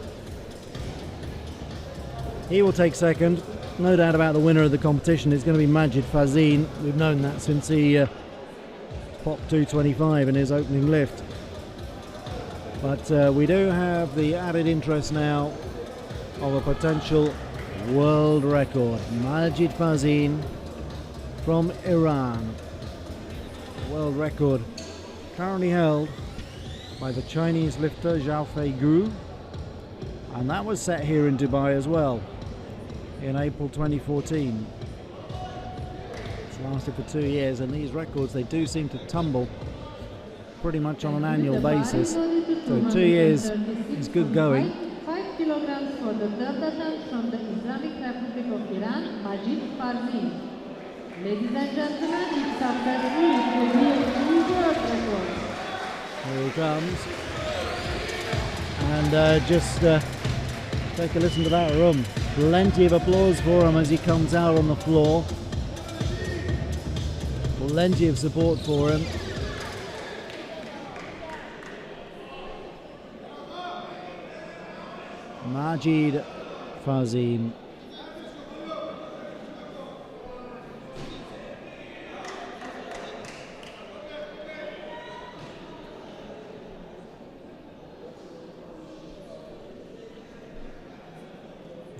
He will take second. No doubt about the winner of the competition. It's going to be Majid Fazin. We've known that since he popped 2:25 in his opening lift. But we do have the added interest now of a potential world record. Majid Fazin from Iran. World record currently held by the Chinese lifter Zhao Feigu, and that was set here in Dubai as well in April 2014. It's lasted for 2 years, and these records, they do seem to tumble pretty much on an annual basis. So 2 years is good going. 5 kilograms for the third attempt from the Islamic Republic of Iran, Majid Fazin. Ladies and gentlemen, it's after the news will be a new world record. Here he comes. And just take a listen to that room. Plenty of applause for him as he comes out on the floor. Plenty of support for him. Majid Fazin.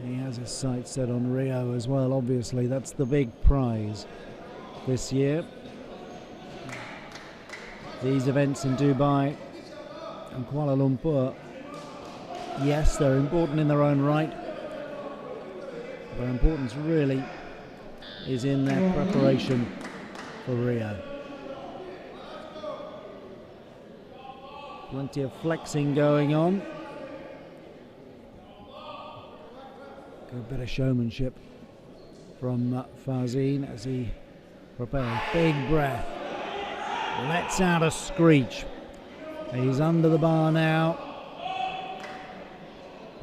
He has his sights set on Rio as well, obviously. That's the big prize this year. These events in Dubai and Kuala Lumpur, yes, they're important in their own right. Their importance really is in their preparation for Rio. Plenty of flexing going on. Good bit of showmanship from Fazin as he prepares. Big breath. Lets out a screech. He's under the bar now.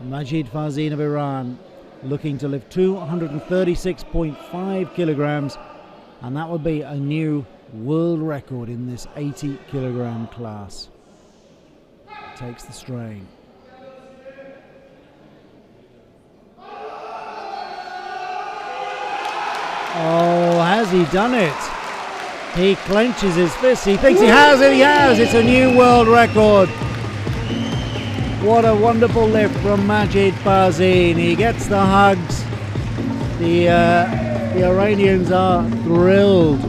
Majid Fazin of Iran looking to lift 236.5 kilograms, and that would be a new world record in this 80 kilogram class. Takes the strain. Oh, has he done it? He clenches his fist. He thinks he has it. He has. It's a new world record. What a wonderful lift from Majid Fazin. He gets the hugs. The Iranians are thrilled.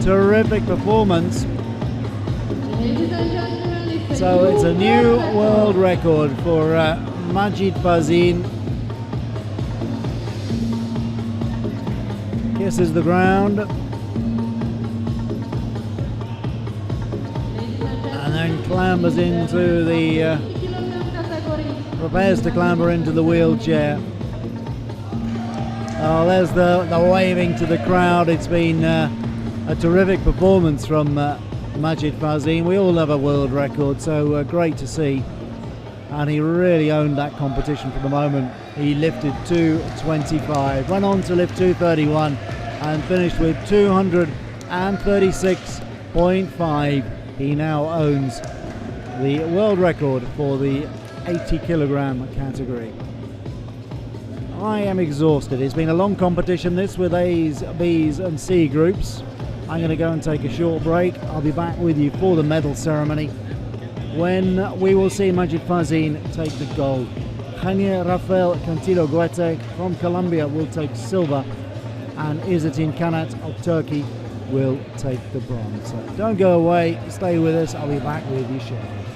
Terrific performance. So it's a new world record for Majid Fazin. Kisses the ground. And then clambers into the... prepares to clamber into the wheelchair. Oh, there's the waving to the crowd. It's been a terrific performance from Majid Fazin. We all have a world record, so great to see. And he really owned that competition from the moment he lifted 225. Went on to lift 231 and finished with 236.5. He now owns the world record for the 80 kilogram category. I am exhausted. It's been a long competition, this, with A's, B's and C groups. I'm going to go and take a short break. I'll be back with you for the medal ceremony. when we will see Majid Fazin take the gold. Khania Rafael Cantillo Goethe from Colombia will take silver, and Izzetin Kanat of Turkey will take the bronze. So don't go away, stay with us, I'll be back with you shortly.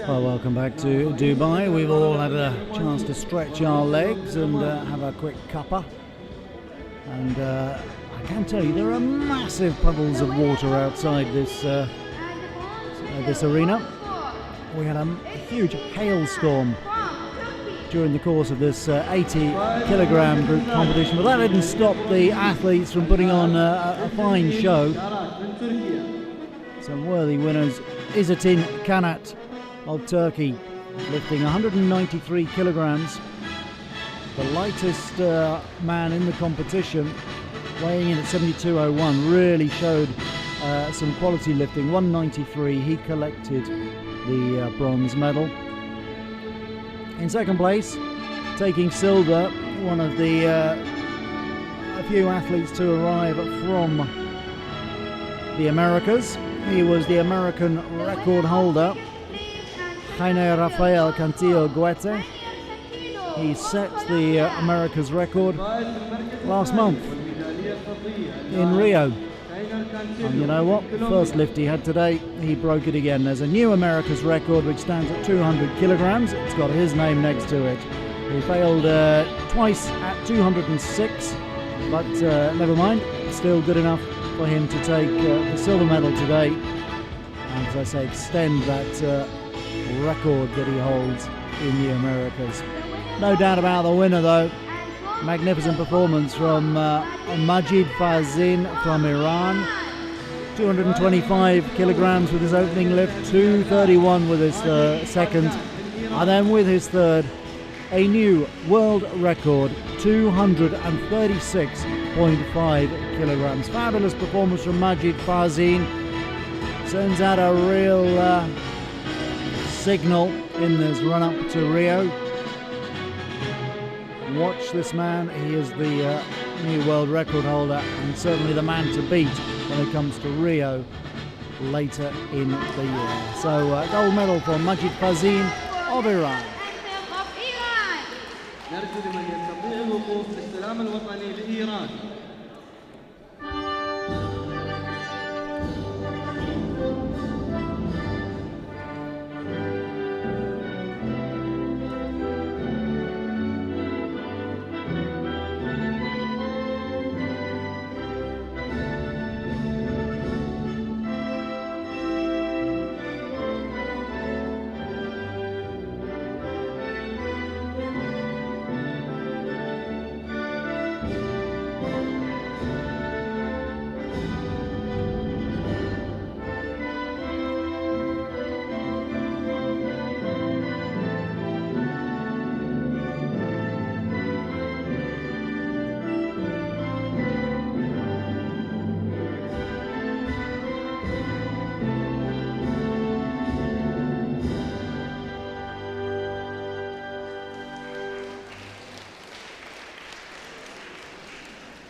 Well, welcome back to Dubai. We've all had a chance to stretch our legs and have a quick cuppa. And I can tell you there are massive puddles of water outside this arena. We had a huge hailstorm during the course of this 80-kilogram group competition, but that didn't stop the athletes from putting on a fine show. Some worthy winners. Izzetin Kanat of Turkey lifting 193 kilograms, the lightest man in the competition, weighing in at 72.01, really showed some quality lifting. 193, he collected the bronze medal. In second place, taking silver, one of the a few athletes to arrive from the Americas. He was the American record holder, Jaime Rafael Cantillo Guete. He set the America's record last month in Rio. And you know what? The first lift he had today, he broke it again. There's a new America's record which stands at 200 kilograms. It's got his name next to it. He failed twice at 206, but never mind. Still good enough for him to take the silver medal today. And as I say, extend that record that he holds in the Americas. No doubt about the winner though. Magnificent performance from Majid Fazin from Iran. 225 kilograms with his opening lift, 231 with his second, and then with his third, a new world record, 236.5 kilograms. Fabulous performance from Majid Fazin. Sends out a real signal in this run-up to Rio. Watch this man, he is the new world record holder and certainly the man to beat when it comes to Rio later in the year. So gold medal for Majid Fazin of Iran.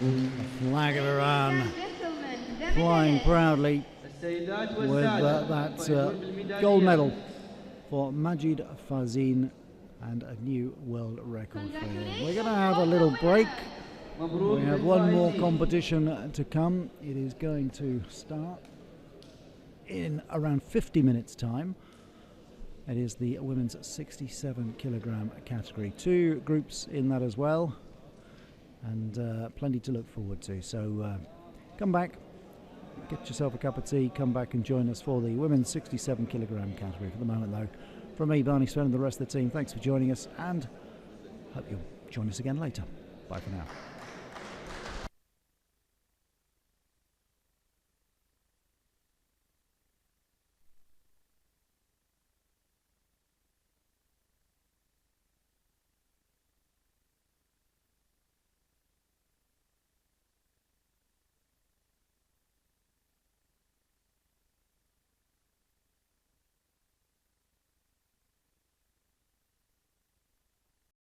The flag of Iran flying proudly with that gold medal for Majid Fazin and a new world record for him. We're going to have a little break. We have one more competition to come. It is going to start in around 50 minutes time. It is the women's 67 kilogram category. Two groups in that as well, and plenty to look forward to. So come back, get yourself a cup of tea, come back and join us for the women's 67 kilogram category. For the moment though, from me, Barney Sven, and the rest of the team, thanks for joining us, and hope you'll join us again later. Bye for now.